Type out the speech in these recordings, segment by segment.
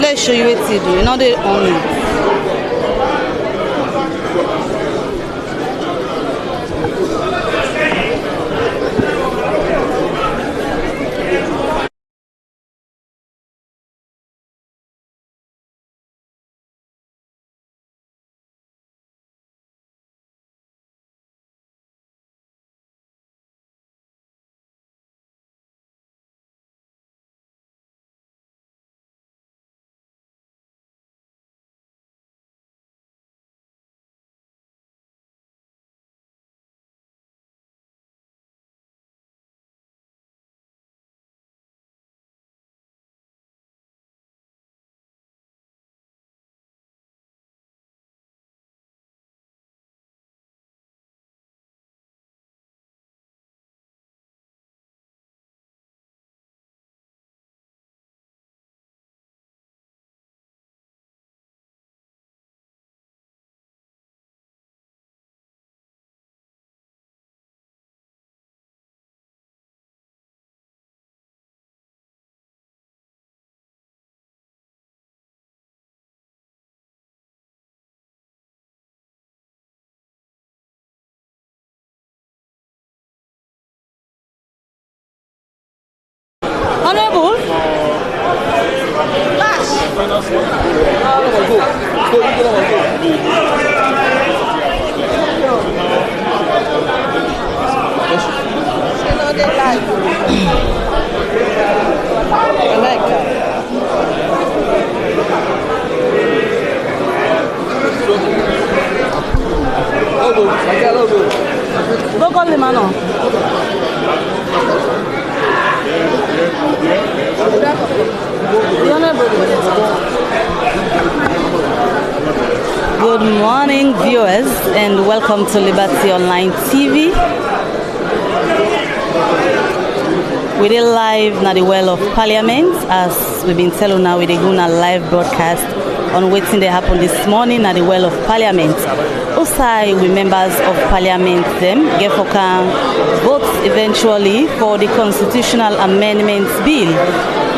Let's show you what to do. You know the only. Honorable? Go call the man on. Good morning, viewers, and welcome to Liberty Online TV. We did live na the Well of Parliament, as we've been telling now. We did go a live broadcast on waiting they happened this morning at the Well of Parliament. Also, we members of Parliament them get for vote eventually for the constitutional amendments bill,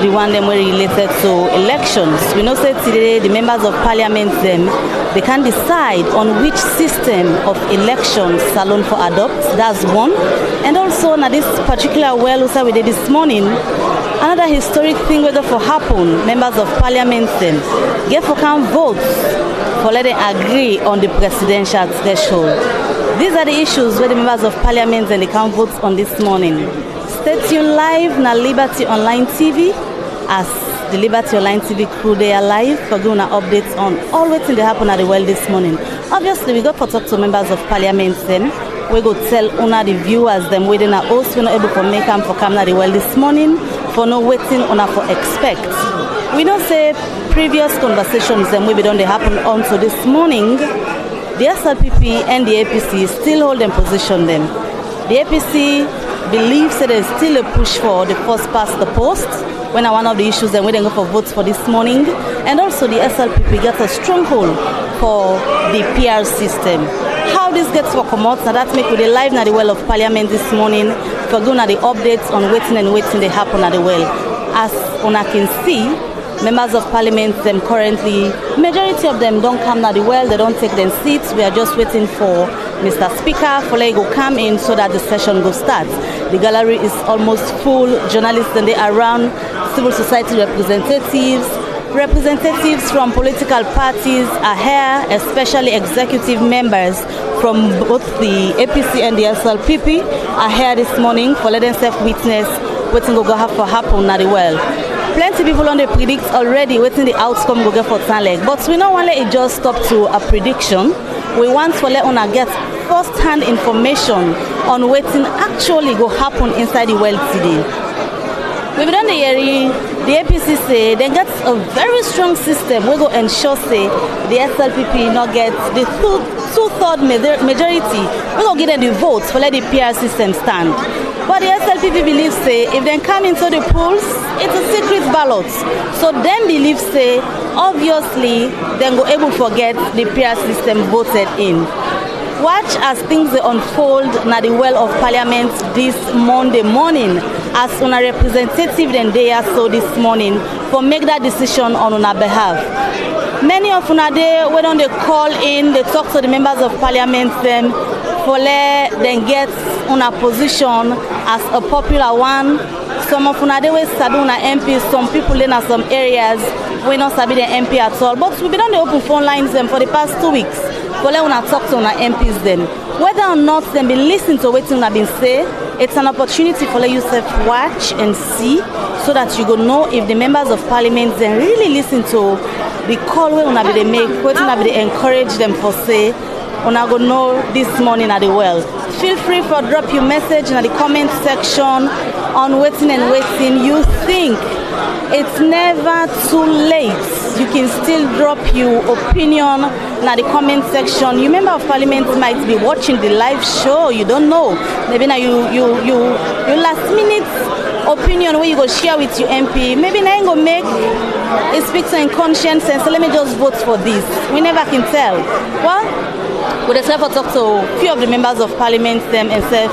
the one them were related to elections. We know that today the members of Parliament them they can decide on which system of elections salon for adopt. That's one. And also now this particular well also we did this morning, another historic thing whether for happen, members of Parliament them get for votes for letting agree on the presidential threshold. These are the issues where the members of Parliament and they can vote on this morning. Stay tuned live na Liberty Online TV, as the Liberty Online TV crew they are live for giving updates on all waiting they happen at the well this morning. Obviously we got to talk to members of Parliament them. We go tell una the viewers them waiting at us we're not able to make them for come at the well this morning for no waiting una for expect. We don't say previous conversations them we done they happen on to this morning. The SLPP and the APC still hold them position them. The APC believes that there's still a push for the first past the post when one of the issues that we didn't go for votes for this morning, and also the SLPP gets a stronghold for the PR system. How this gets for come out, now that make with the live at the Well of Parliament this morning for going at the updates on waiting they happen at the well. As una can see, members of Parliament them currently, majority of them don't come at the well, they don't take their seats. We are just waiting for Mr. Speaker for like go come in so that the session will start. The gallery is almost full, journalists and they are around, civil society representatives from political parties are here, especially executive members from both the APC and the SLPP are here this morning for letting self-witness waiting go have for happen at the well. Plenty people on the predict already waiting the outcome go get for Tanleg, but we don't want to let it just stop to a prediction. We want to let una get first-hand information on waiting actually go happen inside the well today. We've done the hearing. The APC say they get a very strong system. We go ensure say the SLPP not get the two-third majority. We go give them the votes for let the PR system stand. But the SLPP believes say if they come into the polls, it's a secret ballot. So them believe say obviously they go able to get the PR system voted in. Watch as things unfold na the Well of Parliament this Monday morning. as una representative then they are so this morning for make that decision on una behalf. Many of una dey wey don dey call in, they talk to the members of parliament them for let them get una position as a popular one. Some of una dey wey sabi una MPs, some people in some areas we not sabi the MP at all. But we been on the open phone lines them for the past 2 weeks for let una talk to una MPs then. Whether or not them been listen to what una been say, it's an opportunity for let yourself watch and see so that you go know if the members of parliament then really listen to the call where una be they make, what una be they encourage them for say. Una go know this morning at the well. Feel free for drop your message in the comment section on waiting and waiting. You think it's never too late. You can still drop your opinion in the comment section. You member of parliament might be watching the live show. You don't know. Maybe now you last minute opinion where you go share with your MP. Maybe now you go make it speaks in conscience and so let me just vote for this. We never can tell. Well, we decided to talk to a few of the members of parliament them and say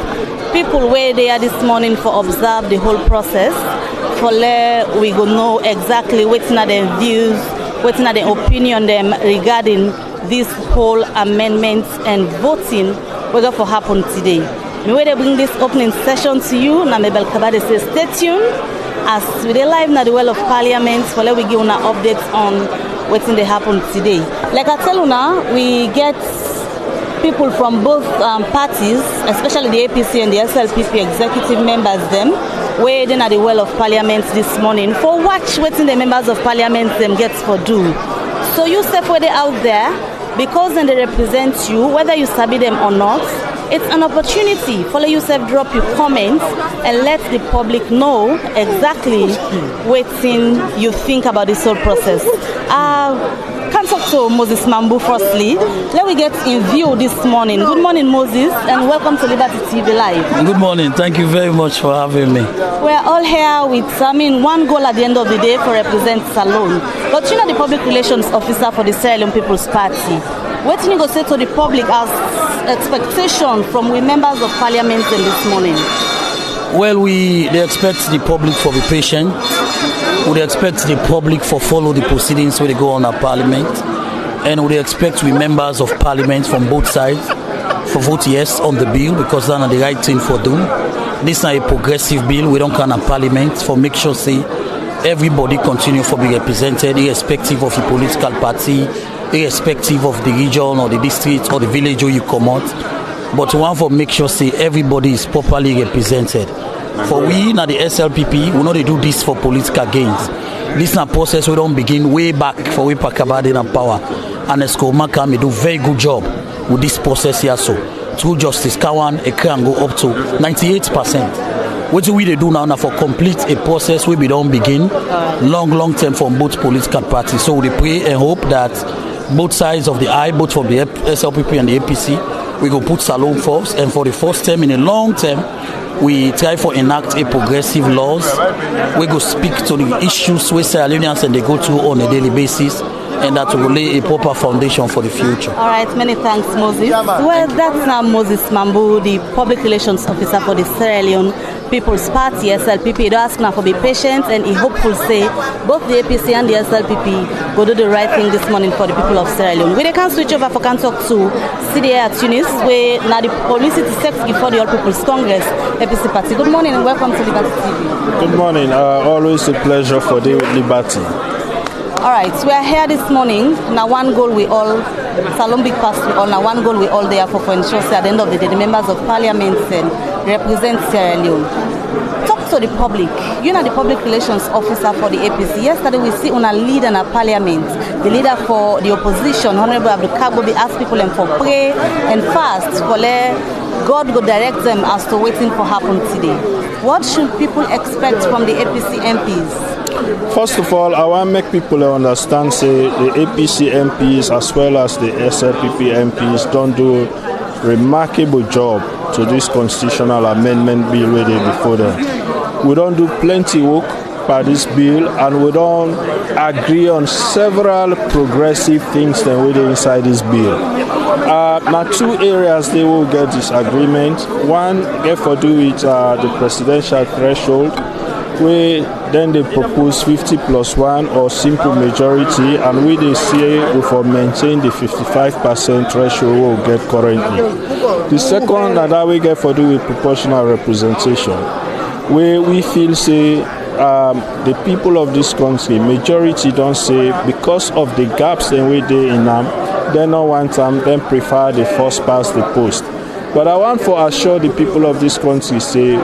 people where they are this morning for observe the whole process for let we go know exactly what's not their views, what's not their opinion them regarding this whole amendments and voting we're going to happen today. Me where they bring this opening session to you, na Mabel Kabade says stay tuned as we dey live na the well of parliament for let we give una updates on what's they happen today. Like I tell una, we get people from both parties, especially the APC and the SLPP executive members them, where then at the well of parliament this morning for watch waiting the members of parliament them gets for do. So you step where they out there because then they represent you, whether you sabi them or not. It's an opportunity for yourself drop your comments and let the public know exactly what you think about this whole process. Can talk to Moses Mambu firstly. Let me get in view this morning. Good morning, Moses, and welcome to Liberty TV Live. Good morning. Thank you very much for having me. We're all here with, one goal at the end of the day for represent Salone. But you know the public relations officer for the Sierra Leone People's Party. What do you go say to the public as expectation from we members of parliament in this morning? Well, they expect the public for be patient. We expect the public for follow the proceedings where they go on our parliament. And we expect we members of parliament from both sides for vote yes on the bill because that's the right thing for do. This is not a progressive bill. We don't count on parliament for make sure say everybody continue to be represented irrespective of the political party, irrespective of the region or the district or the village where you come out. But we want to make sure say everybody is properly represented. For we now the SLPP, we know they do this for political gains. This is a process we don't begin way back for we Pakabade and power. And Escoma can do very good job with this process here. So through Justice Kawan, it can go up to 98%. What do we do now for complete a process we don't begin long term from both political parties. So we pray and hope that both sides of the aisle, both from the SLPP and the APC, we go put Salone first, and for the first time in a long term, we try for enact a progressive laws. We go speak to the issues with Sierra Leoneans and they go through on a daily basis, and that will lay a proper foundation for the future. All right, many thanks, Moses. Well, that's now Moses Mambu, the public relations officer for the Sierra Leone People's Party, SLPP. He ask now for be patient, and he hopeful say both the APC and the SLPP will do the right thing this morning for the people of Sierra Leone. We can switch over for can talk to CDA at Tunis, where now the publicity sex before the All People's Congress APC Party. Good morning and welcome to Liberty TV. Good morning. Always a pleasure for the Liberty. All right, we are here this morning. Now one goal we all, Salone Big Pass, now one goal we all there for ensure at the end of the day the members of parliament represent Sierra Leone. Talk to the public. You know the public relations officer for the APC. Yesterday we see on a leader in a parliament, the leader for the opposition, Honorable Abdul Kagbobi, ask people them for pray and fast for God go direct them as to waiting for happen today. What should people expect from the APC MPs? First of all, I want to make people understand, say, the APC MPs as well as the SLPP MPs don't do a remarkable job to this constitutional amendment bill ready before them. We don't do plenty work per this bill, and we don't agree on several progressive things that within inside this bill. Now, two areas they will get disagreement. One get for do with the presidential threshold, where then they propose 50+1 or simple majority, and we they say we for maintain the 55% threshold we will get currently. The second that we get for do with proportional representation, where we feel say the people of this country, majority don't say because of the gaps in which they in them, they don't want them, then prefer the first past the post. But I want to assure the people of this country, say,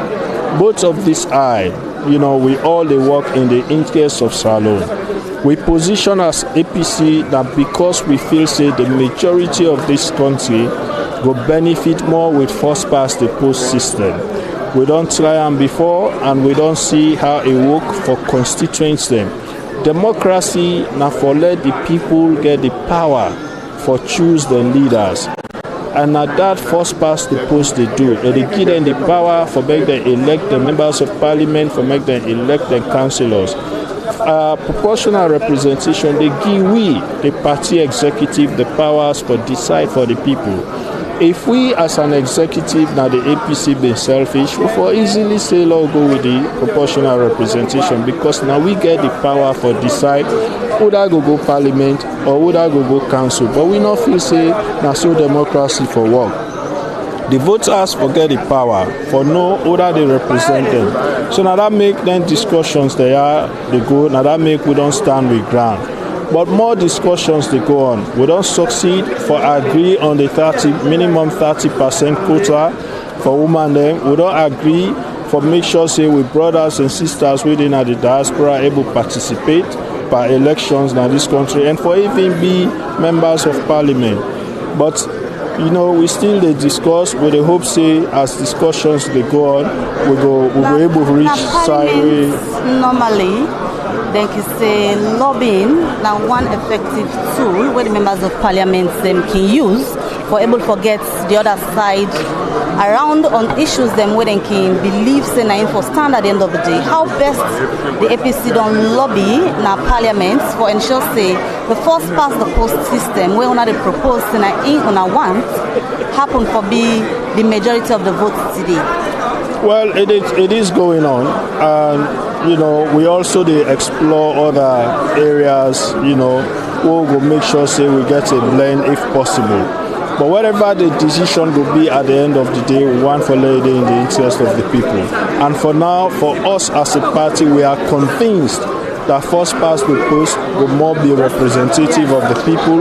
both of this we all they work in the interest of Salone. We position as APC that because we feel say the majority of this country will benefit more with first past the post system. We don't try them before, and we don't see how it work for constituents them. Democracy now for let the people get the power for choose the leaders. And at that first past the post they do, they give them the power for make them elect the members of parliament, for make them elect the councillors. Proportional representation, they give we, the party executive, the powers for decide for the people. If we as an executive, now the APC being selfish, we for easily say, Lord, go with the proportional representation, because now we get the power for decide would I go parliament or would I go council. But we not feel say now so democracy for work. The voters forget the power for no order they represent them. So now that make them discussions they go, now that make we don't stand with ground. But more discussions they go on. We don't succeed for agree on the minimum 30% quota for women then. We don't agree for make sure say we brothers and sisters within the diaspora able to participate by elections in this country, and for even be members of parliament. But we still they discuss with the hope say as discussions they go on, we'll be able to reach sideways. Normally, then you say lobbying now one effective tool where the members of parliament them can use for able to get the other side around on issues them where they can believe say na for stand at the end of the day. How best the APC don't lobby na parliament for ensure say the first past the post system where una they propose na in una want happen for be the majority of the votes today. Well, it is going on, and we also they explore other areas. We'll make sure say we get a blend if possible. But whatever the decision will be at the end of the day, we want for lay in the interest of the people. And for now, for us as a party, we are convinced that first past the post will more be representative of the people,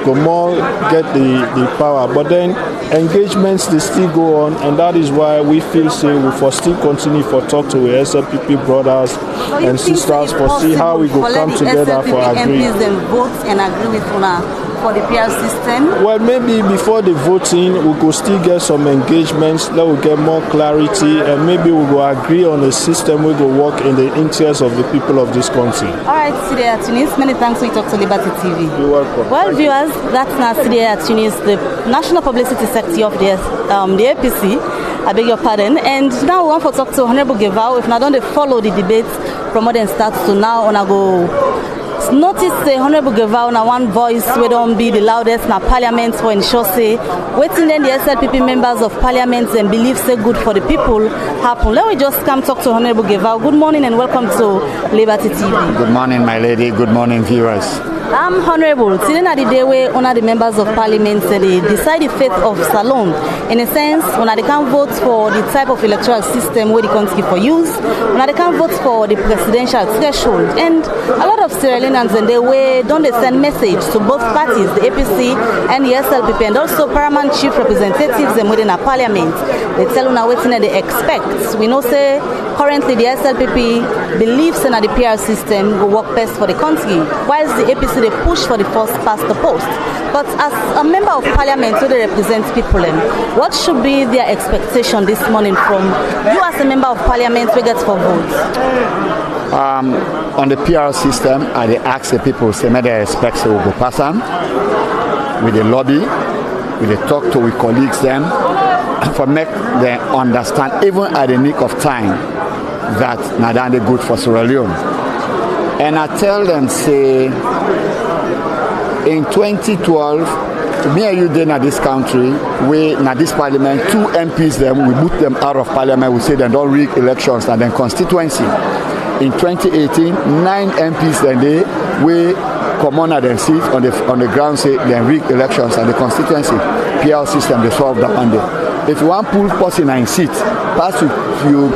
will more get the power. But then engagements they still go on, and that is why we feel say we for still continue for talk to the SLPP brothers and sisters for see how we go come together for agree. MPs and vote and agree with una for the PR system? Well, maybe before the voting, we could still get some engagements, let we get more clarity, and maybe we will agree on a system we will work in the interest of the people of this country. All right, Sidia Tunis, many thanks we talk to Liberty TV. You're welcome. Well, viewers, that's now Sidia Tunis, the National Publicity Secretary of the APC. I beg your pardon. And now we want to talk to Honorable Gevao. If not, don't they follow the debates from when it starts to now on a go. Notice the Honorable Gevao now one voice we don't be the loudest na parliament for ensure say waiting then the SLPP members of parliament and believe say good for the people happen. Let me just come talk to Honorable Gevao. Good morning and welcome to Liberty TV. Good morning, my lady. Good morning, viewers. Honorable, today at the day where one of the members of parliament say they decide the fate of Salone. In a sense, when they can't vote for the type of electoral system where the country for use, when they can't vote for the presidential threshold. And a lot of Sierra Leoneans and they way don't they send message to both parties, the APC and the SLPP, and also paramount chief representatives and within a parliament. They tell una waiting that they expect. We know say currently the SLPP believes in the PR system will work best for the country, whilst the APC they push for the first past the post. But as a member of parliament who they represent people in, what should be their expectation this morning from you as a member of parliament who gets for votes? On the PR system, I ask the people say may they expect so we go pass on with the lobby, with the talk to with colleagues them for make them understand even at the nick of time that Nadan they good for Sierra Leone. And I tell them, say, in 2012, me and you did in this country, we in this parliament, 2 MPs them, we boot them out of parliament, we say they don't rig elections and then constituency. In 2018, 9 MPs then we come on at them seat on the ground say they rig elections and the constituency PL system they solve that one day. If you want pull person in seat, pass you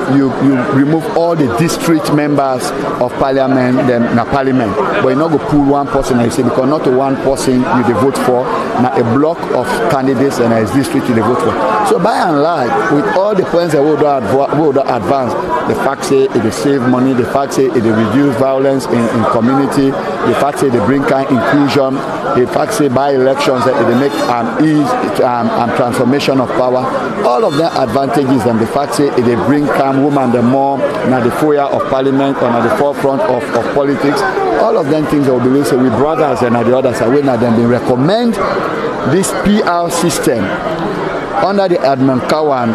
remove all the district members of parliament, then na parliament. But you not go pull one person in seat because not one person you they vote for, na a block of candidates and a district you they vote for. So by and large, with all the points that we would advance, the fact say it save money, the fact say it reduce violence in community, the fact say they bring kind inclusion, the fact say by elections that they make transformation of power. All of their advantages and the fact say they bring calm women the more now the foyer of parliament or at the forefront of politics. All of them things that we believe say we brothers and the others are when them they recommend this PR system under the Edmund Cowan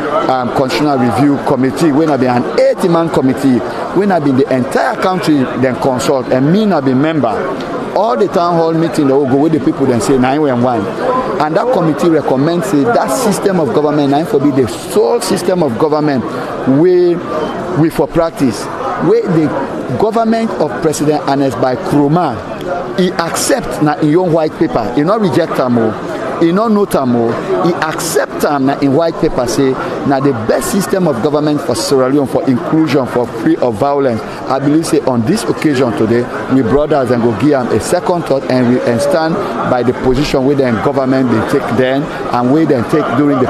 Constitutional Review Committee, when I be an 80-man committee, when I be the entire country then consult and me not be member. All the town hall meeting they will go with the people then say 911. And that committee recommends that system of government 9 for be the sole system of government we for practice. Where the government of President Ernest Bai Koroma, he accept na in your white paper, he not reject them. He not note them, he accept them in white paper say now the best system of government for Sierra Leone for inclusion, for free of violence. I believe say on this occasion today, we brothers and go give them a second thought and stand by the position where the government they take then and where they take during the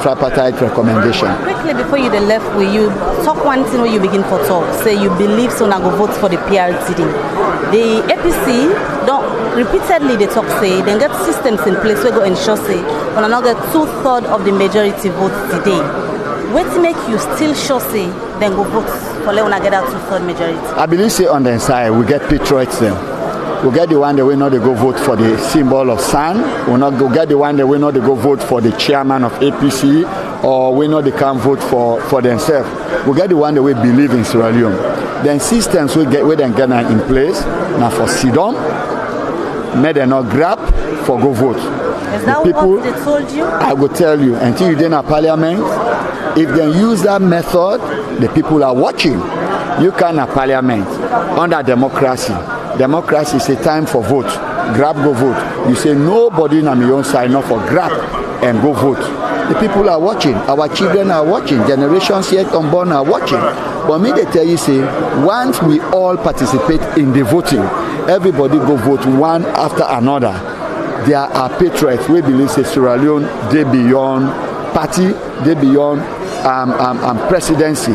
tripartite recommendation. Quickly before you left, will you talk one thing when you begin for talk? Say you believe so now go vote for the PRTD. The APC don't repeatedly they talk say they get systems in place where go ensure say when not get 2/3 of the majority votes today. What make you still sure say then go vote for let una get that 2/3 majority? I believe say on the inside we get patriots them. We get the one that we know they go vote for the symbol of sun. We not go get the one that we know they go vote for the chairman of APC, or we know they can't vote for themselves. We get the one that we believe in Sierra Leone. Then systems we get them in place now for Sidon. May they not grab for go vote. Is that people, what they told you? I will tell you, until you did a parliament, if they use that method, the people are watching. You can a parliament under democracy. Democracy is a time for vote. Grab, go vote. You say nobody on my own side, not for grab and go vote. The people are watching. Our children are watching. Generations yet unborn are watching. But me they tell you say, once we all participate in the voting, everybody go vote one after another. There are patriots we believe say Sierra Leone they beyond party, they beyond presidency.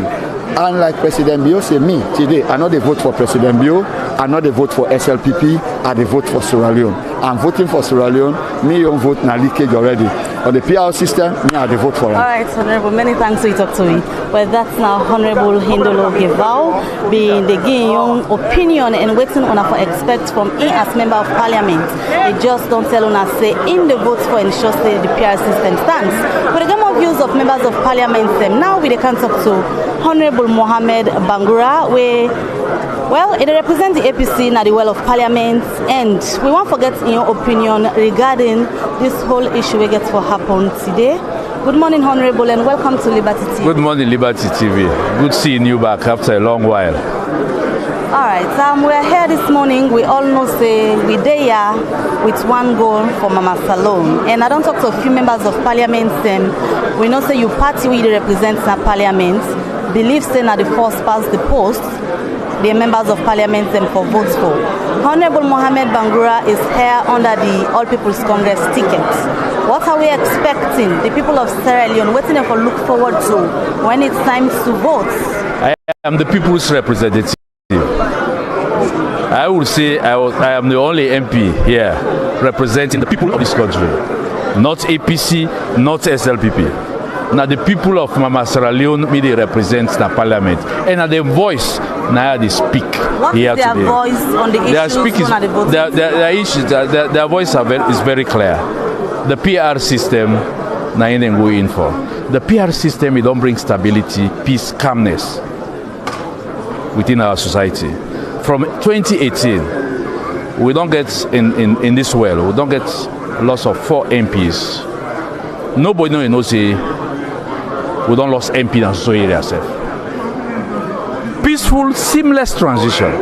Unlike President Bio say me today, I know they vote for President Bio, I know they vote for SLPP, I they vote for Sierra Leone. I'm voting for Sierra Leone, me don't vote na leakage already. On the PR system, me I they vote for it. Alright, Honorable, many thanks for you talk to me. Well, that's now Honorable Hindolo Gevao being the young opinion and waiting on for expect from him as member of parliament. They just don't tell us say in the votes for ensure say the PR system stands. But the game of views of members of parliament them now we can talk to Honorable Mohamed Bangura where well, it represents the APC at the Well of Parliament, and we won't forget in your opinion regarding this whole issue we get for happen today. Good morning, Honorable, and welcome to Liberty TV. Good morning, Liberty TV. Good seeing you back after a long while. All right, we are here this morning. We all know say we there with one goal for Mama Salome, and I don't talk to a few members of Parliament. We know say you party we represent in Parliament. Believe say na the first past the post. The members of parliament them for votes for. Honorable Mohamed Bangura is here under the All People's Congress ticket. What are we expecting? The people of Sierra Leone, waiting for look forward to when it's time to vote? I am the people's representative. I would say I am the only MP here representing the people of this country. Not APC, not SLPP. Now the people of Mama Sierra Leone they represent the parliament. And the voice now they speak what here is their today. Voice on the issues? Their voice is very clear. The PR system now they go in for. The PR system it don't bring stability, peace, calmness. within our society. From 2018, we don't get in this well, we don't get loss of 4 MPs. Nobody knows say we don't lost MP in so area. Peaceful, seamless transition.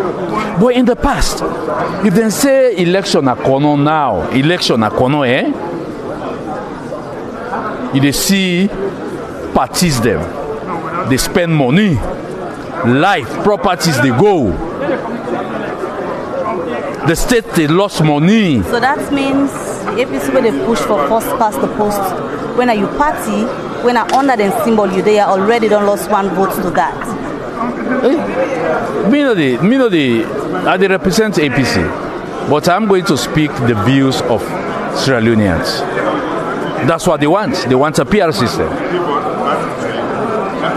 But in the past, if they say election are kono now, election are kono, you dey see parties them, they spend money, life, properties they go. The state they lost money. So that means APC where they push for first past the post. When are you party, when are under the symbol you they already don't lost 1 vote to that. Me no dey, I dey represent APC, but I'm going to speak the views of Sierra Leoneans. That's what they want. They want a PR system.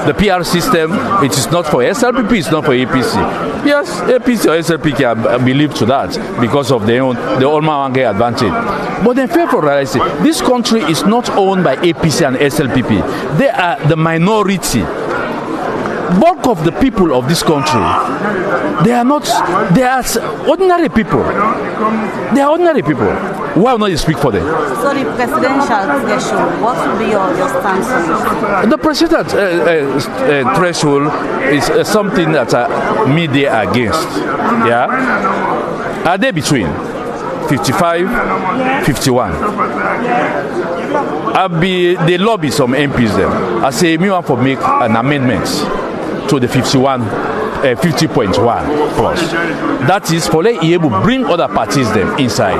The PR system, it is not for SLPP, it's not for APC. Yes, APC or SLP can believe to that because of the Olmawange advantage. But in favor, this country is not owned by APC and SLPP. They are the minority. Bulk of the people of this country, they are ordinary people. They are ordinary people. Why not you speak for them? So the presidential threshold, what will be your stance on it? The presidential threshold is something that they are against. Yeah, are they between 55, 51? They lobby some MPs them. I say me want to make an amendment to the 50.1 plus. That is for let you able to bring other parties them inside.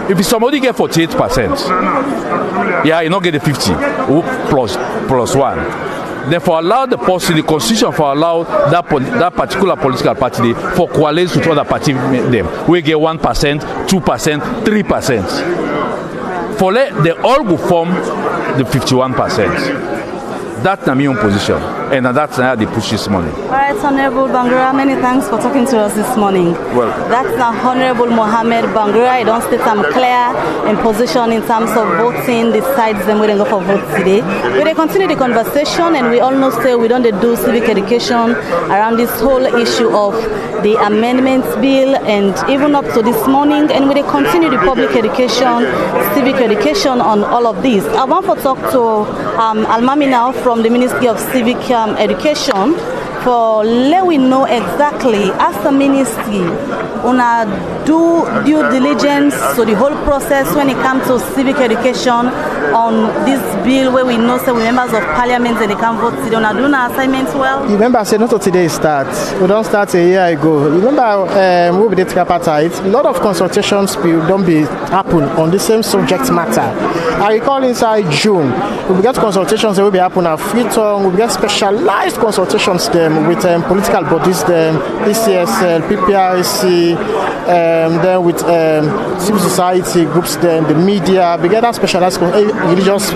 If somebody get 48%, yeah, you not get the 50 plus 1. Therefore, allow the constitution for allow that particular political party for coalesce with other party them. We get 1%, 2%, 3%. For let they all go form the 51%. That's the main position, and that's how they push this money. All right, Honorable Bangura, many thanks for talking to us this morning. Well, that's now Honorable Mohammed Bangura. I don't state I'm clear in position in terms of voting, the sides them we don't go for vote today. We they continue the conversation, and we all know still we don't do civic education around this whole issue of the amendments bill, and even up to this morning, and we they continue the public education, civic education on all of these. I want to talk to Almami now from the Ministry of Civic Education for let we know exactly as the ministry una do due diligence so the whole process when it comes to civic education on this bill where we know say we members of parliament and they can vote today. Una do na assignments well? You remember I said not today start. We don't start a year ago. You remember we be the tripartite. A lot of consultations will don't be happen on the same subject matter. I recall inside June we get consultations that will be happen at Freetown. We get specialized consultations them with political bodies, them ECSL, PPRC, then with civil society groups, then the media. We get that specialized religious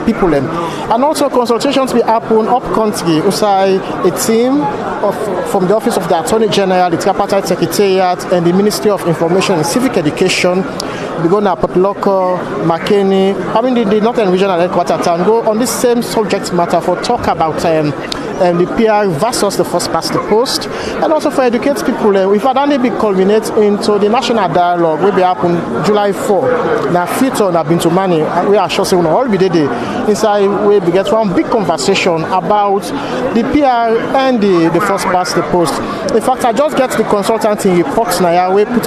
people, them, and also consultations will happen up country. Usai a team from the Office of the Attorney General, the Tripartite Secretariat, and the Ministry of Information and Civic Education. We go now Port Local, Makeni, the Northern Regional Headquarter town, go on this same subject matter for talk about the PR versus the first past the post, and also for educate people. We've had only be culminate into the national dialogue will be happen July 4. Now Freetown have been to Mani. We are sure we all be there. Inside we get one big conversation about the PR and the first past the post. In fact, I just get the consultant in reports now. We put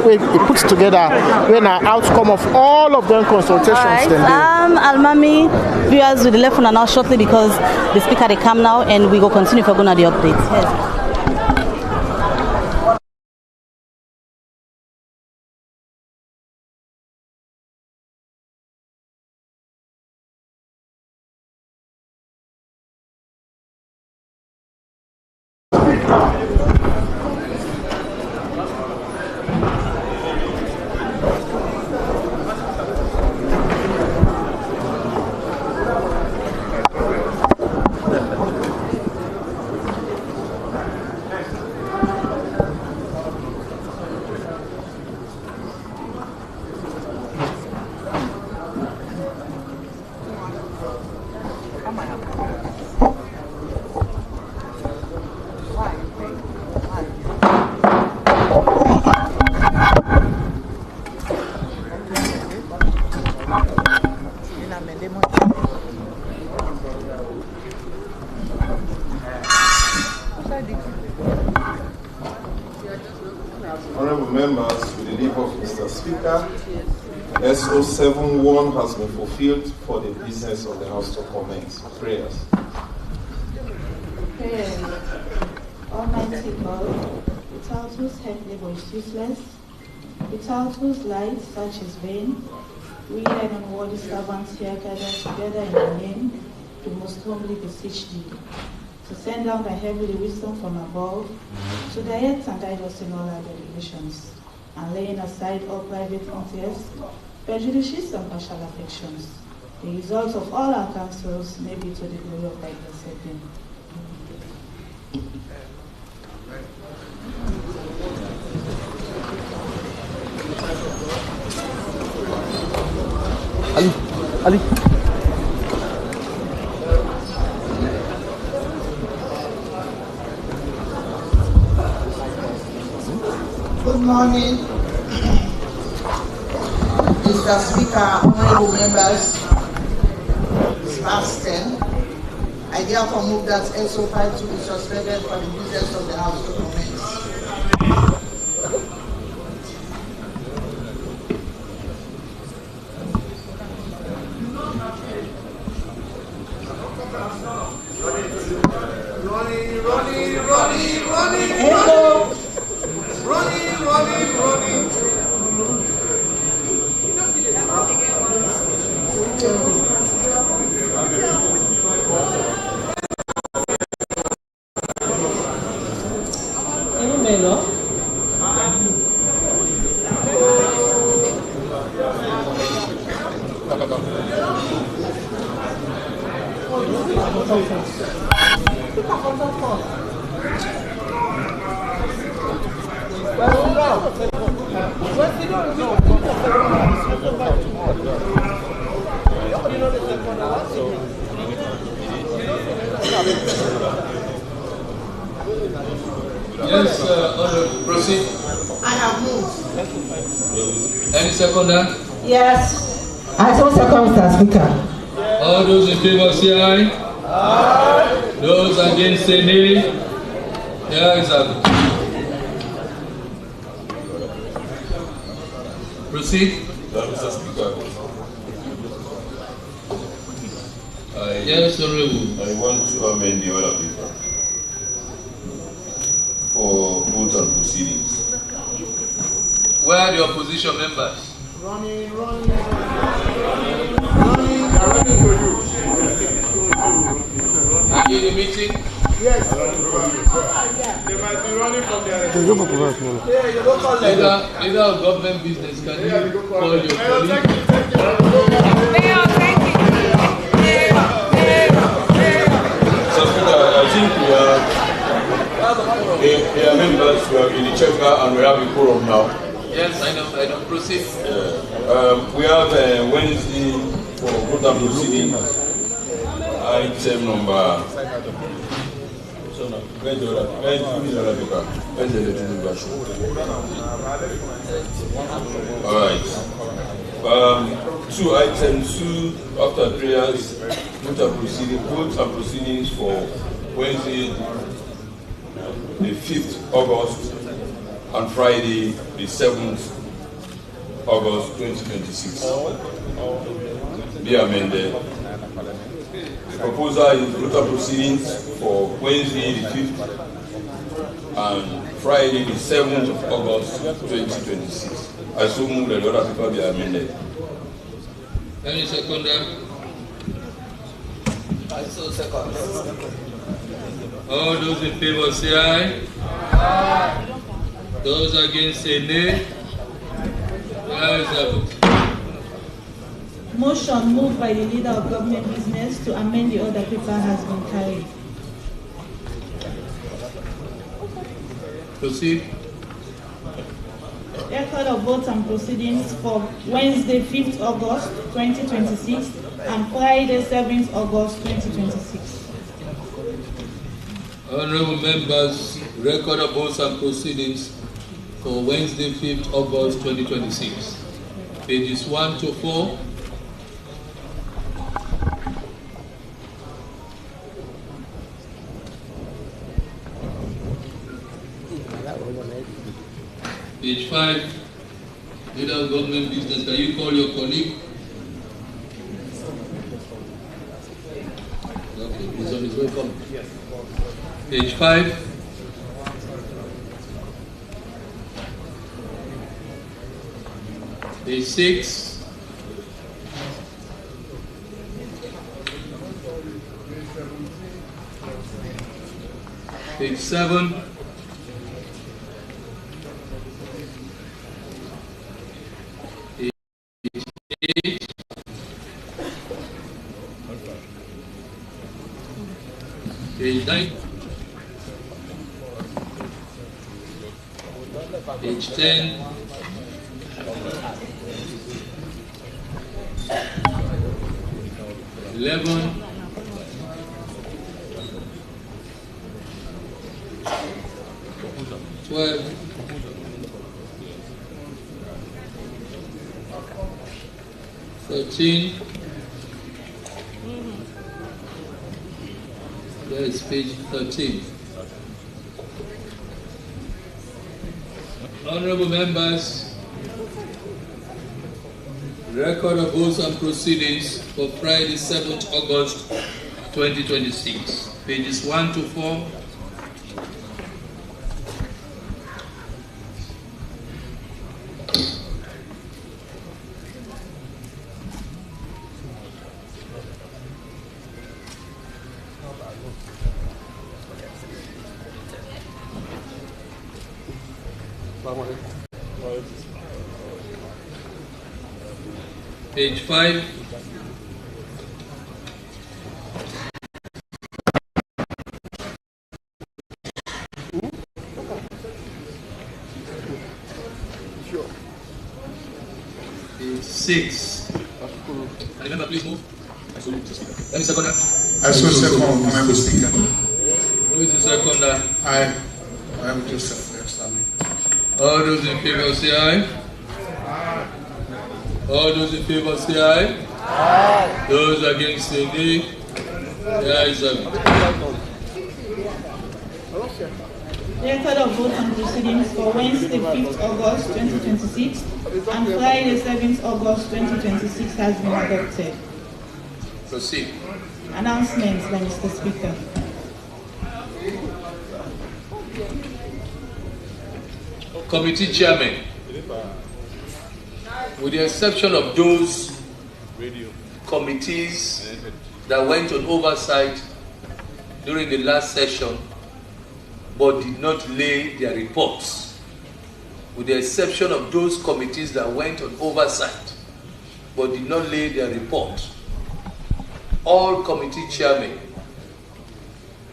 together when an outcome of all of them consultations. All right. Almami, viewers will be left on now shortly because the speaker they come now and we go continue for going to the updates. Yes. Honorable members, with the leave of Mr. Speaker, SO71 has been fulfilled for the business of the House to commence. Prayers. Prayers. Almighty God, without whose head labor is useless, without whose light such is vain, we and unworthy servants here gathered together in your name, we most humbly beseech thee to send down thy heavenly wisdom from above, to direct and guide us in all our deliberations, and laying aside all private interests, prejudices, and partial affections. The result of all our counsels may be to the glory of thy blessed name. Ali. Good morning, Mr. Speaker, honorable members. It's past 10. I therefore move that SO5 to be suspended for the business of the House to commence. Yes, proceed. I have moved. Any seconder? Yes. I so second, Mr. Speaker. All those in favor say aye. Aye. Those against say nay. There is a proceed. Mr. Speaker. Yes, Honorable. I want to amend the order paper for vote and proceedings. Where are the opposition members? Running to you. Are you in the meeting? Yes. They might be running from their Either of government business, can you call your colleague? I think we are members who are in the chamber and we have a quorum now. Yes, I know. Proceed. We have Wednesday for vote and proceeding. Item number. All right. 2 items, 2 after prayers, vote and proceedings for Wednesday, the 5th August, and Friday, the 7th August 2026. Be amended. The proposal is vote and proceedings for Wednesday, the 5th, and Friday, the 7th of August 2026. I so move that the other people be amended. Any seconder? I so second. All those in favor say aye. Aye. Those against say nay. There is a vote. Motion moved by the leader of government business to amend the order paper has been carried. Proceed. Record of votes and proceedings for Wednesday, 5th August 2026 and Friday, 7th August 2026. Honorable members, record of votes and proceedings for Wednesday, 5th August 2026. Pages 1 to 4. 5, leader of government business. Can you call your colleague? Okay, he's on his way. Come. Page 5. Page 6. Page 7. Page 8. Page 9. Page 10. Eleven, 12, 13. There is page 13. Honorable members, record of votes and proceedings for Friday, 7th August 2026. Pages 1 to 4. Page 5. Page 6. Remember, please move. Let me second. I so second, Honorable Speaker. Who is the seconder? I am Joseph Estami. All those in favor say aye. All those in favor say aye. Aye. Those against say nay. The ayes have it. Record of votes and proceedings for Wednesday, 5th August 2026 and Friday, 7th August 2026 has been adopted. Proceed. Announcements by Mr. Speaker. Committee chairman, with the exception of those committees that went on oversight during the last session but did not lay their reports, with the exception of those committees that went on oversight but did not lay their report, all committee chairmen,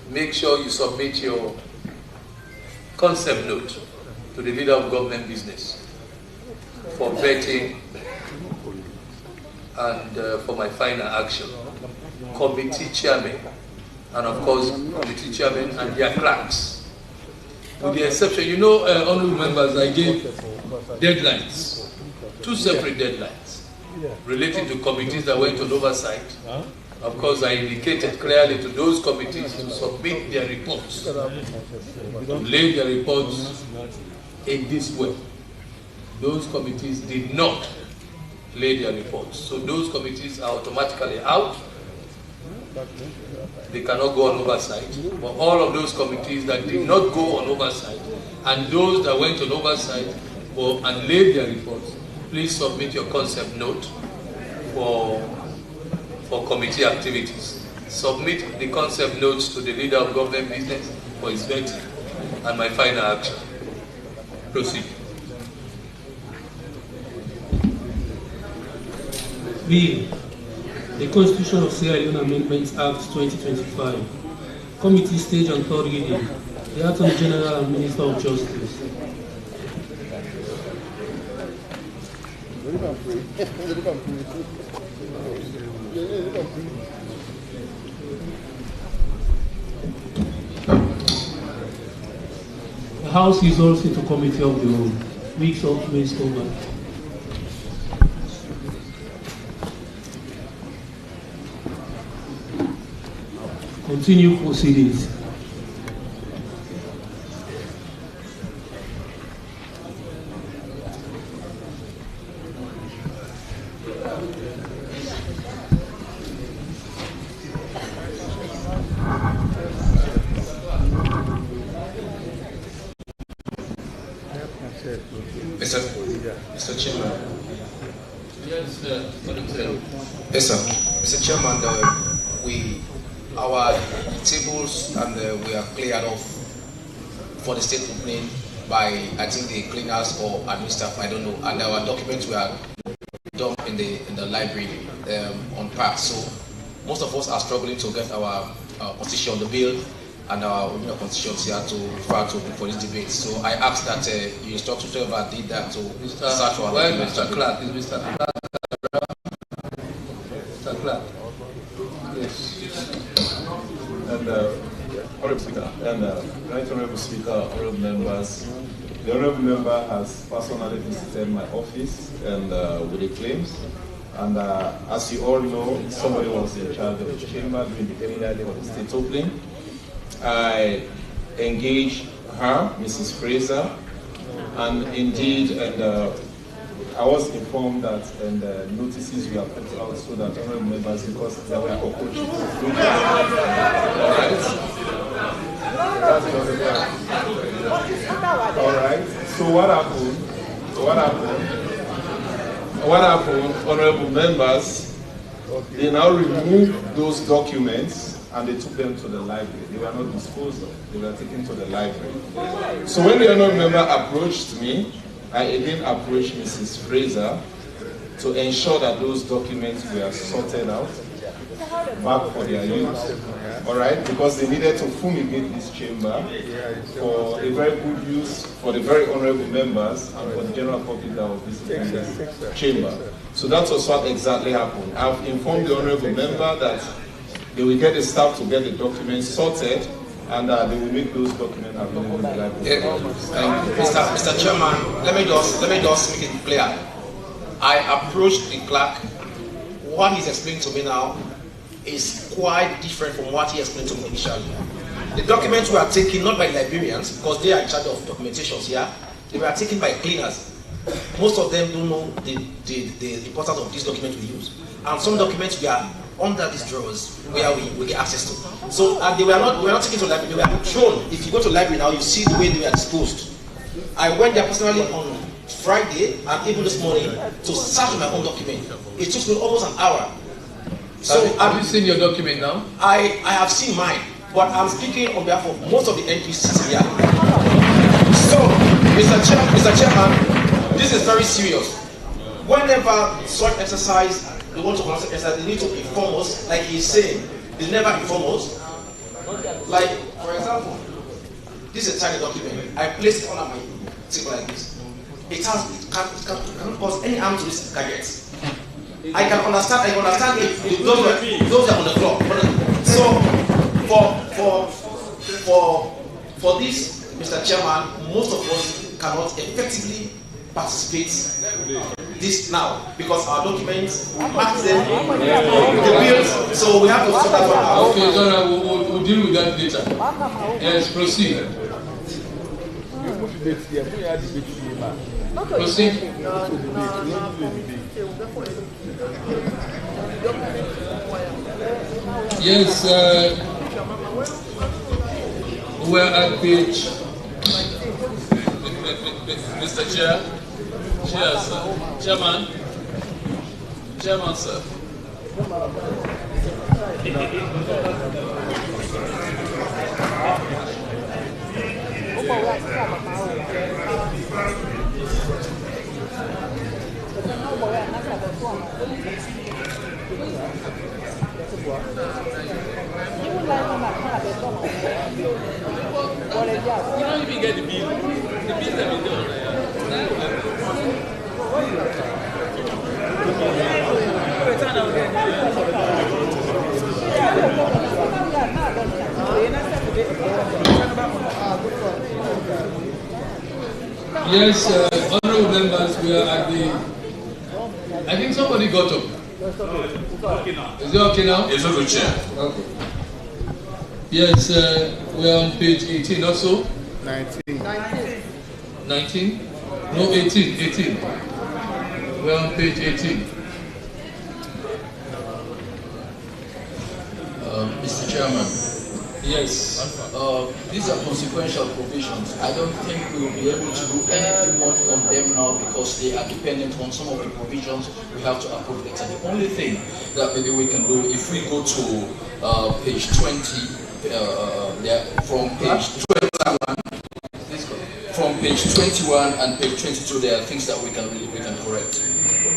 make sure you submit your concept note to the leader of government business for vetting and for my final action. Committee chairman, and of course, committee chairman and their clerks. With the exception, you know, honorable members, I gave deadlines, 2 separate deadlines relating to committees that went on oversight. Of course, I indicated clearly to those committees to submit their reports, to lay their reports in this way. Those committees did not lay their reports. So those committees are automatically out. They cannot go on oversight. But all of those committees that did not go on oversight and those that went on oversight and laid their reports, please submit your concept note for committee activities. Submit the concept notes to the leader of government business for his vetting and my final action. Proceed. B. The Constitution of Sierra Leone Amendments Act 2025. Committee stage and third reading. The Attorney General and Minister of Justice. The House resolves into committee of the own. Weeks of Ms. Coleman. Continue proceedings. Mr. Chairman. Yes, Yes, sir. Mr. Chairman, our tables and we are cleared off for the state opening by, I think, the cleaners or admin staff, I don't know, and our documents were done in the library on part. So most of us are struggling to get our constitution, the bill, and our original constitutions here for this debate. So I ask that you instruct whoever did that to search for our documents. Mr. Clark, is Mr. Clark? Yes. And Honorable Speaker, Right Honorable Speaker, Honorable Members, the Honorable Member has personally visited my office and with the claims. And as you all know, somebody was in charge of the chamber during the preliminary day of the state opening. I engaged her, Mrs. Fraser, and indeed, I was informed that notices were put out so that honorable members, because there were cockroaches. All right. So what happened, honorable members, they now removed those documents and they took them to the library. They were not disposed of. They were taken to the library. So when the honorable member approached me, I again approached Mrs. Fraser to ensure that those documents were sorted out back for their use. All right, because they needed to fumigate this chamber for a very good use for the very honorable members and for the general public that was visiting this chamber. So that was what exactly happened. I've informed the honorable member that they will get the staff to get the documents sorted, and they will make those documents available in the library. Mr. Chairman, let me just make it clear. I approached the clerk. What he's explaining to me now is quite different from what he explained to me initially. The documents were taken not by librarians, because they are in charge of documentations here. They were taken by cleaners. Most of them don't know the importance of these documents we use. And some documents were under these drawers where we get access to. So we were not taken to the library, they were thrown. If you go to the library now, you see the way they were disposed. I went there personally on Friday and even this morning to search my own document. It took me almost an hour. So have you seen your document now? I have seen mine, but I'm speaking on behalf of most of the MPs here. So, Mr. Chairman, this is very serious. Whenever such exercise, they want to conduct exercise, they need to inform us, like he's saying. They never inform us. Like, for example, this is a tiny document. I placed it on my table like this. It cannot cause any harm to this gadget. I can understand if those are on the floor. So for this, Mr. Chairman, most of us cannot effectively participate this now because our documents mark them the bills, so we have to sort that one out. Okay, so we'll deal with that later. Yes, proceed. Proceed. Yes, we're at page. Mr. Chair, sir. Chairman, sir. You don't even get the bill. The bill that we done. Yes, honorable members, we are at the. I think somebody got up. Is it okay now? It's okay, Chair. Okay. Yes, we are on page 18 also. 19. 19? No, 18. 18. We are on page 18. Mr. Chairman. Yes. These are consequential provisions. I don't think we will be able to do anything much on them now because they are dependent on some of the provisions we have to approve later. The only thing that maybe we can do, if we go to page 20, from page 21, from page 21 and page 22, there are things that we can correct.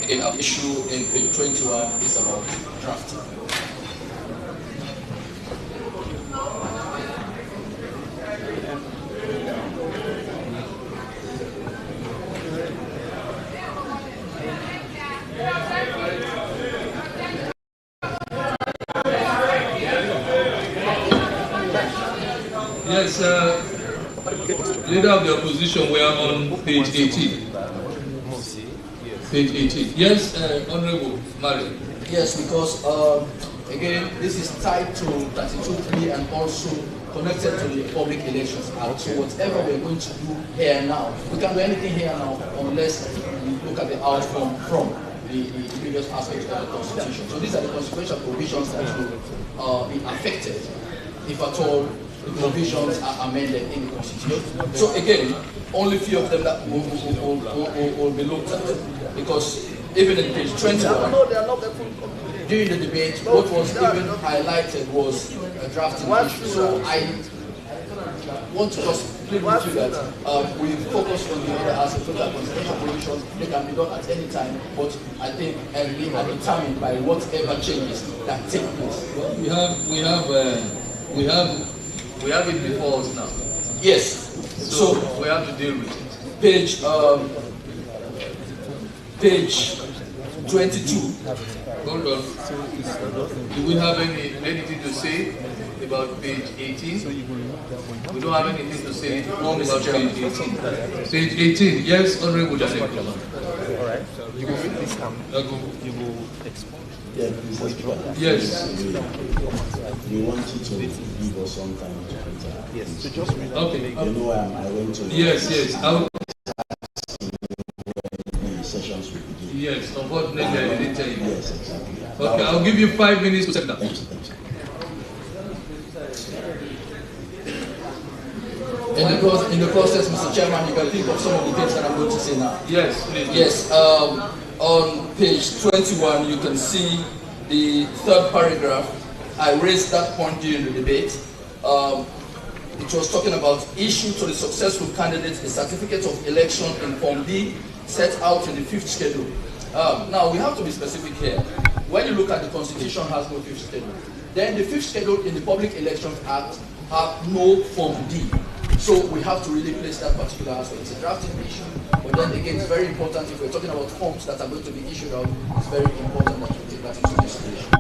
Again, our issue in page 21 is about drafting. Yes, leader of the opposition, we are on page 18. Page 18. Yes, Honorable Mari. Yes, because again, this is tied to 32.3 and also connected to the Public Elections Act. So whatever we're going to do here now, we can't do anything here now unless we look at the outcome from the previous aspects of the Constitution. So these are the consequential provisions that will be affected if at all the provisions are amended in the Constitution. So again, only few of them that will be looked at, because even in page 21, during the debate, what was even highlighted was a drafting issue. So I want to just plead with you that we focus on the other aspects of the constitutional provisions. They can be done at any time, but I think we are determined by whatever changes that take place. We have it before us now. Yes. So we have to deal with it. Page 22. Hold on. Do we have anything to say about page 18? We don't have anything to say about page 18. Page 18. Yes, Honorable Janet. All right. You will please come. You will explain. Yes. We want you to give us some time to prepare. Yes. So just read. Okay. You know I went to. Yes. Sessions will begin. Yes. Unfortunately, I didn't tell you. Yes, exactly. Okay, I'll give you 5 minutes to set that. Thank you. In the process, Mr. Chairman, you can think of some of the things that I'm going to say now. Yes, please. Yes. On page 21, you can see the third paragraph. I raised that point during the debate. It was talking about issue to the successful candidates a certificate of election in Form D set out in the 5th schedule. Now, we have to be specific here. When you look at the Constitution, has no 5th schedule. Then the 5th schedule in the Public Elections Act have no Form D. So we have to really place that particular aspect. It's a drafting issue, but then again, it's very important if we're talking about forms that are going to be issued out, it's very important that we take that into consideration.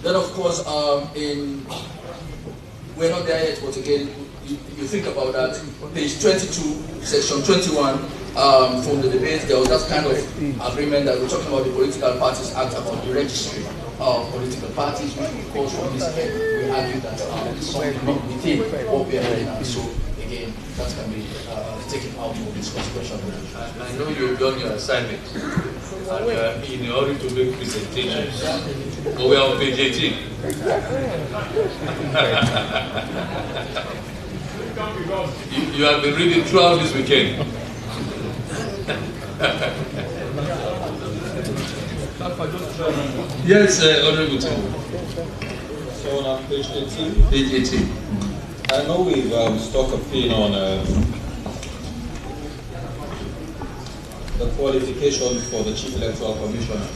Then of course, we're not there yet, but again, you think about that, page 22, section 21, from the debate, there was that kind of agreement that we're talking about the Political Parties Act about the registry of political parties, which of course from this end, we argue that something not within what we are doing now. So again, that can be taken out of this consequential provision. I know you've done your assignment and in order to make presentations, but we are on page 18. You have been reading throughout this weekend. Yes, Honorable Tim. So on page 18. Page 18. I know we've struck a pin on the qualifications for the Chief Electoral Commissioner.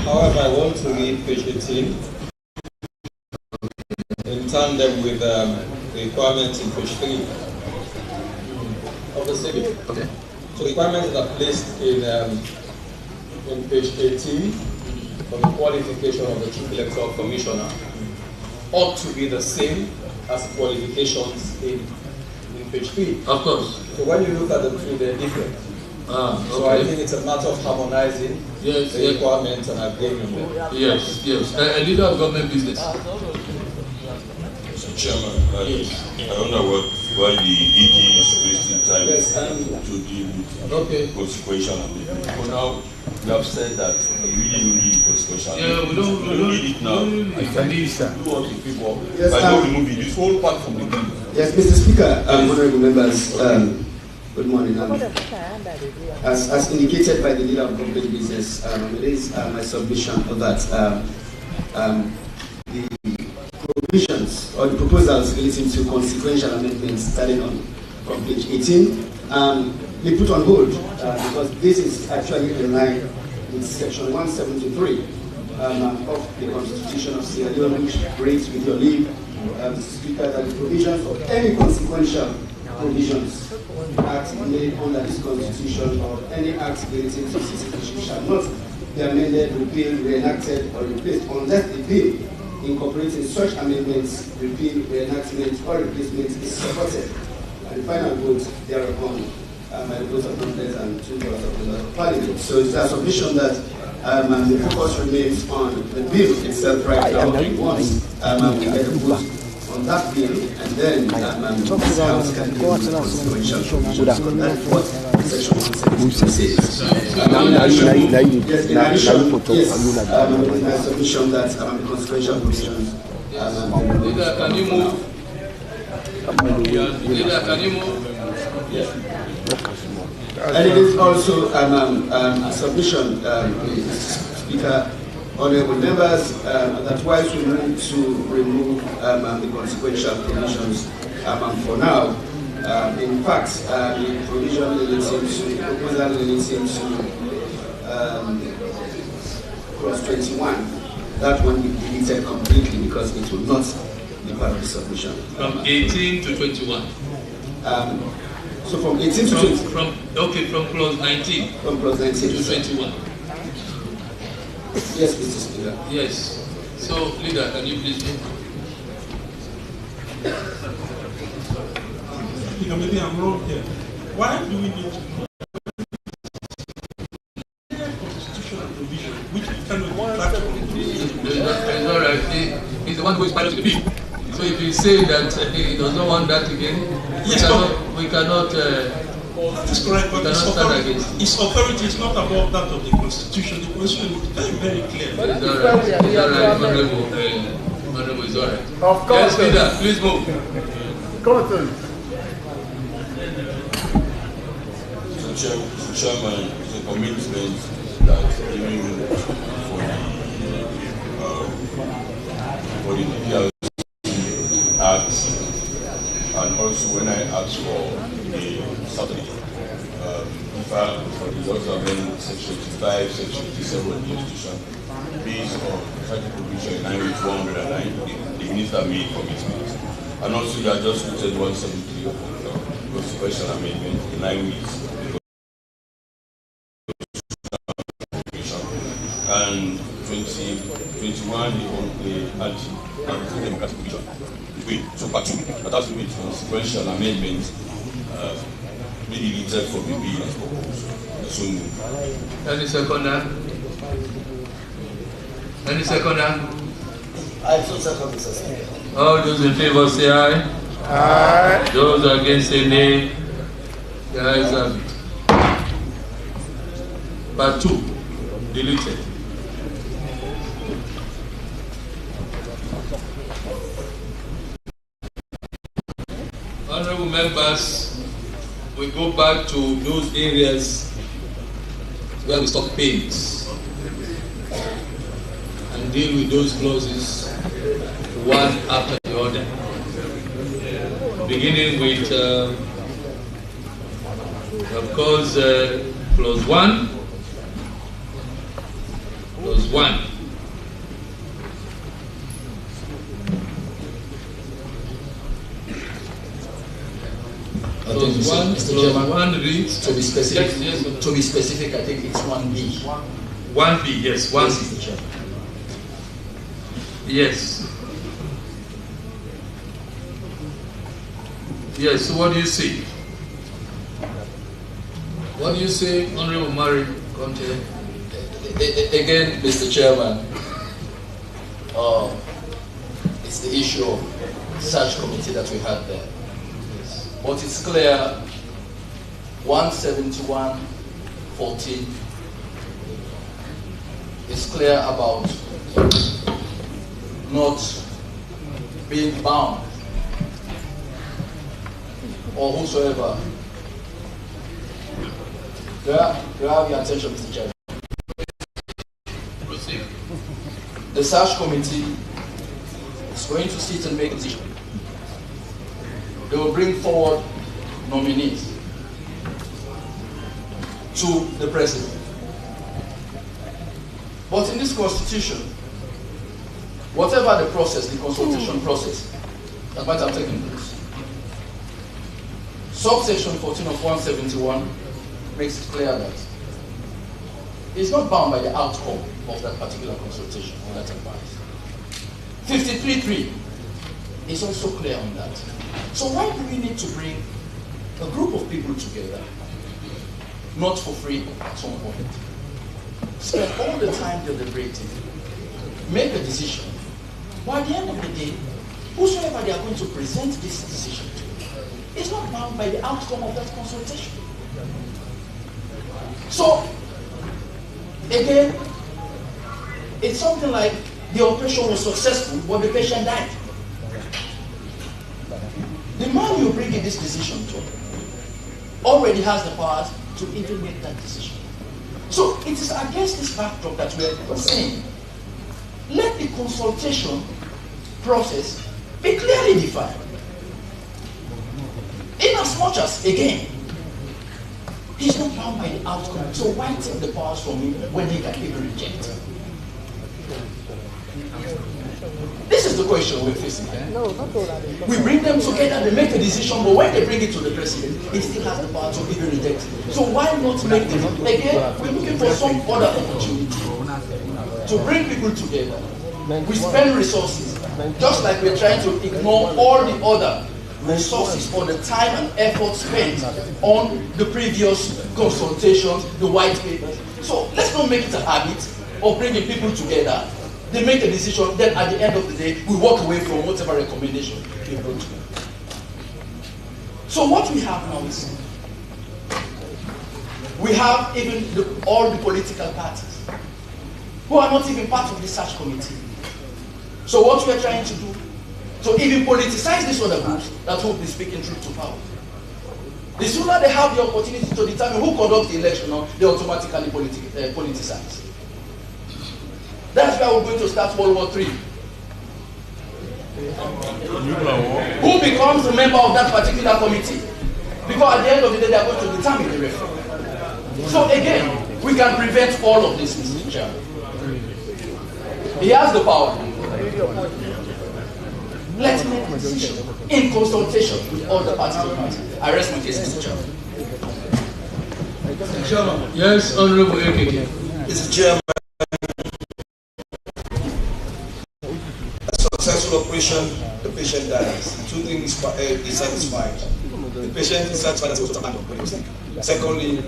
However, I want to read page 18 in tandem with the requirements in page 3 of the same. Okay. So requirements that are placed in page 18 for the qualification of the Chief Electoral Commissioner ought to be the same as the qualifications in page 3. Of course. So when you look at the two, they're different. Okay. So I think it's a matter of harmonizing the requirements and agreeing with them. Yes. A leader of government business. Mr. Chairman, I wonder what while the EG is wasting time to deal with consequential amendment. For now, we have said that we really don't need consequential amendment. We don't need it now. I can do what the people by not removing this whole part from the bill. Yes, Mr. Speaker, honorable members, good morning. As indicated by the leader of government business, it is my submission that the provisions or the proposals relating to consequential amendments starting on from page 18 be put on hold because this is actually in line with section 173 of the Constitution of Sierra Leone, which reads, with your leave, Mr. Speaker, that the provisions of any consequential provisions acts made under this Constitution or any acts relating to citizenship shall not be amended, repealed, reenacted, or replaced unless the bill incorporating such amendments, repeal, reenactment, or replacement is supported. And the final vote thereupon by the votes of confidence and 2/3 of the members of Parliament. So it's a submission that the focus remains on the bill itself right now. Once we get a vote on that bill, and then the House can deal with consequential provisions. So that's what section 176 says. My submission that the consequential provisions. Leader, can you move? Leader, can you move? Yes. And it is also a submission, Speaker, honorable members, that whilst we move to remove the consequential provisions for now, in fact, the provision relating to the proposal relating to clause 21, that one will be deleted completely because it will not be part of the submission. From 18 to 21. So from 18 to 20. From clause 19. From clause 19 to 21. Yes, Mr. Speaker. Yes. So, leader, can you please move? Speaker, maybe I'm wrong here. Why do we need to constitutional provision which we cannot track from? It's all right. He's the one who is part of the bill. So if you say that he does not want that again, we cannot that is correct, but its authority is not above that of the Constitution. The Constitution is very, very clear. It's all right. It's all right. Honorable, it's all right. Of course. Yes, leader, please move. Chairman, it's a commitment that even for the DPRC Act, and also when I asked for a Saturday, for the laws of section 55, section 57 of the Constitution, based on such a provision in line with 109, the minister made commitment. And also, you have just quoted 173 of the Constitutional Amendment in line with the Constitution. And 2021, the anti-democratic provision. So part 2, that has to be consequential amendment maybe deleted from the bill as proposed. So Any seconder? Any seconder? I so second, Mr. Speaker. All those in favor say aye. Aye. Those against say nay. The ayes have it. Part 2, deleted. Honorable members, we go back to those areas where we stop pains and deal with those clauses one after the other. Beginning with, of course, clause 1. Clause 1. Clause 1 reads, to be specific. Yes, to be specific, I think it's 1B. 1B, yes, 1B. Yes, Mr. Chairman. Yes. Yes, so what do you say? What do you say, Honorable Mari Conte? Again, Mr. Chairman, it's the issue of search committee that we had there. But it's clear 171:14 is clear about not being bound or whosoever. Do I have your attention, Mr. Chairman? The search committee is going to sit and make a decision. They will bring forward nominees to the president. But in this constitution, whatever the process, the consultation process that might have taken place, subsection 14 of 171 makes it clear that it's not bound by the outcome of that particular consultation or that advice. 53.3 is also clear on that. So why do we need to bring a group of people together, not for free at some point, spend all the time deliberating, make a decision, but at the end of the day, whosoever they are going to present this decision to is not bound by the outcome of that consultation. So, again, it's something like the operation was successful, but the patient died. The man you bring this decision to already has the power to even make that decision. So it is against this backdrop that we are saying, let the consultation process be clearly defined. In as much as, again, he's not bound by the outcome, so why take the powers from him when he can even reject? This is the question we're facing here. We bring them together, they make a decision, but when they bring it to the president, he still has the power to even reject. So why not make them? Again, we're looking for some other opportunity to bring people together. We spend resources, just like we're trying to ignore all the other resources or the time and effort spent on the previous consultations, the white papers. So let's not make it a habit of bringing people together. They make a decision, then at the end of the day, we walk away from whatever recommendation they brought to. So what we have now is, we have even all the political parties who are not even part of the search committee. So what we are trying to do, to even politicize these other groups that will be speaking truth to power. The sooner they have the opportunity to determine who conducts the election, they automatically politicize. That's why we're going to start World War III. Who becomes a member of that particular committee? Because at the end of the day, they are going to determine the referendum. So again, we can prevent all of this, Mr. Chairman. He has the power. Let's make a decision in consultation with all the parties. I rest my case, Mr. Chairman. Mr. Chairman. Yes, Honorable Ekeke. Mr. Chairman. Successful operation, the patient dies. Two things is satisfied. The patient is satisfied as well. Secondly,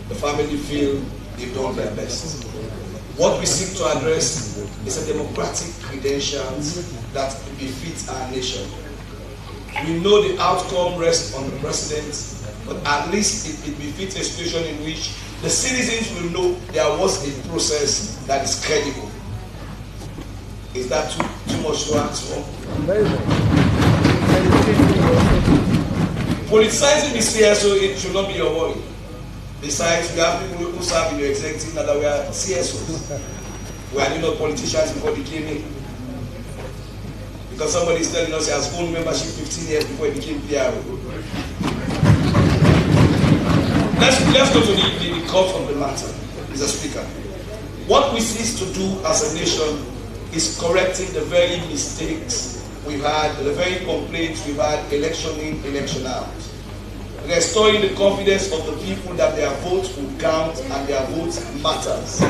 the family feel they've done their best. What we seek to address is a democratic credentials that befits our nation. We know the outcome rests on the president, but at least it befits a situation in which the citizens will know there was a process that is credible. Is that too much to ask for? Politicizing the CSO, it should not be your worry. Besides, we have people who serve in your executive now that we are CSOs. We are not politicians before they came in. Because somebody is telling us he has owned membership 15 years before he became PRO. Let's go to the core of the matter, Mr. Speaker. What we cease to do as a nation is correcting the very mistakes we've had, the very complaints we've had election in, election out. Restoring the confidence of the people that their votes will count and their votes matters.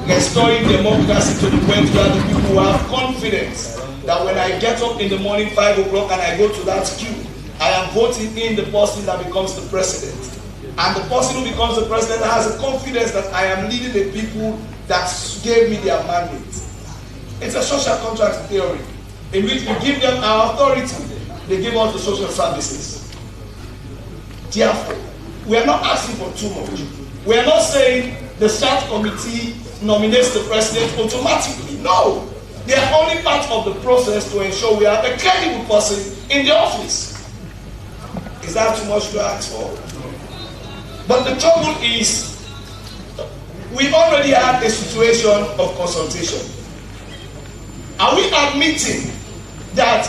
Restoring democracy to the point where the people have confidence that when I get up in the morning 5 o'clock and I go to that queue, I am voting in the person that becomes the president. And the person who becomes the president has a confidence that I am leading the people that gave me their mandate. It's a social contract theory in which we give them our authority. They give us the social services. Therefore, we are not asking for too much. We are not saying the search committee nominates the president automatically. No. They are only part of the process to ensure we have a credible person in the office. Is that too much to ask for? But the trouble is, we've already had a situation of consultation. Are we admitting that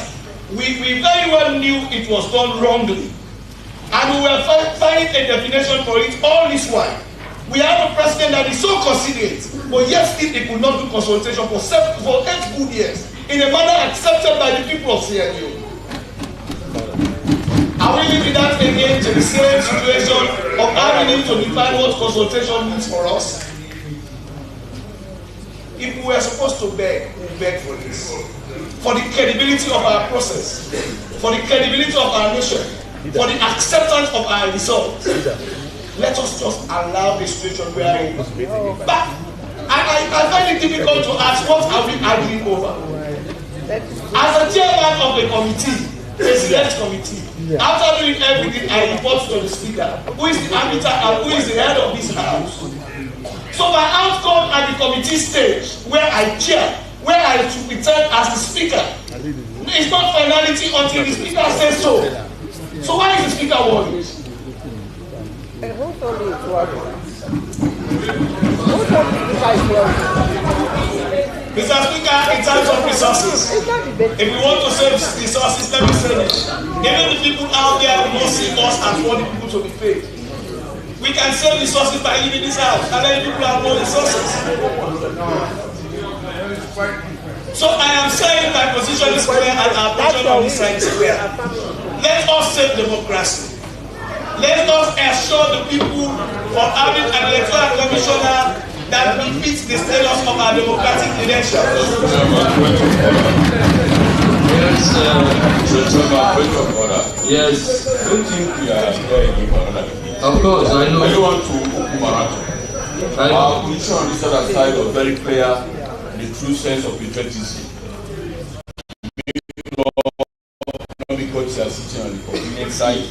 we very well knew it was done wrongly, and we were finding a definition for it all this while? We have a president that is so considerate, but yet still he could not do consultation for 8 good years in a manner accepted by the people of CNU. Are we living that again to the same situation of having to define what consultation means for us? If we were supposed to beg, we beg for this. For the credibility of our process, for the credibility of our nation, for the acceptance of our results. Let us just allow the situation where it is. But I find it difficult to ask, what are we arguing over? As a chairman of the committee, the select committee, after doing everything, I report to the speaker, who is the arbiter and who is the head of this house. So my outcome at the committee stage, where I chair, where I should pretend as the speaker, it's not finality until the speaker says so. So why is the speaker worried? Who told you it's working? Who told you it's working? Mr. Speaker, in terms of resources, if we want to save resources, let me say this. Even the people out there will not see us as for the people to be paid. We can save resources by leaving this house and then people have more resources. So I am saying my position is clear and our position on this side is clear. Let us save democracy. Let us assure the people of having an electoral commissioner that befits the status of our democratic credentials. Yes. I don't think we are here for another. Of course, I know. I don't want to open marathon. Our position on this other side was very clear, the true sense of patriotism. Not because you are sitting on the convenient side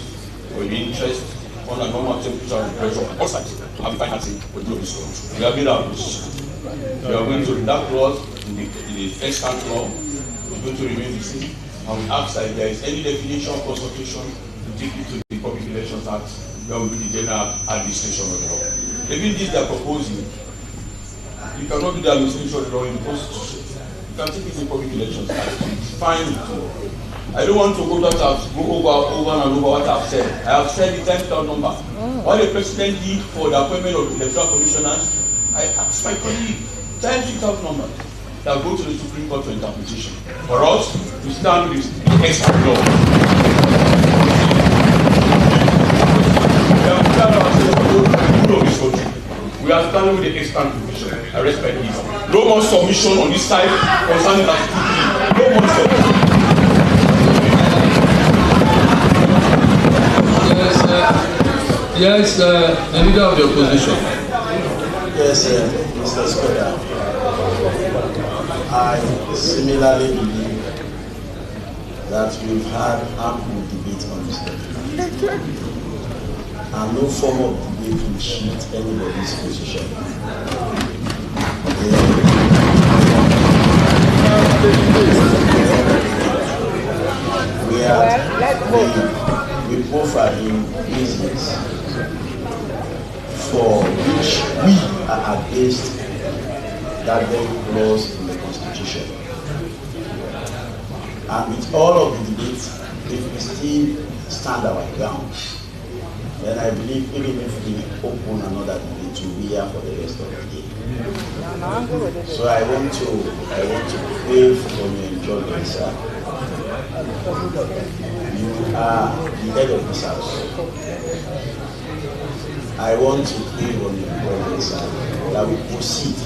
or your interest on a normal temperature and pressure on all sides. I'm financing for the this country. We have made our position. We are going to that clause in the extant law. We're going to remain the same. And we ask that if there is any definition of consultation to take it to the Public Elections Act, where will be the general administration of the law. Even this they are proposing, you cannot do the administration of the law in the Constitution. You can take it to the Public Elections Act. It's fine with you. I don't want to go over and over what I've said. I have said the 10,000 number. What the president did for the appointment of the electoral commissioners, I asked my colleague, 10,000 numbers that go to the Supreme Court for interpretation. For us, we stand with the extra law. We are standing with the extant provision. I respect this. No more submission on this side concerning that. No more submission. Yes, the leader of the opposition. Yes, Mr. Speaker. I similarly believe that we've had ample debate on this topic. And no form of debate will shift anybody's position. We both are in business for which we are against that very clause in the Constitution. And with all of the debates, if we still stand our ground, then I believe even if we open another debate, to be here for the rest of the day. So I want to pray for your enjoyment, sir. You are the head of this house. I want to pray on your enjoyment, sir, that we proceed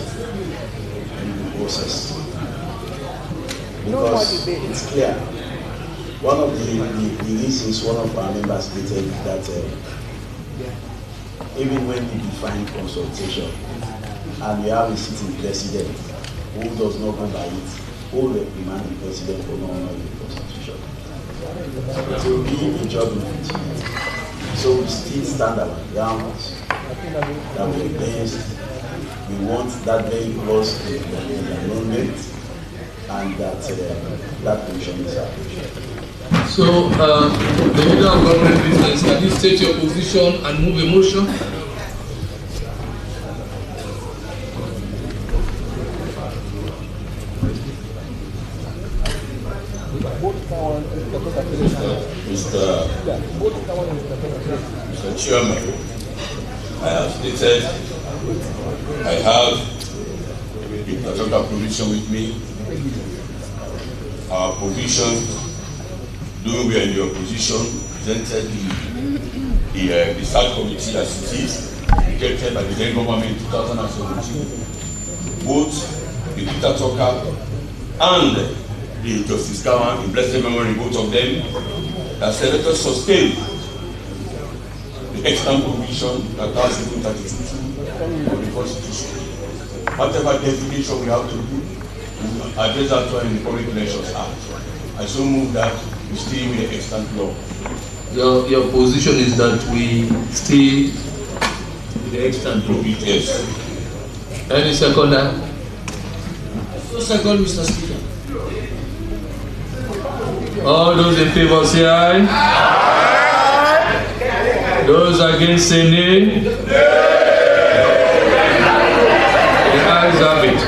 in the process. Because it's clear. One of the reasons one of our members stated that even when we define consultation and we have a sitting president who does not go by it, who reprimand the president for not honoring the constitution, it will be a job in continuity. So So we still stand our ground that we against. We want that very clause in the amendment, and that commission is approved. So, the leader of government business, can you state your position and move a motion? Mr. Chairman, I have stated I have the Tatoka provision with me. Our provision, during we are in the opposition, presented the South Committee as it is, rejected by the then government in 2017. Both the Tatoka and the Justice Kawan, in blessed memory, both of them, that senators sustained the extant provision that has 732 of the Constitution. Whatever definition we have to do, we will address that in the Public Elections Act. I so move that we stay with the extant law. Your position is that we stay with the extant law? Yes. Any seconder? No second, Mr. Speaker. All those in favor say aye. Aye. Those against say nay. The ayes have it.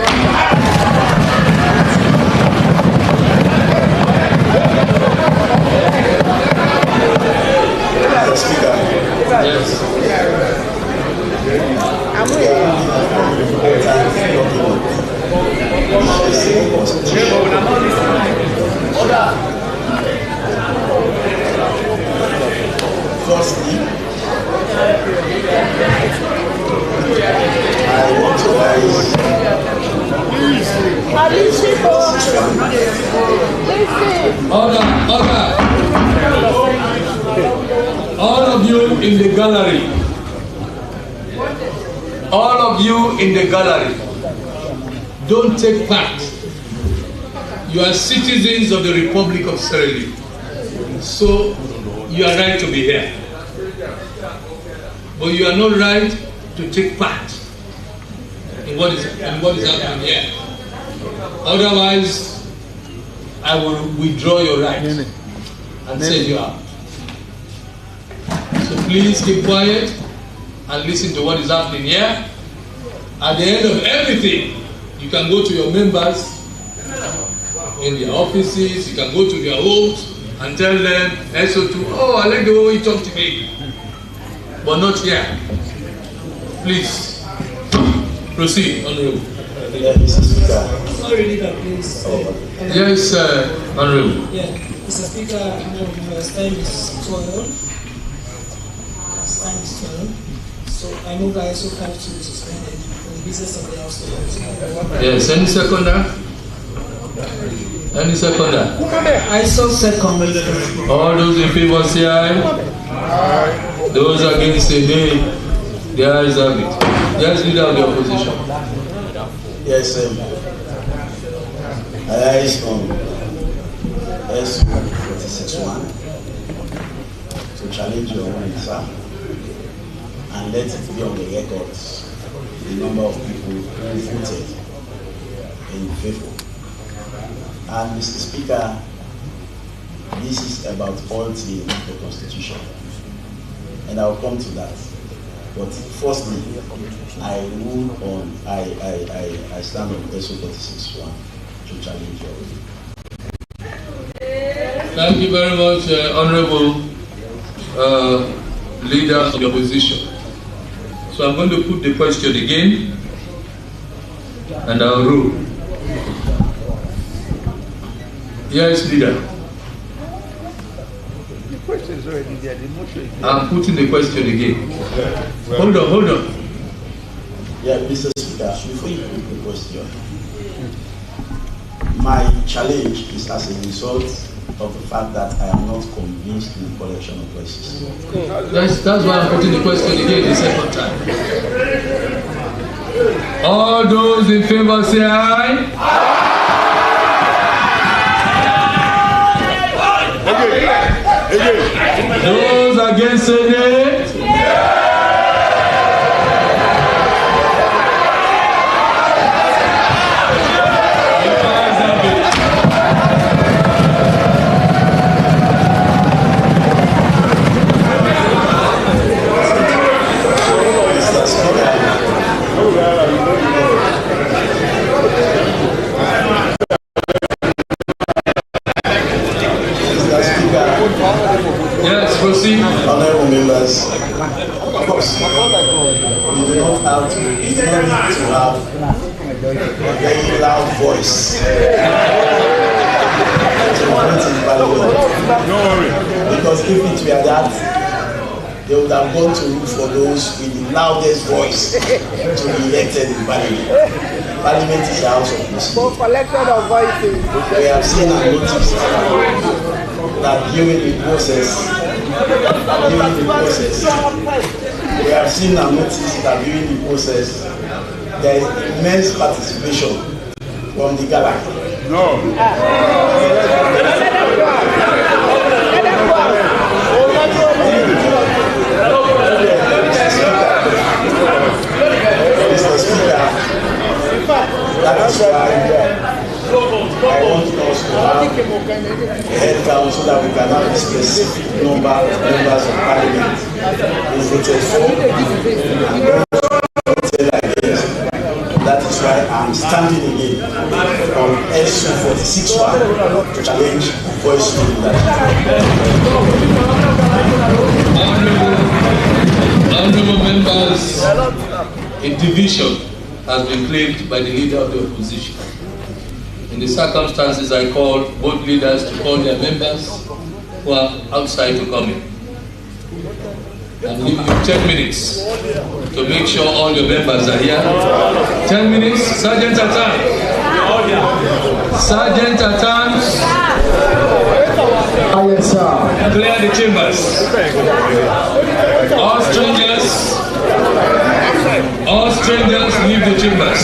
Mr. Speaker. Yes. Firstly, I want to raise Order. All of you in the gallery. All of you in the gallery. Don't take part. You are citizens of the Republic of Sierra Leone. So you are right to be here. But you are not right to take part in what is happening here. Otherwise, I will withdraw your right and send you out. So please keep quiet and listen to what is happening here. At the end of everything, you can go to your members in their offices, you can go to their homes and tell them, SO2, oh, I like the way you talk to me. But not here. Please, proceed, Honorable. Sorry, leader, please. Yes, Honorable. Yeah, Mr. Speaker, time is 12. Time is 12. So I move that ISO 5 to be suspended for the business of the House. Yes, any seconder? Any seconder? ISO second. All those in favor say aye. Those against say nay. The ayes have it. Yes, leader of the opposition. Yes, I rise on S46.1 to challenge your own exam and let it be on the records the number of people who voted in favor. And Mr. Speaker, this is about altering the Constitution, and I'll come to that. But firstly, I rule on I stand on SO 46.1 to challenge your own. Thank you very much, Honorable Leader of the Opposition. So I'm going to put the question again, and I'll rule. Yes, Leader. The question is already there. The motion is there. I'm putting the question again. Hold on. Yeah, Mr. Speaker, before you put the question, my challenge is as a result of the fact that I am not convinced in the collection of voices. That's why I'm putting the question again the second time. All those in favor say aye. Those against say nay. have to, you don't need to have a very loud voice to vote in Parliament. Don't worry. Because if it were that, they would have gone to look for those with the loudest voice to be elected in Parliament. Parliament is the house of proceeding. Collection of voices. We have seen and noticed that during the process, we have seen and noticed that during the process, there is immense participation from the gallery. No. Mr. Speaker, that is why I want us to have a head count so that we can have a specific number of members of Parliament who voted for and voted against. That is why I'm standing again on SU 46-1 to challenge voice to Honorable members, a division has been claimed by the leader of the opposition. In the circumstances, I call both leaders to call their members who are outside to come in. And give you 10 minutes to make sure all your members are here. 10 minutes. Sergeant Atan. Sergeant Atan. Yes, sir. Clear the chambers. All strangers leave the chambers.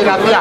Yeah.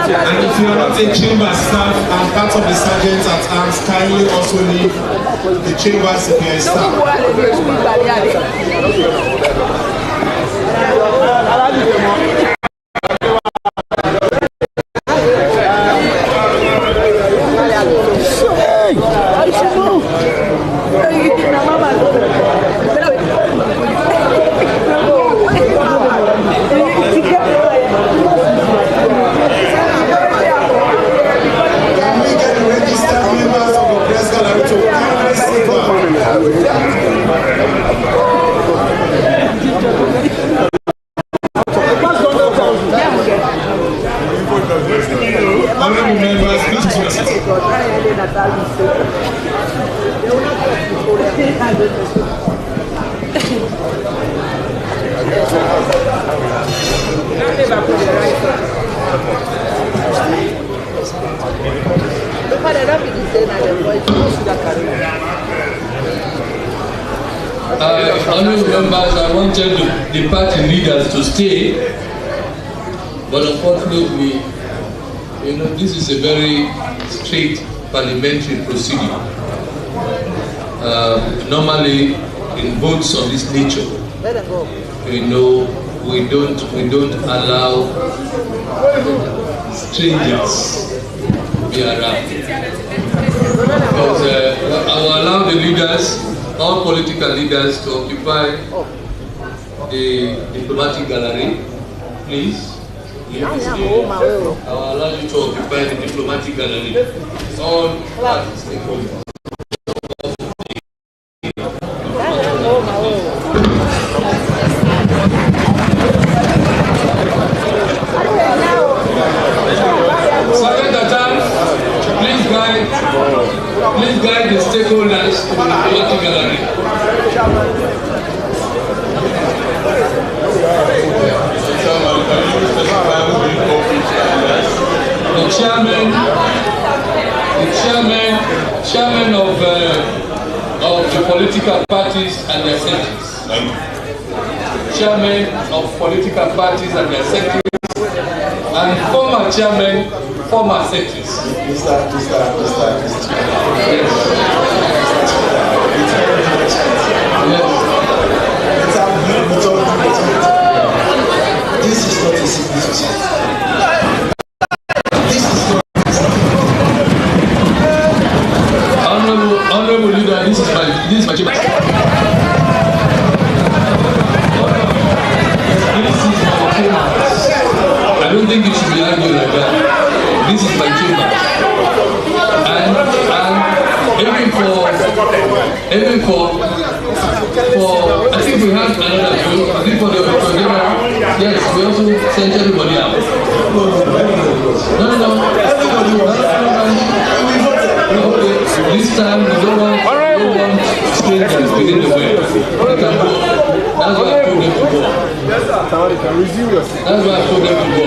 And if you are not a chamber staff and part of the sergeants at arms, kindly also leave the chambers if you are staff. Honorable members, please to your seat. Honorable members, I wanted the party leaders to stay, but unfortunately, you know, this is a very straight parliamentary proceeding. Normally, in votes of this nature, you know, we don't allow strangers to be around. Because I will allow the leaders, all political leaders, to occupy the diplomatic gallery, please. I will allow you to occupy the diplomatic gallery. All parties stakeholders. Second attempt, please guide the stakeholders to the diplomatic gallery. The chairman of the political parties and their secretaries. Chairman of political parties and their secretaries, and former chairman, former secretaries. This is not a civil society. Honorable leader, this is my chamber. I don't think it should be argued like that. This is my chamber. And even for I think we have another group. I think for the general, yes, we also sent everybody out. No. Okay, this time we don't want strangers within the way. They can go. That's why I told them to go. That's why I told them to go.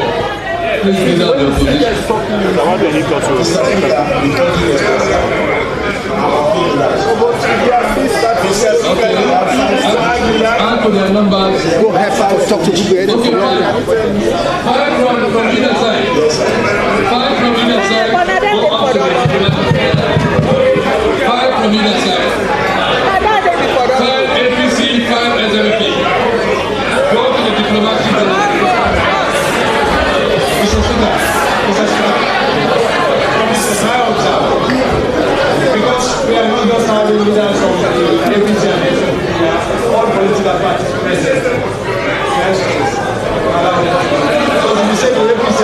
Please leave out your position. Okay. And to their numbers. Go ahead to talk to people. Okay, five from either side. Five from either side. Go up to the five from either side. Five APC, five SLP. Go to the diplomatic gallery. Mr. Speaker. Because we are not just having leaders of the APC and SLP, all political parties present. So you say the APC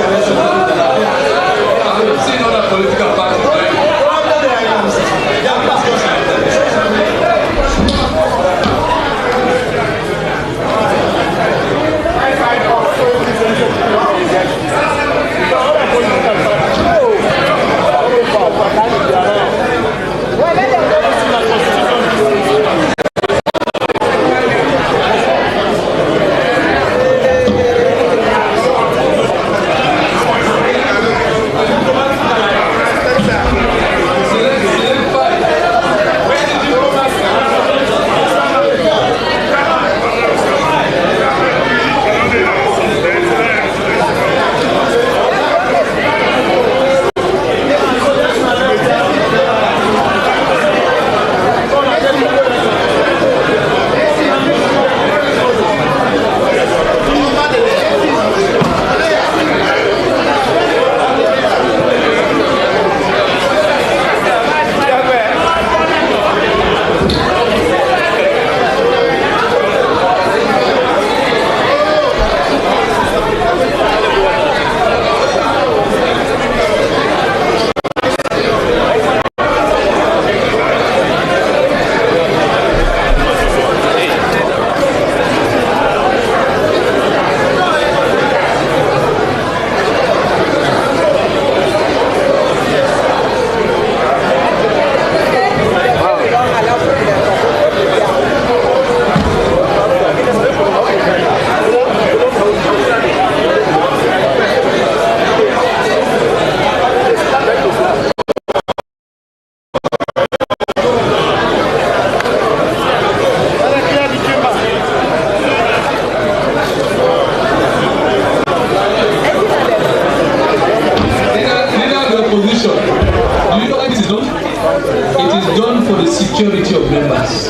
security of members.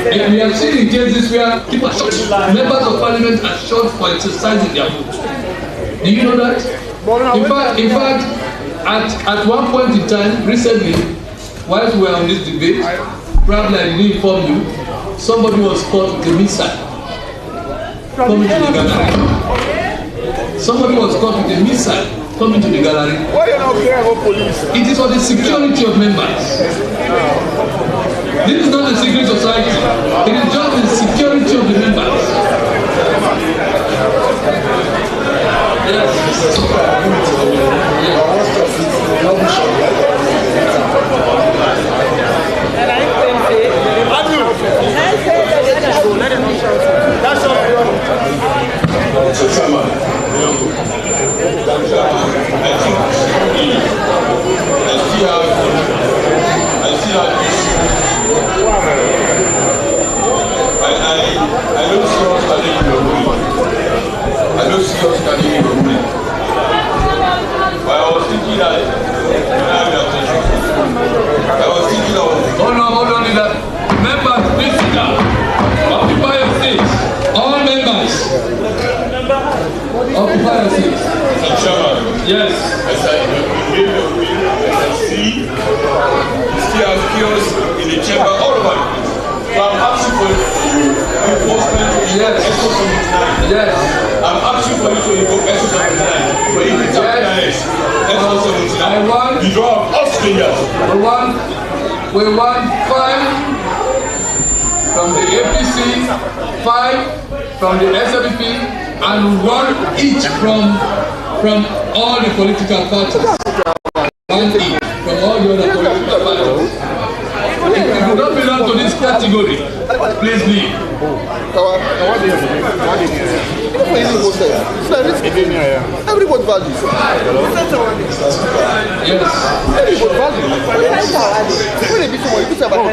And we have seen in cases where people are shot, members of parliament are shot for exercising their vote. Do you know that? In fact, at one point in time, recently, whilst we were on this debate, probably I didn't inform you, somebody was caught with a missile coming to the gallery. Somebody was caught with a missile coming to the gallery. Why are you not clear about police? It is for the security of members. This is not a secret society. It is just the security of the members. Yes. I don't see us standing in the room. I don't see us standing in the room. But I was thinking that hold on, leader. Members, please sit down. Occupy your seats. All members. Occupy your seats. Mr. Chairman. Yes. As I see, you still have chaos in the chamber all over the place. So I'm asking for enforcement to invoke ESO 79. Yes. I'm asking for you to invoke ESO 79. For you to tell ESO 79. You draw all strangers. We want 5 from the APC, 5 from the SLP, and 1 each from all the political parties. 1 each from all the other political parties. If you don't belong to this category, please leave. Everybody values. Yes. Everybody values. When they be someone, you put about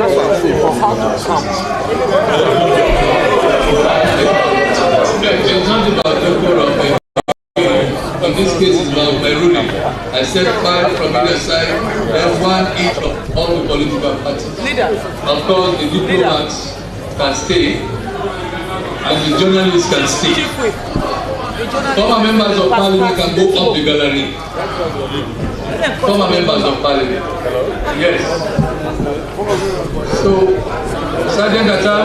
it's not about the quorum. In this case, it's about my ruling. I said 5 from either side, and 1 each of all the political parties. Of course, the diplomats can stay, and the journalists can stay. Former members of parliament can go up the gallery. Former members of parliament. Yes. So, Sergeant Atta,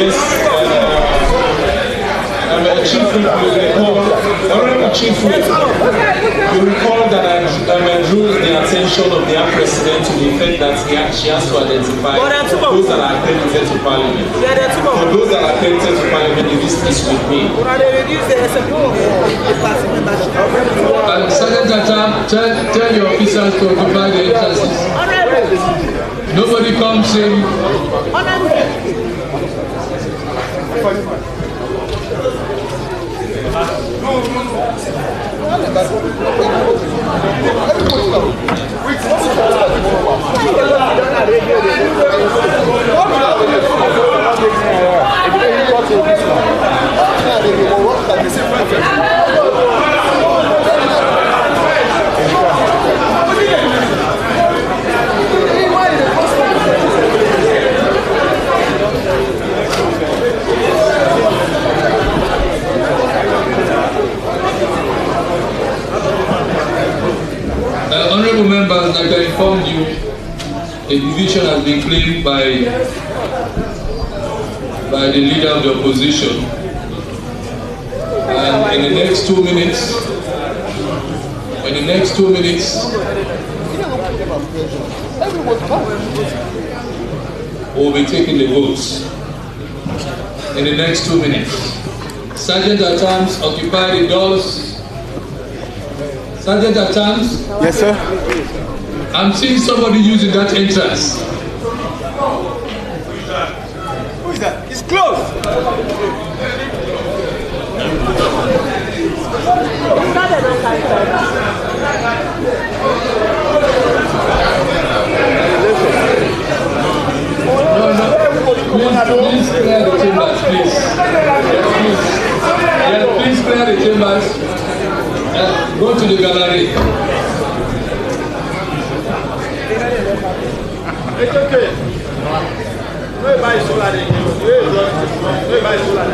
Yes, I'm a chief whip. Honorable Chief Whip, you recall that I drew the attention of the President to the effect that she has to identify those that are accredited to Parliament. For those that are accredited to Parliament, the list is with me. Sergeant Atta, tell your officers to occupy the entrances. Nobody comes in. Honorable members, like I informed you, a division has been claimed by the leader of the opposition. And in the next 2 minutes, we'll be taking the votes. In the next 2 minutes. Sergeant at arms, occupy the doors. Sergeant at arms? Yes, sir. I'm seeing somebody using that entrance. Who is that? It's closed. Please clear the chambers, please. Yes, please clear the chambers. Go to the gallery. It's okay. Nobody solar. Nobody solar.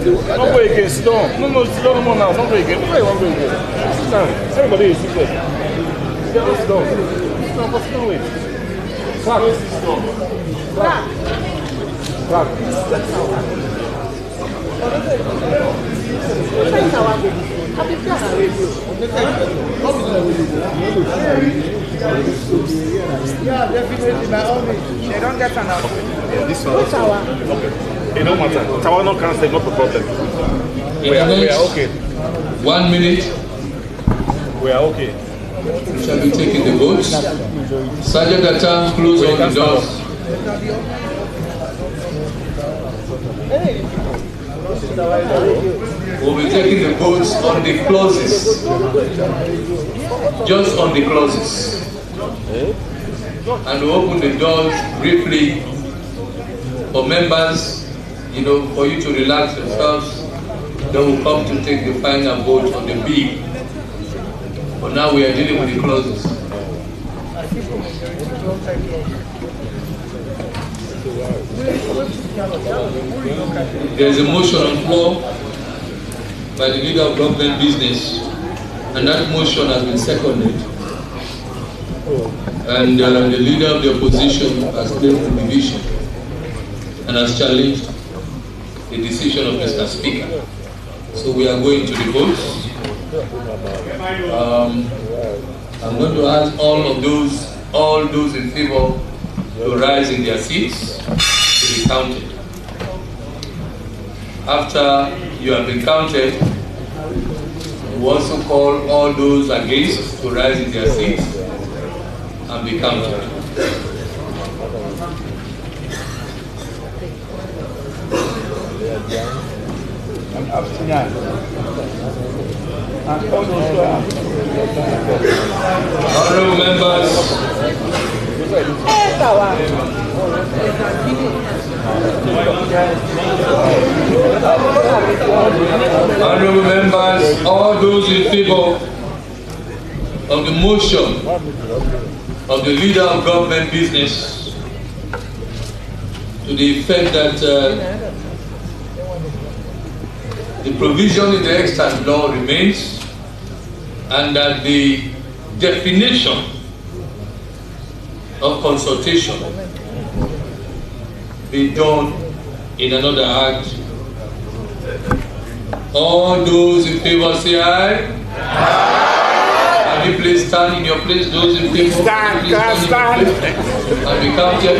Don't go again, sit down. No, sit down now. Don't go again. Why you want to go again? Sit down. Everybody is seated. Sit down, sit down. Sit down, sit down, wait. Clap. Clap. Clap. Yeah, definitely. My own. They don't get an apple. Yeah, this one. Okay. It don't matter. Tower no cancel, not a problem. We are okay. 1 minute. We are okay. Shall we take in the votes? Sergeant at arms, close all the doors. We'll be taking the votes on the clauses. Just on the clauses. And we'll open the doors briefly for members, for you to relax yourselves. Then we'll come to take the final vote on the bill. But now we are dealing with the clauses. There is a motion on the floor by the leader of government business, and that motion has been seconded. And the leader of the opposition has claimed the division and has challenged the decision of Mr. Speaker. So we are going to the votes. I'm going to ask all those in favor to rise in their seats to be counted. After you have been counted, we also call all those against to rise in their seats and be counted. Honorable members, honorable members, all those in favor of the motion of the leader of government business to the effect that the provision in the extant law remains and that the definition of consultation be done in another act. All those in favor say aye. Can you please stand in your place? Those in favor, stand. And be counted.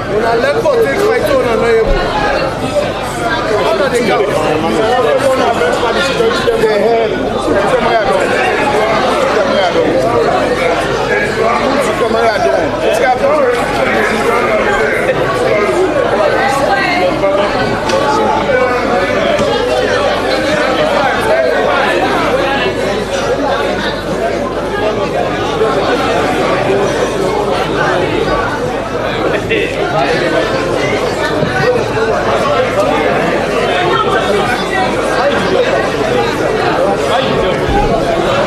When I let go, take my tone and know you. How do they come? How you doing?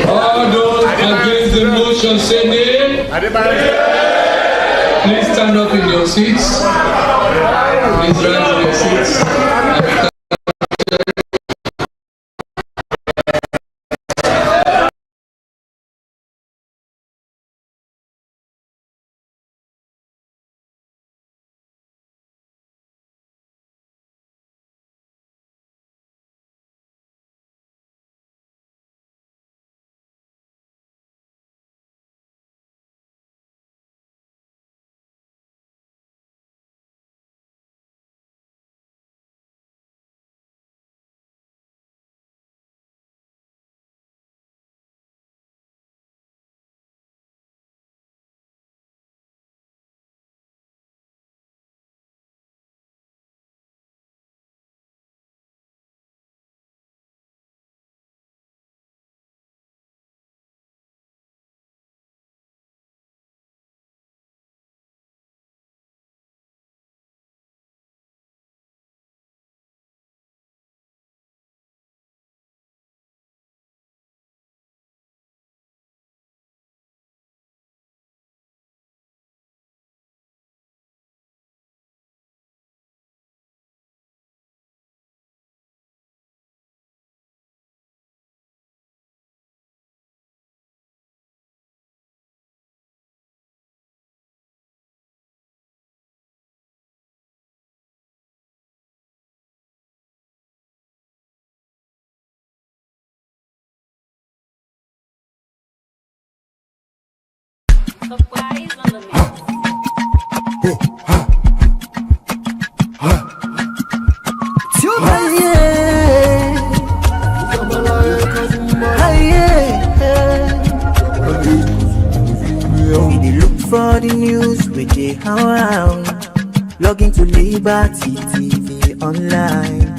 All those against the motion say nay. Please stand up in your seats. Please rise in your seats. For the news we dey around, log into Liberty TV online.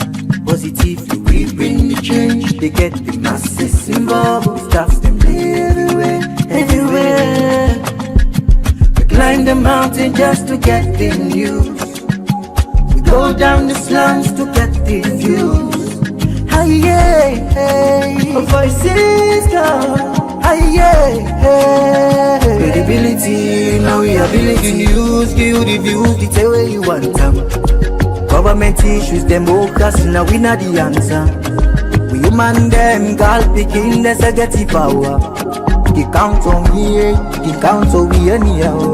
Positively we bring the change. They get the masses involved. Staffs them everywhere, everywhere. We climb the mountain just to get the news. We go down the slums to get the views. Hi yeah, hey, voices come. Credibility, now we ability. News, give the views, the tell where you want them. Government issues, democracy, now we not the answer. We human them, God picking, there's a get the power. They count on me, they count on we anyhow.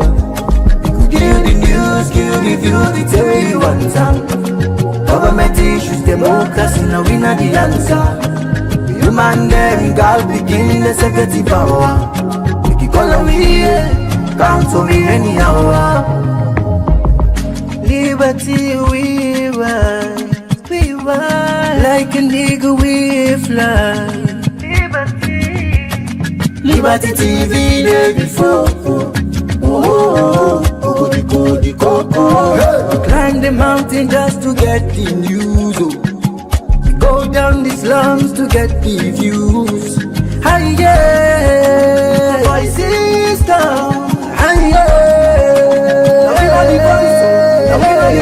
Give the news, give the views, the tell where you want them. Government issues, democracy, now we not the answer. Human them, God begin the security power. Make it call on me, count on me anyhow. Liberty we rise, like an eagle we fly. Liberty TV day before. Climb the mountain just to get the news. Go down the slums to get the views. Hi yeah, voices down. Hi yeah,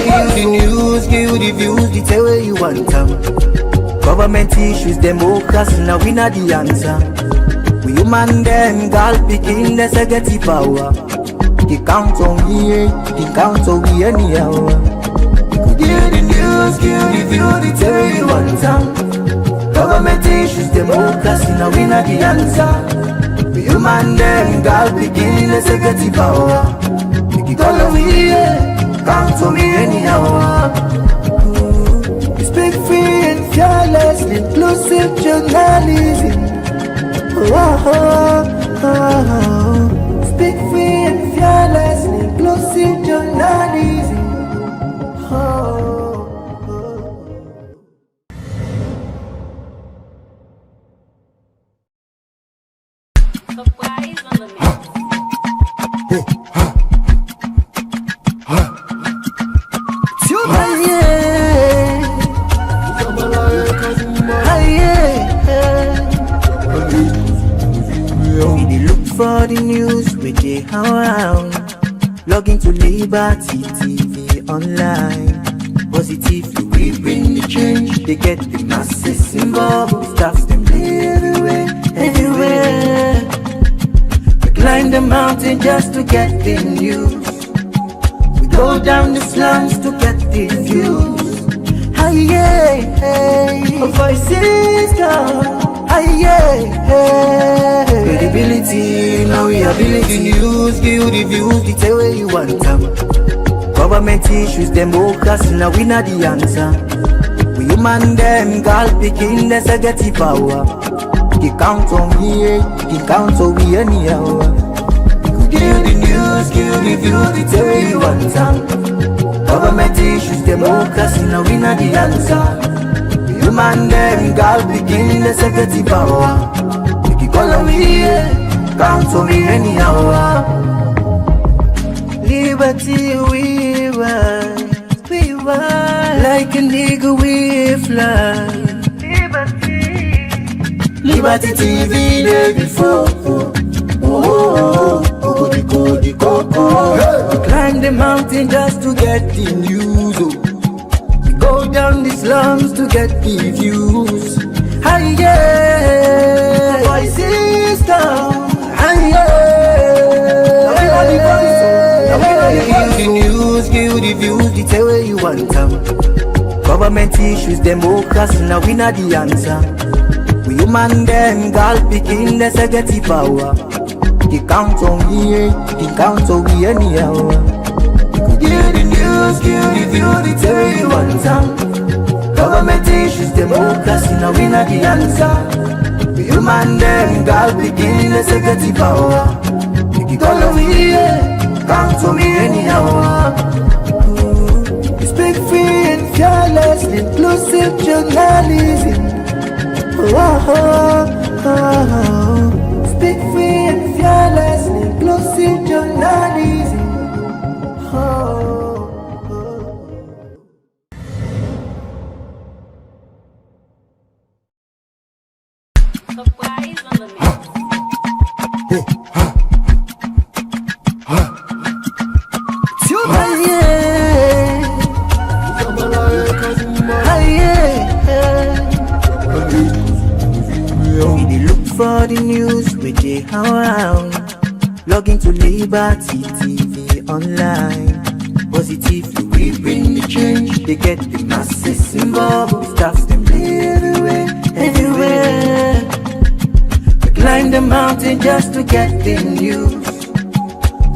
give the news, give the views, the tell where you want them. Government issues, democracy, now we not the answer. We human them, God picking, there's a get the power. They count on me, they count on we anyhow. Give the news, give the view, the tell where you want them. Government issues, democracy, now we not the answer. We human them, God begin, let's get the power. Make it call on me, count on me anyhow. Speak free and fearless, inclusive journalism. Speak free and fearless, inclusive journalism. For the news we dey around, log into Liberty TV online. Positively, we bring the change. They get the masses involved. Staffs them everywhere, everywhere. We climb the mountain just to get the news. We go down the slums to get the views. Hey, hey, voices down. Hey, hey, credibility, now we ability. News, give the views, the tell where you want them. Government issues, democracy, now we not the answer. We human them, girl picking, there's a get the power. He count on me, he count on me anyhow. Give the news, give the views, the tell where you want them. Government issues, democracy, now we not the answer. Human them, girl picking, there's a get the power. He call on me, count on me anyhow. Liberty we ride, like a nigga we fly. Liberty TV day before. We climb the mountain just to get the news. We go down the slums to get the views. Hi yeah, voices down. Hi yeah, everybody voice. Give the news, give the views, the tell where you want them. Government issues, democracy, now we not the answer. We human them, girl picking, there's a get the power. He count on me, he count on me anyhow. Give the news, give the views, the tell where you want them. Government issues, democracy, now we not the answer. We human them, girl picking, there's a get the power. He call on me, count on me anyhow. We speak free and fearless, inclusive journalism. Speak free and fearless, inclusive journalism. For the news we dey around, log into Liberty TV online. Positively we bring the change. They get the masses involved. Staffs them everywhere, everywhere. We climb the mountain just to get the news.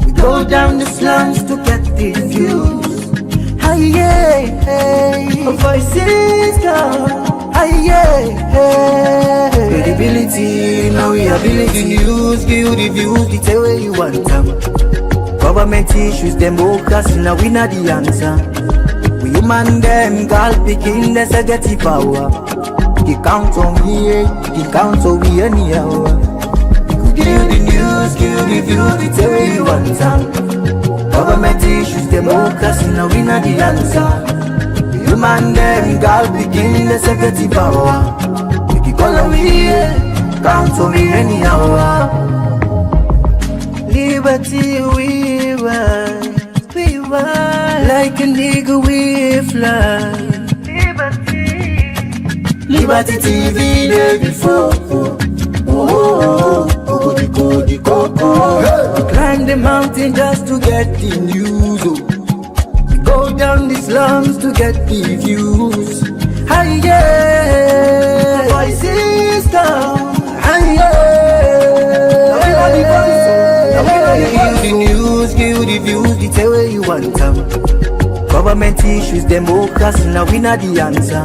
We go down the slums to get the views. Hi yeah, hey, voices down. Hey, hey, credibility, now we ability. News, give the views, the tell where you want them. Government issues, democracy, now we not the answer. We human them, girl picking, there's a get the power. He count on me, he count on me anyhow. Give the news, give the views, the tell where you want them. Government issues, democracy, now we not the answer. Human them, girl picking, there's a get the power. You call on me, count on me anyhow. Liberty we ride, like a nigga we fly. Liberty TV day before. We climb the mountain just to get the news. Go down the slums to get the views. Hi yeah, voices down. Hi yeah, everybody voice. Give the news, give the views, the tell where you want them. Government issues, democracy, now we not the answer.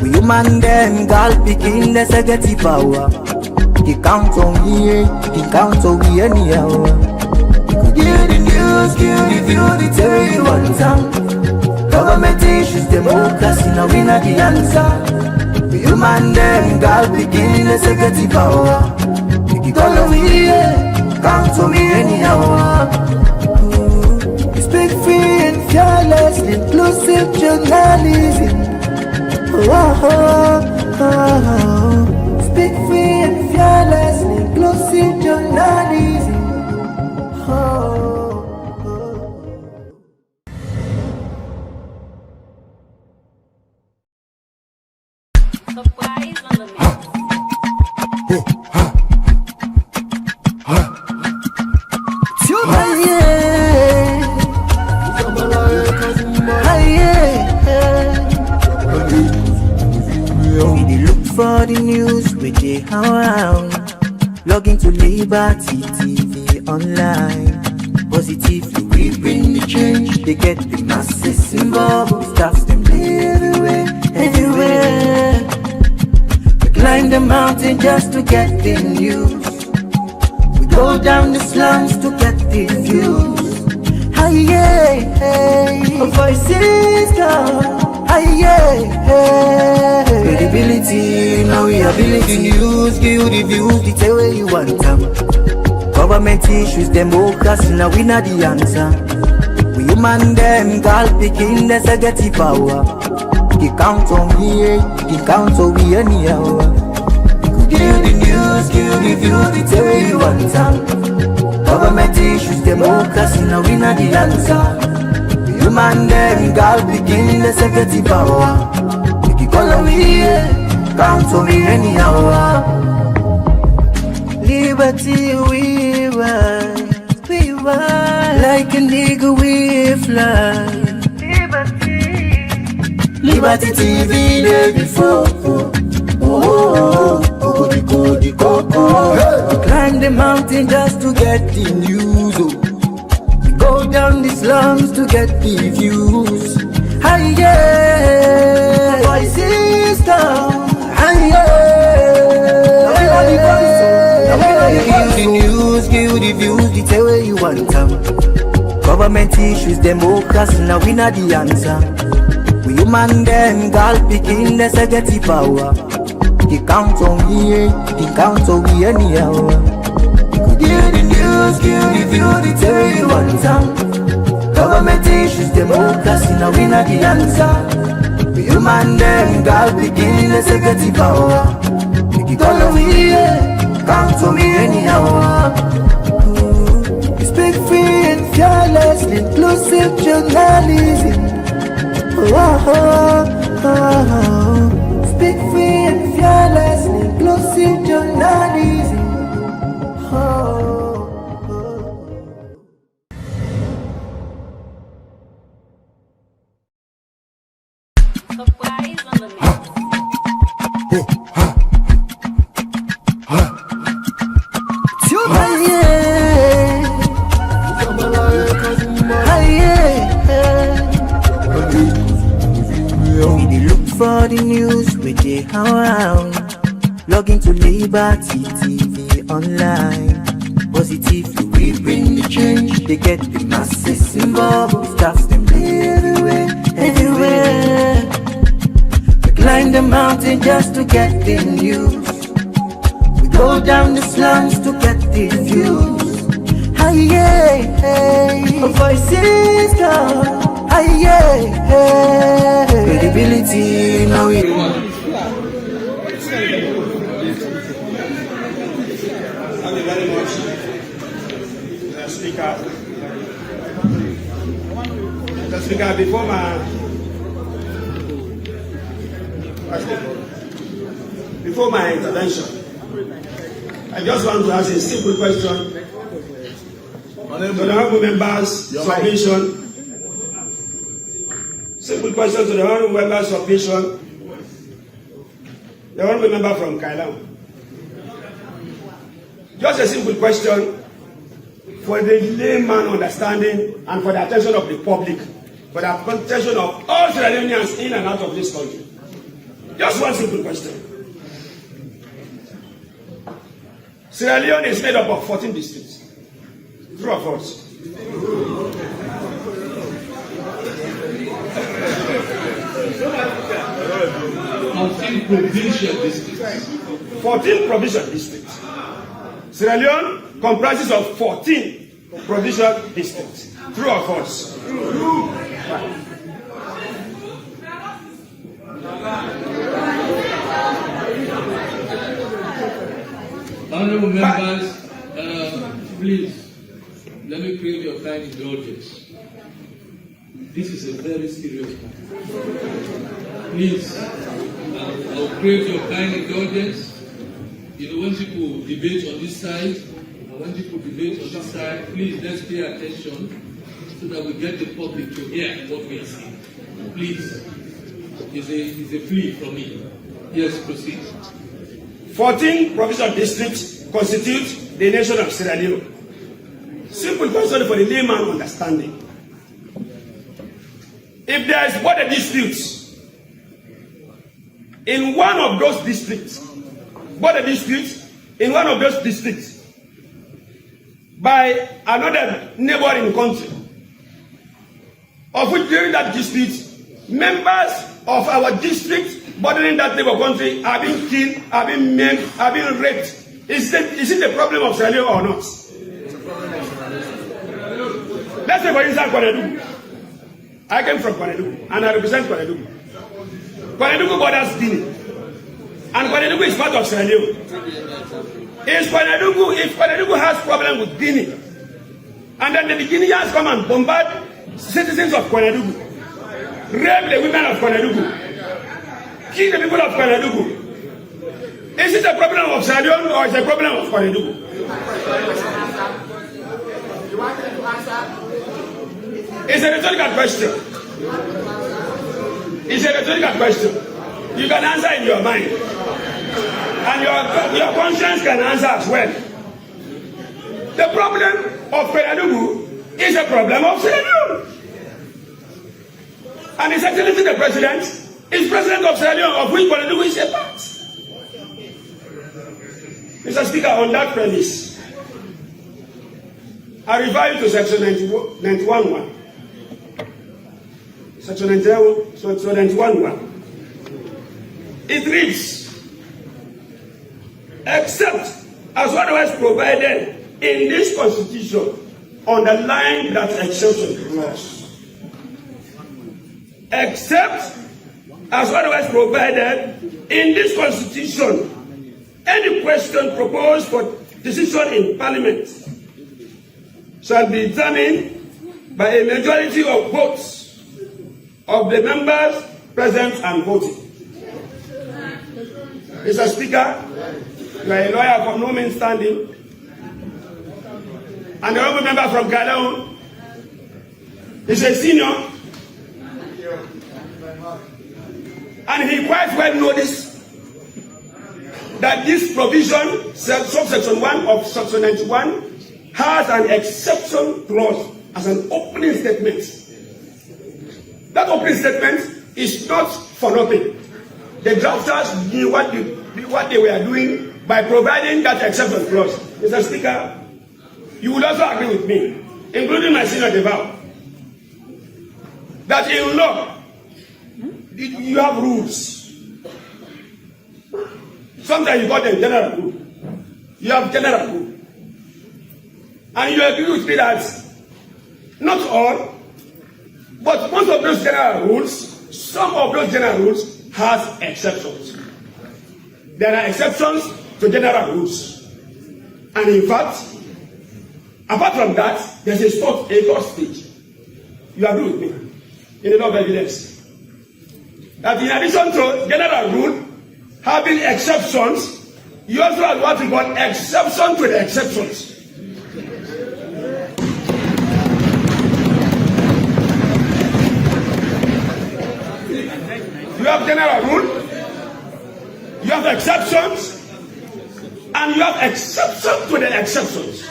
We human them, girl picking, there's a get the power. He count on me, he count on me anyhow. Give the news, give the views, the tell where you want them. Government issues, democracy, now we not the answer. We human them, girl picking, let's get the power. You call on me, count on me anyhow. We speak free and fearless, inclusive journalism. Speak free and fearless, inclusive journalism. Oh. For the news we dey around, log into Liberty TV online. Positively we bring the change. They get the masses involved. Staffs them everywhere, everywhere. We climb the mountain just to get the news. We go down the slums to get the views. Hi yeah, voices come. Credibility, now we ability news, give you the views, the tell where you want them. Government issues, democracy, now we not the answer. We human them, girl picking, there's a get the power. You count on me, you count on me anyhow. Give you the news, give you the views, the tell where you want them. Government issues, democracy, now we not the answer. Human them, girl begin the security power. Make you call on me, count on me anyhow. Liberty we ride, like a nigga we fly. Liberty TV day before. We climb the mountain just to get the news. Go down the slums to get the views. Hi yeah, voices down. Hi yeah, give you the news, give you the views, the tell where you want them. Government issues, democracy, now we not the answer. We human them, girl picking, there's a get the power. You count on me, you count on me anyhow. Give the news, give the view, the tell where you want them. Government issues, democracy, now we not the answer. We human them, God begin the security power. Make you call on me, count on me anyhow. We speak free and fearless, inclusive journalism. Speak free and fearless, inclusive journalism. For the news we dey around, log into Liberty TV online. Positively we bring the change. They get the masses involved. Staffs them everywhere, everywhere. We climb the mountain just to get the news. We go down the slums to get the views. Hi yeah, voices come. Hi yeah, credibility, now we. Thank you very much, Speaker. Mr. Speaker, before my intervention, I just want to ask a simple question to the honorable members' submission. Simple question to the honorable members' submission. The honorable member from Kailam. Just a simple question for the layman understanding and for the attention of the public, for the attention of all Sierra Leoneans in and out of this country. Just one simple question. Sierra Leone is made up of 14 districts. True or false? 14 provincial districts. 14 provincial districts. Sierra Leone comprises of 14 provincial districts. True or false? True. Honorable members, please, let me crave your kind indulgence. this is a very serious matter. Please, I'll crave your kind indulgence. You know, when people debate on this side, and when people debate on this side, please let's pay attention so that we get the public to hear what we are saying. Please, it's a plea from me. Yes, proceed. 14 provincial districts constitute the nation of Sierra Leone. Simple question for the layman understanding. If there is border disputes in one of those districts, border disputes in one of those districts by another neighboring country, of which during that dispute, members of our district bordering that neighbor country are being killed, are being maimed, are being raped, is it a problem of Sierra Leone or not? Let's say for instance Kwanedugu. I came from Kwanedugu and I represent Kwanedugu. Kwanedugu borders Guinea. And Kwanedugu is part of Sierra Leone. If Kwanedugu has problem with Guinea, and then the Guineans come and bombard citizens of Kwanedugu, rape the women of Kwanedugu, kill the people of Kwanedugu, is it a problem of Sierra Leone or is it a problem of Kwanedugu? You want me to answer? It's a rhetorical question. It's a rhetorical question. You can answer in your mind. And your conscience can answer as well. The problem of Kwanedugu is a problem of Sierra Leone. And His Excellency the President is President of Sierra Leone, of which Kwanedugu is a part. Mr. Speaker, on that premise, I refer you to Section 91.1. Section 91.1. It reads, except as otherwise provided in this Constitution, underline that exception clause. Except as otherwise provided in this Constitution, any question proposed for decision in Parliament shall be determined by a majority of votes of the members present and voting. Mr. Speaker, you are a lawyer from no mean standing, and the honorable member from Gabon is a senior, and he quite well noticed that this provision, subsection 1 of section 91, has an exception clause as an opening statement. That opening statement is not for nothing. The drafters knew what they were doing by providing that exception clause. Mr. Speaker, you will also agree with me, including my senior Devao, that in law, you have rules. Sometimes you got a general rule. You have general rule. And you agree with me that not all, but most of those general rules, some of those general rules has exceptions. There are exceptions to general rules. And in fact, apart from that, there's a third stage. You agree with me in the law of evidence. That in addition to general rule, having exceptions, you also have what we call exception to the exceptions. You have general rule, you have exceptions, and you have exception to the exceptions.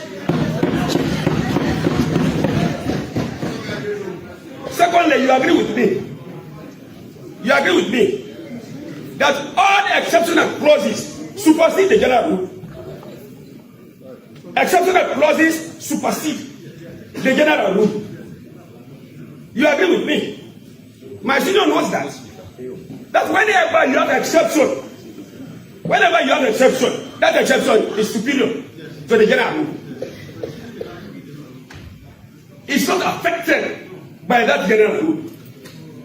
Secondly, you agree with me. You agree with me that all the exceptional clauses supersede the general rule. Exceptional clauses supersede the general rule. You agree with me? My senior knows that. That whenever you have exception, that exception is superior to the general rule. It's not affected by that general rule.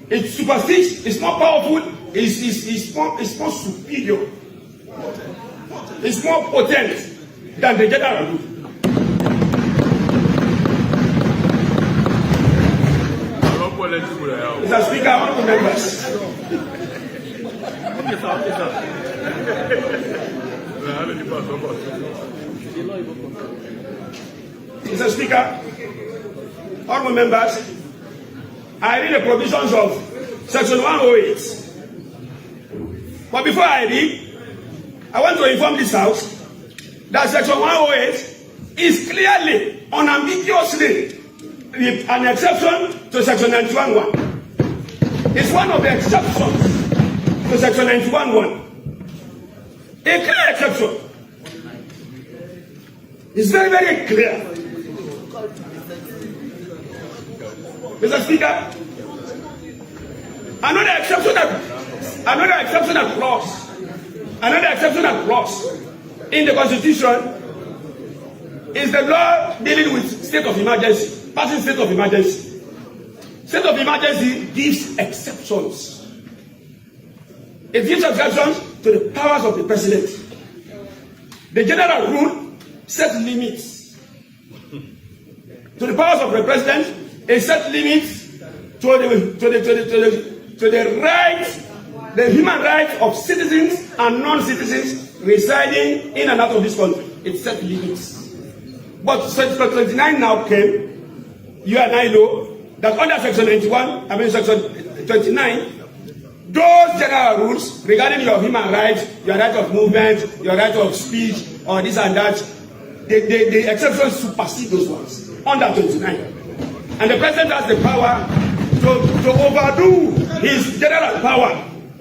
It supersedes, it's more powerful, it's more superior, it's more potent than the general rule. Mr. Speaker, honorable members. Mr. Speaker, honorable members, I read the provisions of Section 108. But before I read, I want to inform this House that Section 108 is clearly, unambiguously, an exception to Section 91.1. It's one of the exceptions to Section 91.1. A clear exception. It's very, very clear. Mr. Speaker, another exceptional clause in the Constitution is the law dealing with state of emergency, passing state of emergency. State of emergency gives exceptions. It gives exceptions to the powers of the president. The general rule sets limits to the powers of the president. It sets limits to the rights, the human rights of citizens and non-citizens residing in and out of this country. It sets limits. But Section 29 now came. You and I know that under Section 29, those general rules regarding your human rights, your right of movement, your right of speech, or this and that, the exceptions supersede those ones under 29. And the president has the power to overdo his general power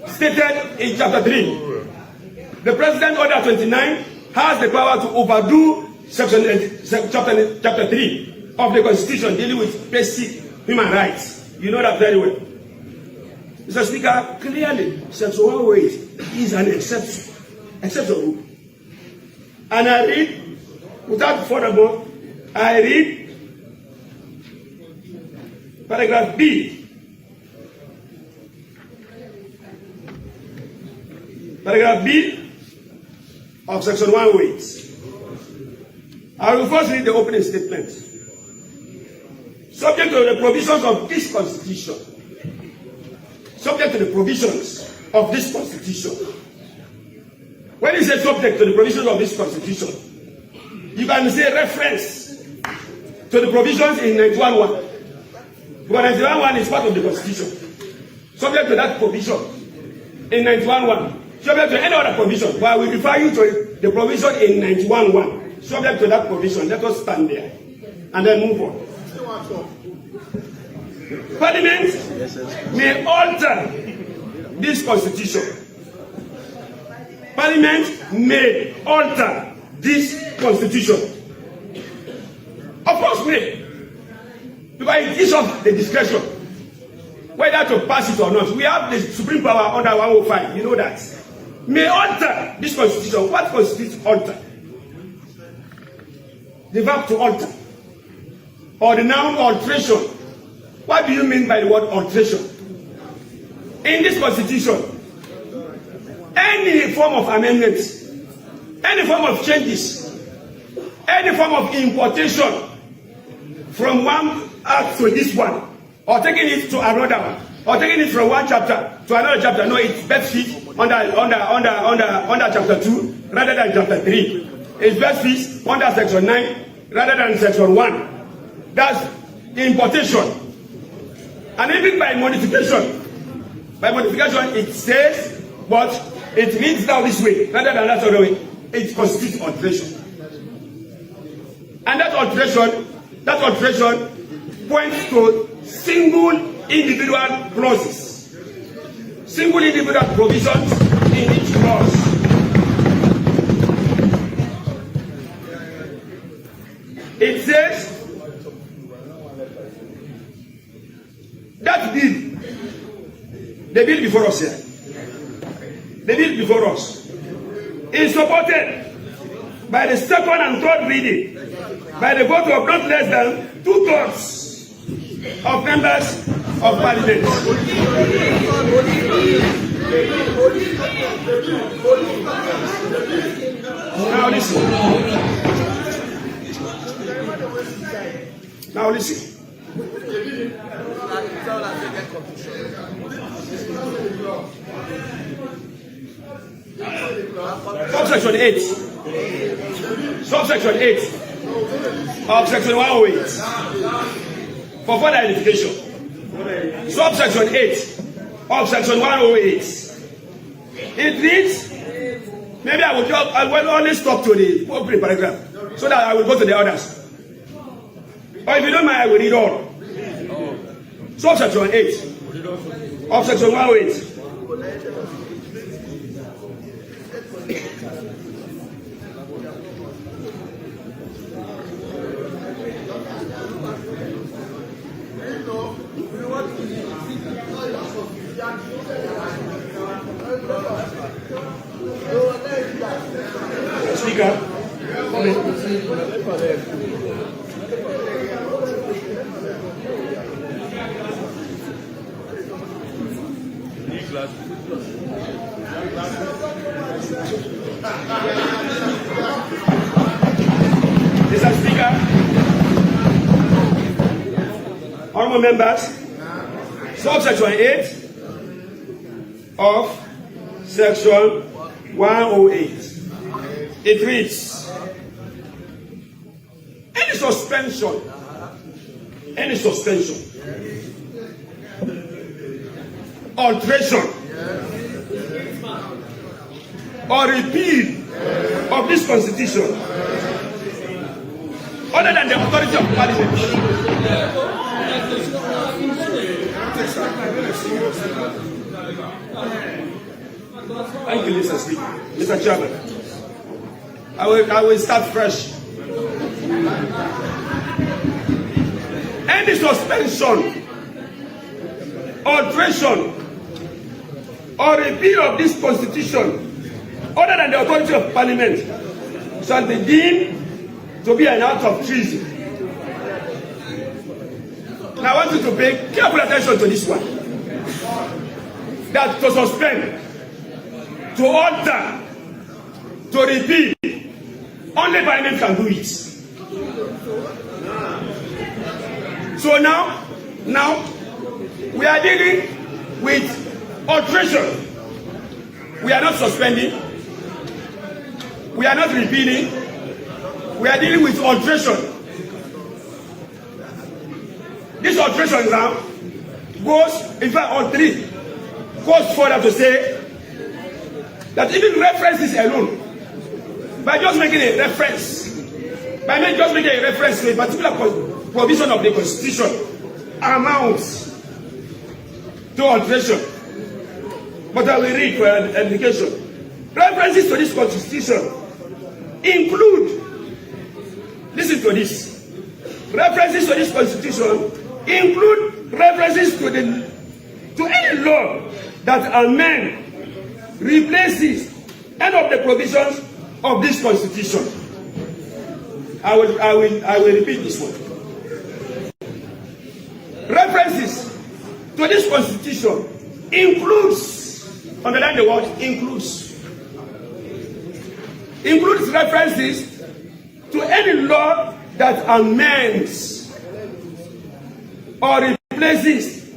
stated in Chapter 3. The president under 29 has the power to overdo Chapter 3 of the Constitution dealing with basic human rights. You know that very well. Mr. Speaker, clearly, Section 108 is an exception. And I read, without further ado, I read paragraph B. Paragraph B of Section 108. I will first read the opening statement. Subject to the provisions of this Constitution. Subject to the provisions of this Constitution. When you say subject to the provisions of this Constitution, you can say reference to the provisions in 91.1. Because 91.1 is part of the Constitution. Subject to that provision in 91.1. Subject to any other provision. But I will refer you to the provision in 91.1. Subject to that provision. Let us stand there and then move on. Parliament may alter this Constitution. Parliament may alter this Constitution. Of course, may. Because it is of the discretion whether to pass it or not. We have the supreme power under 105. You know that. May alter this Constitution. What constitutes alter? The verb to alter. Or the noun alteration. What do you mean by the word alteration? In this Constitution, any form of amendments, any form of changes, any form of importation from one act to this one, or taking it to another one, or taking it from one chapter to another chapter, no, it's best fit under chapter 2 rather than chapter 3. It's best fit under section 9 rather than section 1. That's importation. And even by modification, it says, but it reads down this way rather than that other way. It constitutes alteration. And that alteration points to single individual clauses, single individual provisions in each clause. It says that bill, the bill before us here, the bill before us is supported by the second and third reading by the vote of not less than 2/3 of members of Parliament. Now listen. Now listen. subsection 8. Subsection 8 of section 108. For further edification. Subsection 8 of section 108. It reads, maybe I will only stop to the opening paragraph so that I will go to the others. Or if you don't mind, I will read all. Subsection 8 of section 108. Speaker. Mr. Speaker, honorable members, subsection 8 of section 108. It reads, any suspension, alteration, or repeal of this constitution, other than the authority of parliament, thank you, Mr. Chairman. I will start fresh. Any suspension, alteration, or repeal of this constitution, other than the authority of parliament, shall be deemed to be an act of treason. Now I want you to pay careful attention to this one. That to suspend, to alter, to repeal, only parliament can do it. So now we are dealing with alteration. We are not suspending. We are not repealing. We are dealing with alteration. This alteration now goes, in fact, all three, goes further to say that even references alone, by just making a reference, to a particular provision of the Constitution, amounts to alteration. But I will read for education. References to this Constitution include, listen to this, references to this Constitution include references to any law that amends, replaces any of the provisions of this Constitution. I will repeat this one. References to this Constitution includes, underline the word includes references to any law that amends or replaces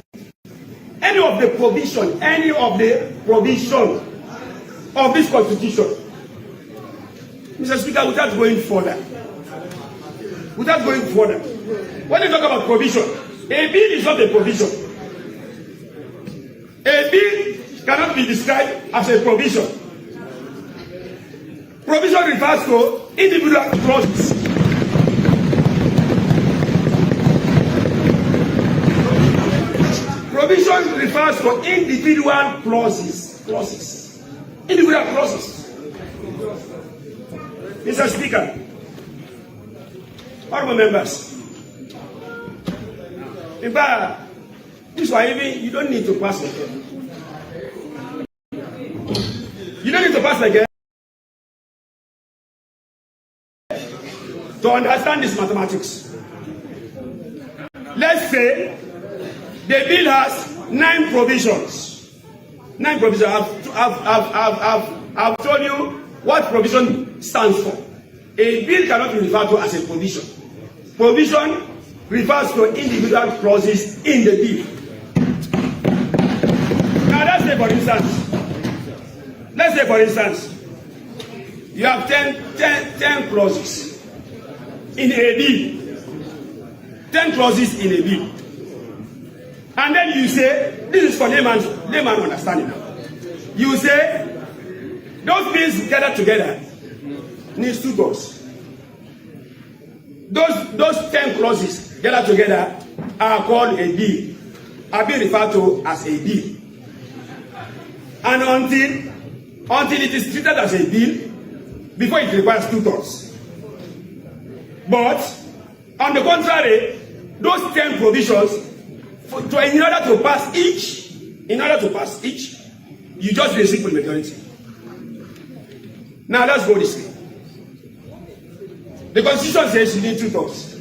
any of the provision of this Constitution. Mr. Speaker, without going further, when you talk about provision, a bill is not a provision. A bill cannot be described as a provision. Provision refers to individual clauses. Provision refers to individual clauses. Individual clauses. Mr. Speaker, honorable members, in fact, this one even you don't need to pass again. You don't need to pass again to understand this mathematics. Let's say the bill has 9 provisions. 9 provisions. I've told you what provision stands for. A bill cannot be referred to as a provision. Provision refers to individual clauses in the bill. Now let's say for instance, You have 10 clauses in a bill. 10 clauses in a bill. And then you say, this is for layman understanding now. You say, those bills gathered together needs 2 votes. Those 10 clauses gathered together are called a bill, are being referred to as a bill. And until it is treated as a bill, before it requires 2 thirds. But on the contrary, those 10 provisions, in order to pass each, you just need a simple majority. Now let's go this way. The Constitution says you need 2 thirds.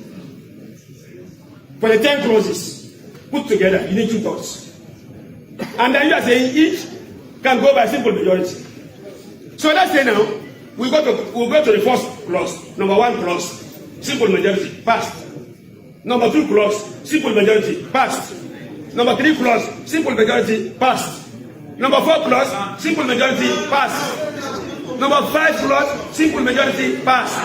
For the 10 clauses put together, you need 2 thirds. And then you are saying each can go by simple majority. So let's say now, we'll go to the first clause, number 1 clause, simple majority, passed. Number 2 clause, simple majority, passed. Number 3 clause, simple majority, passed. Number 4 clause, simple majority, passed. Number 5 clause, simple majority, passed.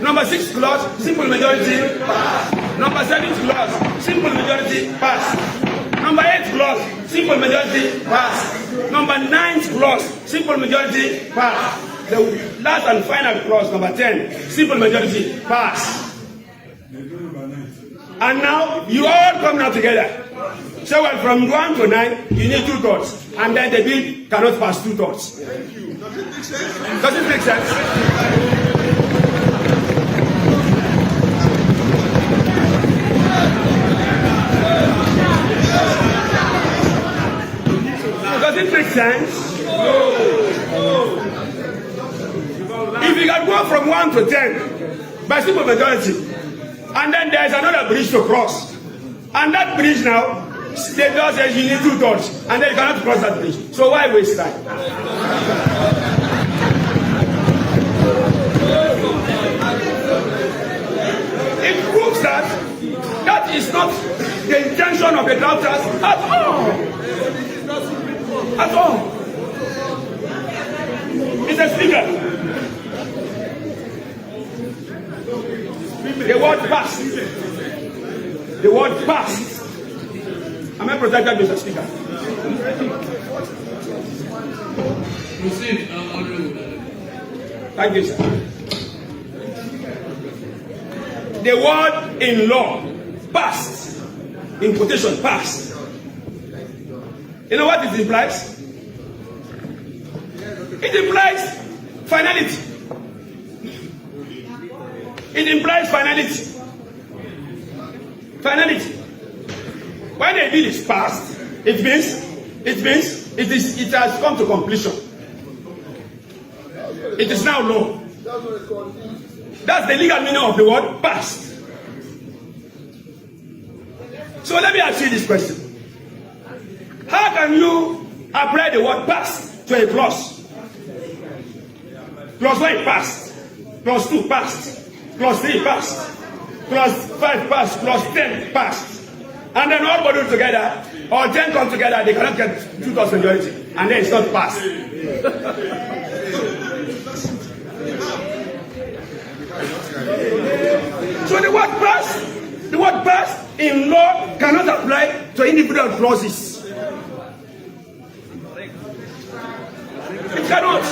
Number 6 clause, simple majority, passed. Number 7 clause, simple majority, passed. Number 8 clause, simple majority, passed. Number 9 clause, simple majority, passed. The last and final clause, number 10, simple majority, passed. And now you all come now together. So well, from 1 to 9, you need 2 thirds, and then the bill cannot pass 2 thirds. Does it make sense? Does it make sense? If you can go from 1 to 10 by simple majority, and then there is another bridge to cross, and that bridge now, the law says you need 2 thirds, and then you cannot cross that bridge. So why waste time? It proves that is not the intention of the drafters at all. At all. Mr. Speaker, the word passed. The word passed. Am I protected, Mr. Speaker? Thank you, sir. The word in law, passed, in quotation, passed. You know what it implies? It implies finality. It implies finality. Finality. When a bill is passed, it means it has come to completion. It is now law. That's the legal meaning of the word passed. So let me ask you this question. How can you apply the word passed to a clause? Clause 1 passed. Clause 2 passed. Clause 3 passed. Clause 5 passed. Clause 10 passed. And then all bodies together, or 10 come together, they cannot get 2 thirds majority. And then it's not passed. So the word passed in law cannot apply to individual clauses. It cannot.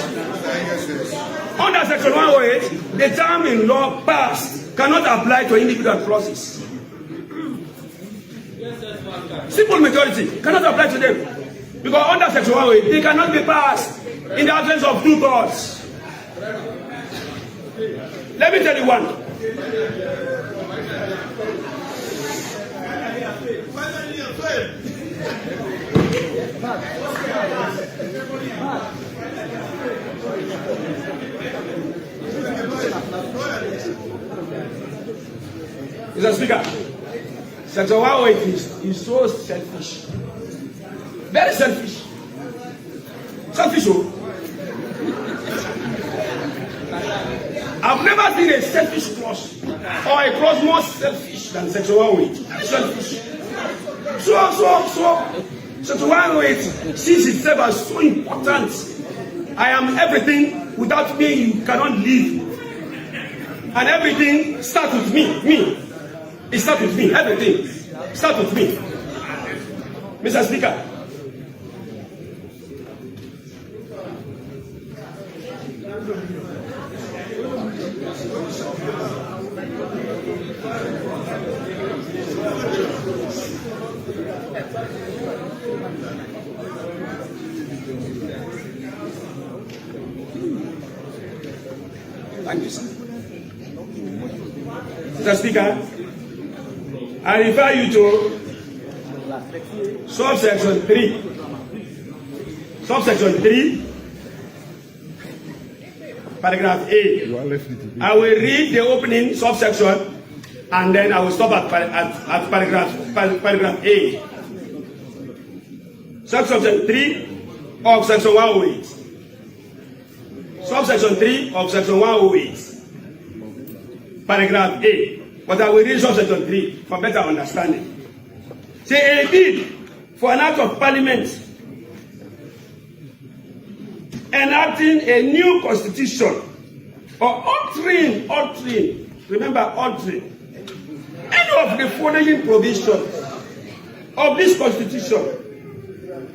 Under section 108, the term in law passed cannot apply to individual clauses. Simple majority cannot apply to them. Because under section 108, they cannot be passed in the absence of 2 thirds. Let me tell you one. Mr. Speaker, Section 108 is so selfish. Very selfish. Selfish. I've never seen a selfish clause or a clause more selfish than Section 108. Very selfish. So Section 108 sees itself as so important. I am everything Without me, you cannot live. And everything starts with me. It starts with me. Everything starts with me. Mr. Speaker. Thank you, sir. Mr. Speaker, I refer you to subsection 3. Subsection 3, paragraph A. I will read the opening subsection and then I will stop at paragraph A. Subsection 3 of section 108. Subsection 3 of section 108. Paragraph A. But I will read subsection 3 for better understanding. Say a bill for an act of parliament enacting a new constitution or altering, remember altering, any of the following provisions of this constitution.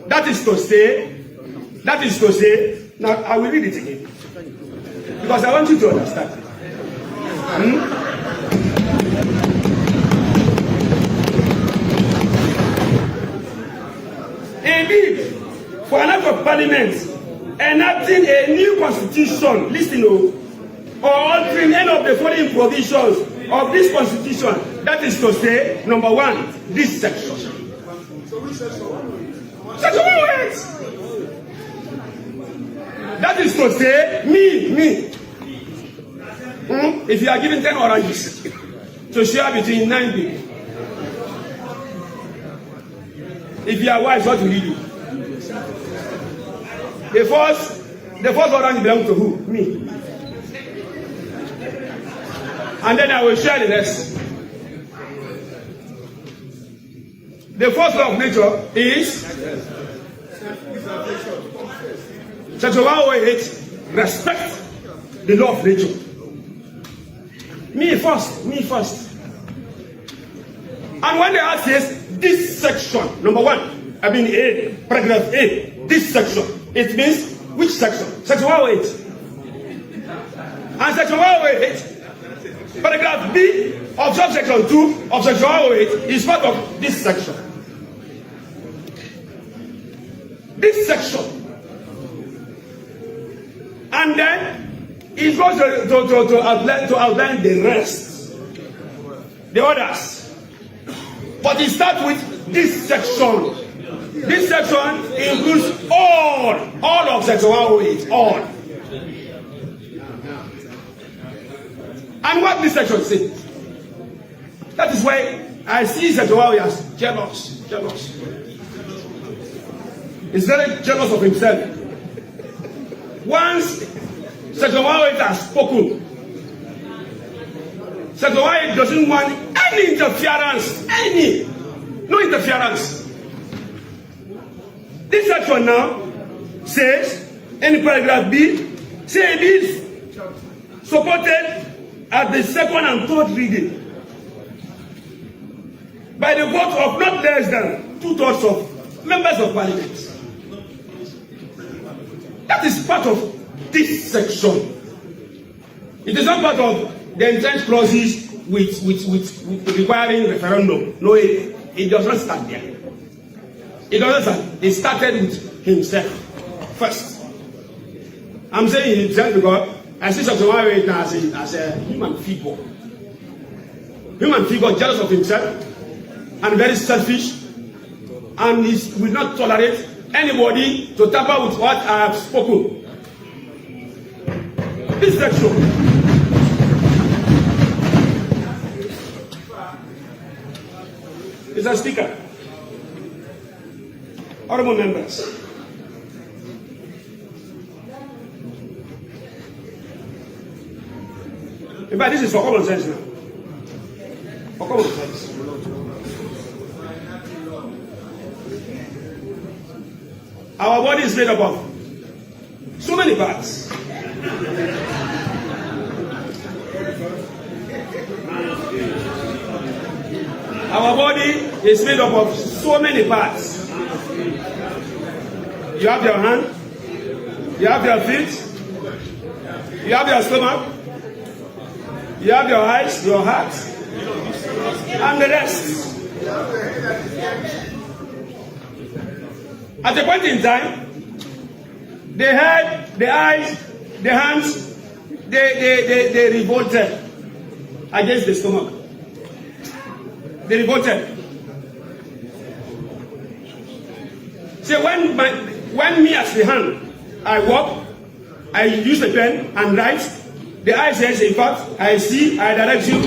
That is to say, now I will read it again because I want you to understand. A bill for an act of parliament enacting a new constitution, listen, or altering any of the following provisions of this constitution. That is to say, number 1, this section. Section 108. That is to say, me. If you are given 10 oranges to share between 9 people, if you are wise, what will you do? The first orange belongs to who? Me. And then I will share the rest. The first law of nature is Section 108, respect the law of nature. Me first. And when they ask this section, number 1, I mean A, paragraph A, this section, it means which section? Section 108. And section 108, paragraph B of subsection 2 of section 108 is part of this section. This section. And then it goes to outline the rest, the others. But it starts with this section. This section includes all of section 108, all. And what this section says, that is why I see section 108 as jealous. He's very jealous of himself. Once section 108 has spoken, section 108 doesn't want any interference, no interference. This section now says, in paragraph B, say it is supported at the second and third reading by the vote of not less than 2/3 of members of parliament. That is part of this section. It is not part of the intent clauses with requiring referendum. No, it does not stand there. It doesn't stand. It started with himself first. I'm saying himself because I see Section 108 now as a human figure. Human figure jealous of himself and very selfish, and he will not tolerate anybody to tamper with what I have spoken. This section. Mr. Speaker, honorable members, in fact, this is for common sense now. For common sense. Our body is made up of so many parts. Our body is made up of so many parts. You have your hand, you have your feet, you have your stomach, you have your eyes, your heart, and the rest. At a point in time, the head, the eyes, the hands, they revolted against the stomach. They revolted. So when me as the hand, I walk, I use the pen and write, the eye says, in fact, I see, I direct you.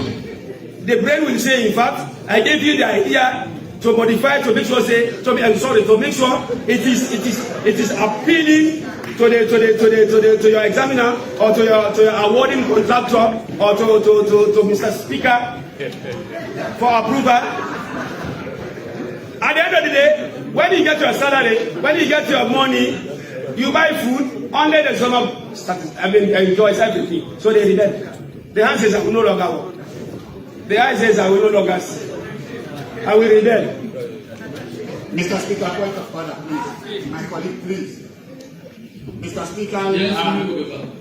The brain will say, in fact, I gave you the idea to modify, to make sure, to make sure it is appealing to your examiner or to your awarding contractor or to Mr. Speaker for approval. At the end of the day, when you get your salary, when you get your money, you buy food, under the stomach, enjoys everything. So they rebel. The hand says, I will no longer work. The eye says, I will no longer see. I will rebel. Mr. Speaker, point of order, please. My colleague, please. Mr. Speaker,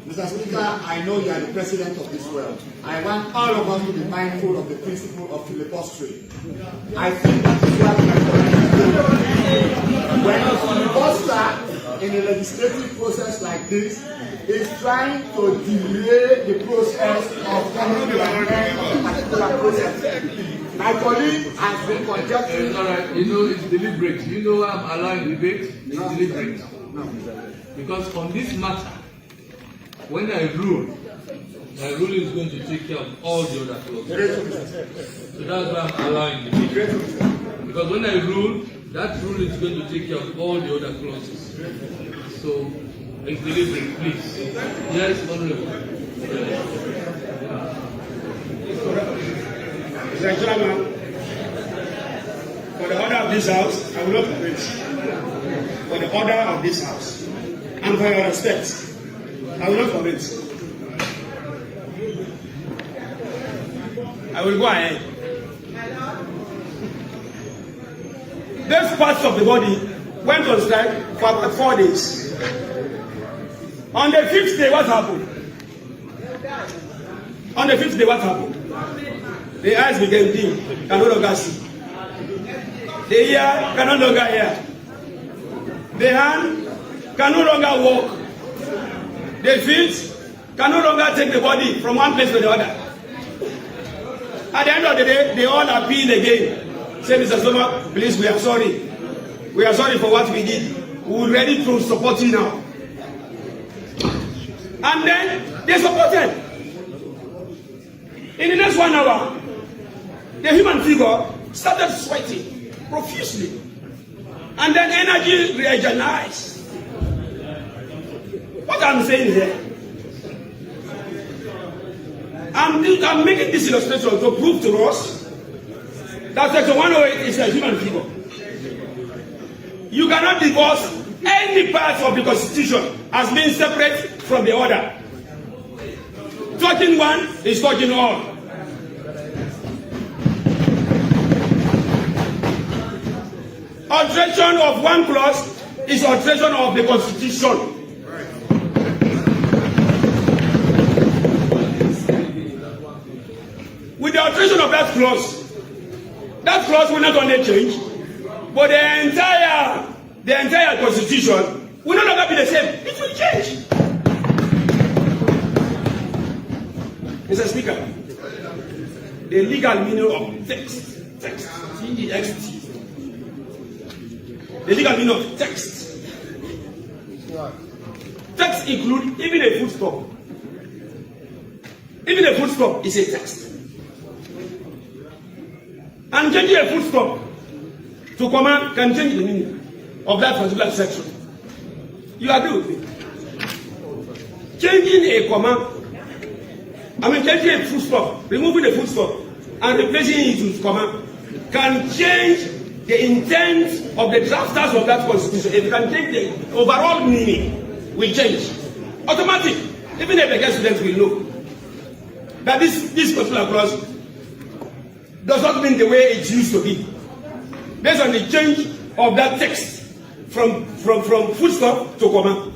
Mr. Speaker, I know you are the president of this world. I want all of us to be mindful of the principle of filibuster. I think that is what my colleague is doing. When a filibuster in a legislative process like this is trying to delay the process of coming to an end of a particular process. My colleague has been conjecturing. All right, it's deliberate. You know why I'm allowing debate? It's deliberate. No. Because on this matter, when I rule, my ruling is going to take care of all the other clauses. So that's why I'm allowing debate. Because when I rule, that rule is going to take care of all the other clauses. So it's deliberate, please. Yes, honorable. Mr. Chairman, for the order of this House, I will not permit. For the order of this House, and for your respect, I will not permit. I will go ahead. These parts of the body went on strike for about 4 days. On the 5th day, what happened? On the 5th day, what happened? The eyes became dim, can no longer see. The ear can no longer hear. The hand can no longer walk. The feet can no longer take the body from one place to the other. At the end of the day, they all appeal again. Say, Mr. Soma, please, we are sorry. We are sorry for what we did. We are ready to support you now. And then they supported. In the next 1 hour, the human figure started sweating profusely. And then energy regenerates. What I'm saying here, I'm making this illustration to prove to us that Section 108 is a human figure. You cannot divorce any part of the Constitution as being separate from the other. Touching one is touching all. Alteration of one clause is alteration of the Constitution. With the alteration of that clause will not only change, but the entire Constitution will no longer be the same. It will change. Mr. Speaker, the legal meaning of text, T-E-X-T. The legal meaning of text. Text includes even a full stop. Even a full stop is a text. And changing a full stop to comma can change the meaning of that particular section. You agree with me? Changing a comma, changing a full stop, removing a full stop, and replacing it with comma can change the intent of the drafters of that Constitution. It can change the overall meaning, will change. Automatic. Even if the students will know that this particular clause does not mean the way it used to be. Based on the change of that text from full stop to comma.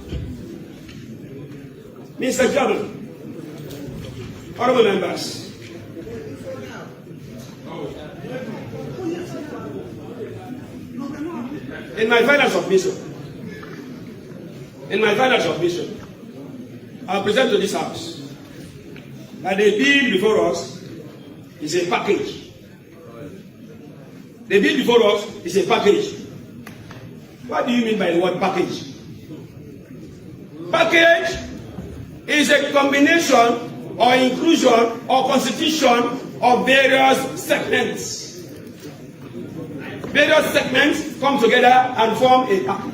Mr. Chairman, honorable members, in my final submission, I'll present to this House that the bill before us is a package. The bill before us is a package. What do you mean by the word package? Package is a combination or inclusion or constitution of various segments. Various segments come together and form a package.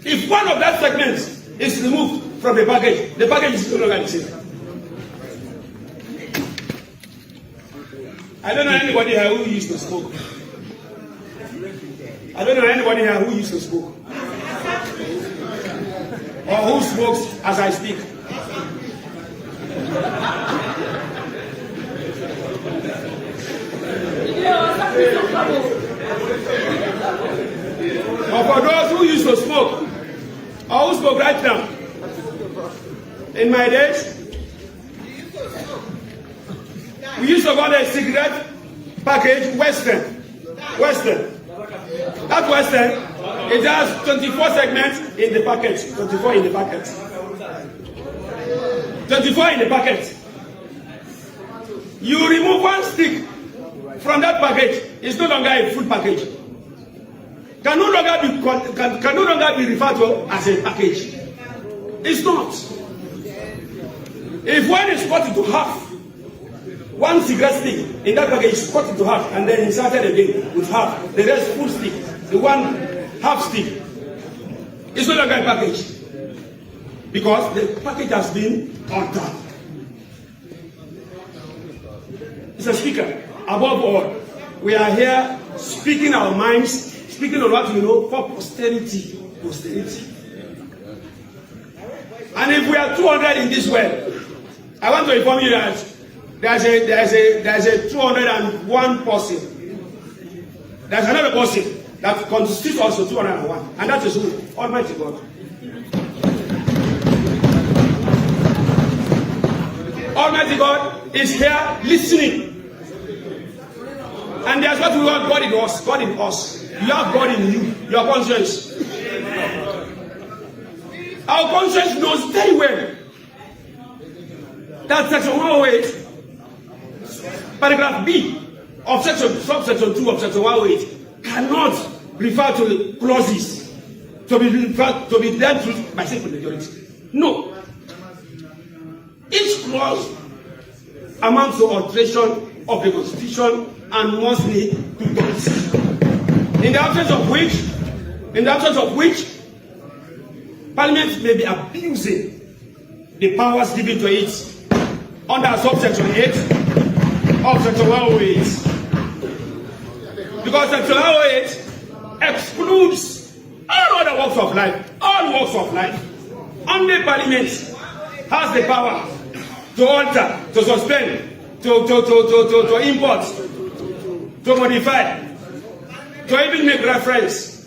If one of that segments is removed from the package is no longer the same. I don't know anybody here who used to smoke. I don't know anybody here who used to smoke. Or who smokes as I speak. Or for those who used to smoke, or who smoke right now. In my days, we used to call a cigarette package Western. That Western, it has 24 segments in the packet. 24 in the packet. 24 in the packet. You remove one stick from that package, it's no longer a food package. Can no longer be referred to as a package. It's not. If one is cut into half, one cigarette stick in that package is cut into half and then inserted again with half, the rest full stick, the one half stick. It's no longer a package because the package has been altered. Mr. Speaker, above all, we are here speaking our minds, speaking on what we know for posterity. And if we are 200 in this world, I want to inform you that there's a 201 person. There's another person that constitutes also 201, and that is who? Almighty God. Almighty God is here listening. And that's what we want, God in us. God in us. You have God in you, your conscience. Our conscience knows very well that section 108, paragraph B of subsection 2 of section 108 cannot refer to clauses to be dealt with by simple majority. No. Each clause amounts to alteration of the Constitution and must need two-thirds. In the absence of which, Parliament may be abusing the powers given to it under subsection 8 of section 108. Because section 108 excludes all other walks of life, all walks of life. Only Parliament has the power to alter, to suspend, to import, to modify, to even make reference.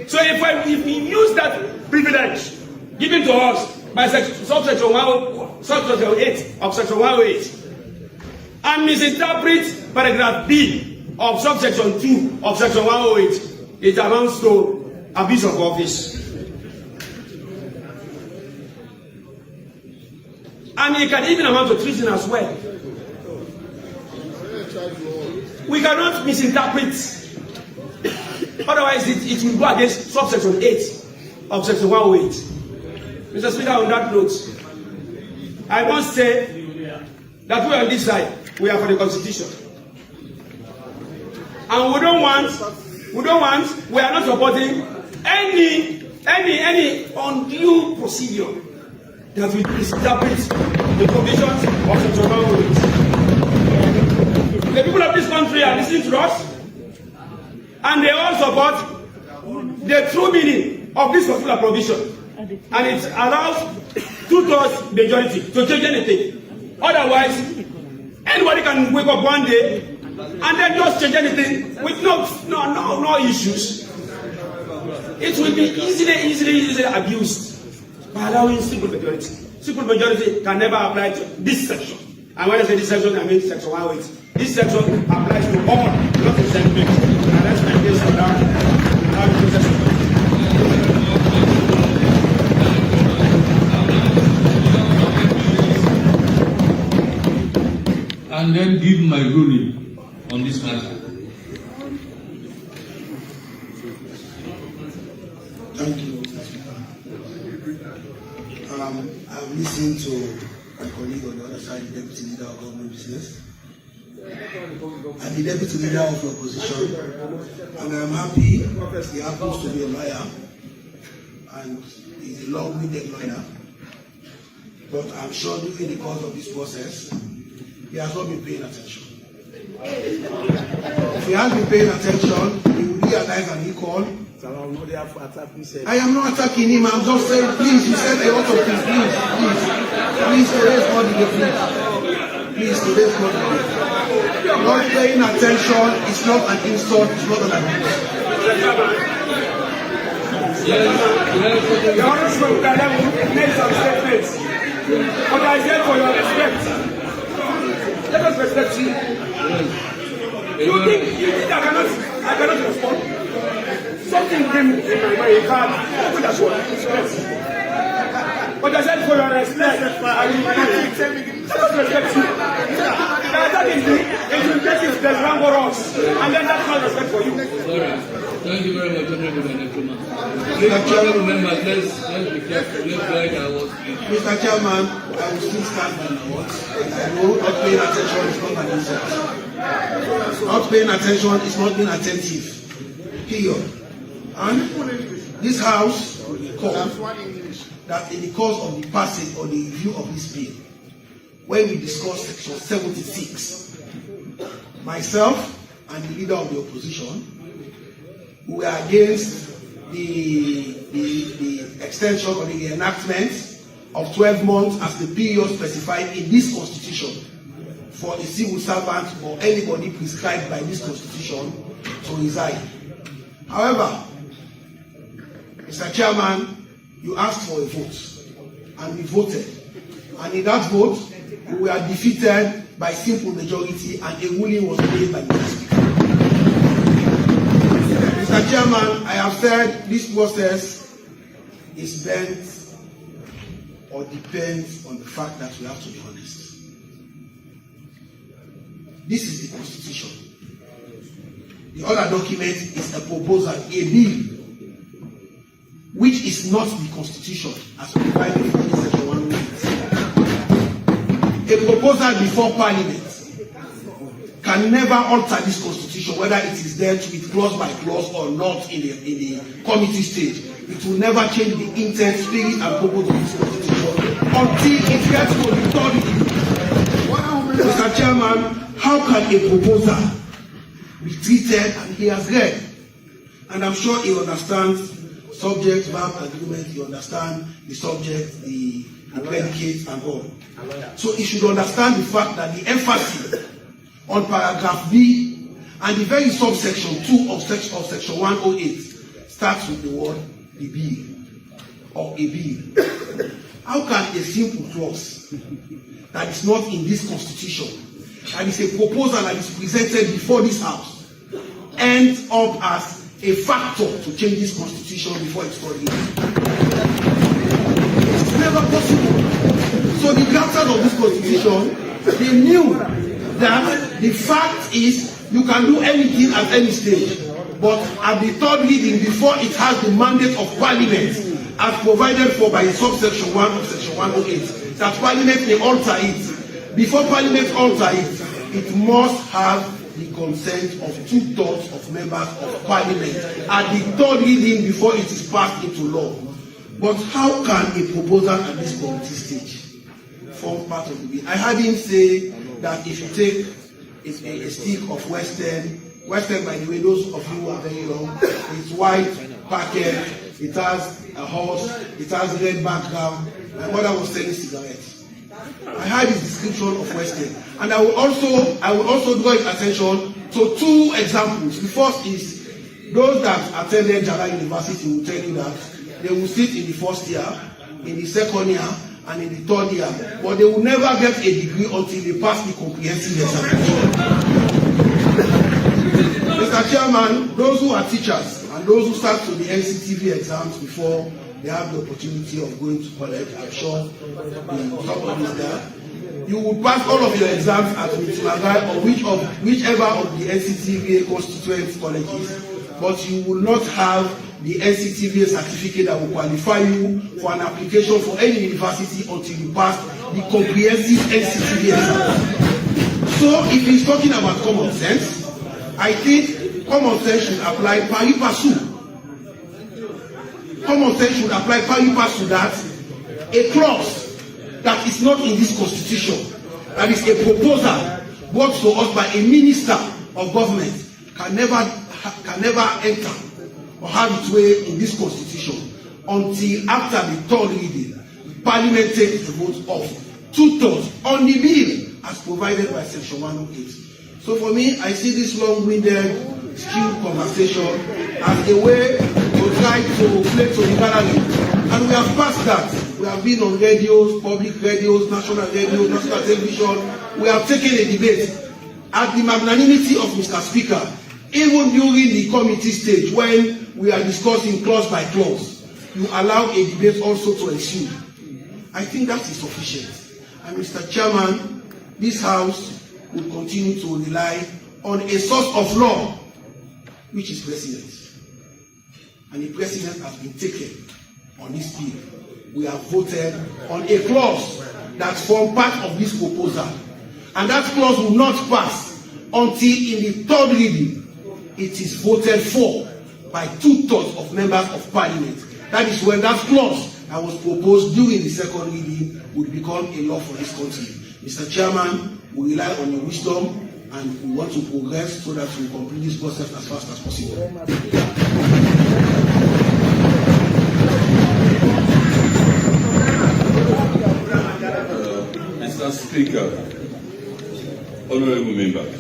So if we use that privilege given to us by subsection 8 of section 108 and misinterpret paragraph B of subsection 2 of section 108, it amounts to abuse of office. And it can even amount to treason as well. We cannot misinterpret. Otherwise, it will go against subsection 8 of section 108. Mr. Speaker, on that note, I must say that we on this side, we are for the Constitution. And we are not supporting any undue procedure that will misinterpret the provisions of section 108. The people of this country are listening to us, and they all support the true meaning of this particular provision. And it allows two-thirds majority to change anything. Otherwise, anybody can wake up one day and then just change anything with no issues. It will be easily abused by allowing simple majority. Simple majority can never apply to this section. And when I say this section, I mean section 108. This section applies to all, not to segment. And that's my case for that. And then give my ruling on this matter. Thank you. I've listened to my colleague on the other side, the Deputy Leader of Government Business. I'm the Deputy Leader of the Opposition, and I'm happy he happens to be a lawyer, and he's a long-winded lawyer. But I'm sure during the course of this process, he has not been paying attention. If he has been paying attention, he will realize and he called. I am not attacking him, I'm just saying, please, you said a lot of things, please, today's not the day, please, today's not the day. Not paying attention is not an insult, it's not an abuse. The honorable Kalemu made some statements, but I said for your respect, let us respect you. You think I cannot respond? Something came in my mind, in fact, that's what stress. But I said for your respect, I will respect you. That is it. It will take it, there's one for us. And then that's my respect for you. Thank you very much, Honorable Nkrumah. Honorable members, let's be careful. Let's guide our words. Mr. Chairman, I will still stand by my words. I know not paying attention is not an insult. Not paying attention is not being attentive. Period. And this House called that in the course of the passage or the review of this bill, when we discussed section 76, myself and the leader of the opposition, who were against the extension or the enactment of 12 months as the period specified in this constitution for a civil servant or anybody prescribed by this constitution to resign. However, Mr. Chairman, you asked for a vote, and we voted. And in that vote, we were defeated by simple majority, and a ruling was made by Mr. Speaker. Mr. Chairman, I have said this process is bent or depends on the fact that we have to be honest. This is the Constitution. The other document is a proposal, a bill, which is not the Constitution as provided for in Section 108. A proposal before Parliament can never alter this Constitution, whether it is dealt with clause by clause or not in the committee stage. It will never change the intent, spirit, and purpose of this Constitution until it gets to the third reading. Mr. Chairman, how can a proposal be treated, and he has read, and I'm sure he understands subject, verb, agreement, he understands the subject, the predicate, and all. So he should understand the fact that the emphasis on paragraph B and the very subsection 2 of section 108 starts with the word the bill or a bill. How can a simple clause that is not in this Constitution, and is a proposal that is presented before this House, end up as a factor to change this Constitution before it's called in? It's never possible. So the drafters of this Constitution, they knew that the fact is you can do anything at any stage, but at the third reading, before it has the mandate of Parliament as provided for by subsection 1 of section 108, that Parliament may alter it. Before Parliament alter it, it must have the consent of 2/3 of members of Parliament at the third reading before it is passed into law. But how can a proposal at this committee stage form part of the bill? I heard him say that if you take a stick of Western, by the way, those of you who are very young, it's white packet, it has a horse, it has red background. My mother was selling cigarettes. I heard his description of Western, and I will also draw his attention to two examples. The first is those that attended Jara University will tell you that they will sit in the first year, in the second year, and in the third year, but they will never get a degree until they pass the comprehensive examination. Mr. Chairman, those who are teachers and those who start to the NCTV exams before they have the opportunity of going to college, I'm sure somebody is there. You will pass all of your exams at Mitulagai or whichever of the NCTVA constituent colleges, but you will not have the NCTVA certificate that will qualify you for an application for any university until you pass the comprehensive NCTVA exam. So if he's talking about common sense, I think common sense should apply pari passu. Common sense should apply pari passu that a clause that is not in this constitution, that is a proposal brought to us by a minister of government, can never enter or have its way in this constitution until after the third reading, Parliament takes the vote of 2/3 on the bill as provided by Section 108. So for me, I see this long-winded, skilled conversation as a way to try to play to the gallery. And we have passed that. We have been on radios, public radios, national television. We have taken a debate at the magnanimity of Mr. Speaker, even during the committee stage when we are discussing clause by clause. You allow a debate also to ensue. I think that is sufficient. And Mr. Chairman, this House will continue to rely on a source of law, which is precedent. And the precedent has been taken on this bill. We have voted on a clause that forms part of this proposal. And that clause will not pass until in the third reading it is voted for by 2/3 of members of Parliament. That is when that clause that was proposed during the second reading would become a law for this country. Mr. Chairman, we rely on your wisdom and we want to progress so that we complete this process as fast as possible. Mr. Speaker, honorable members,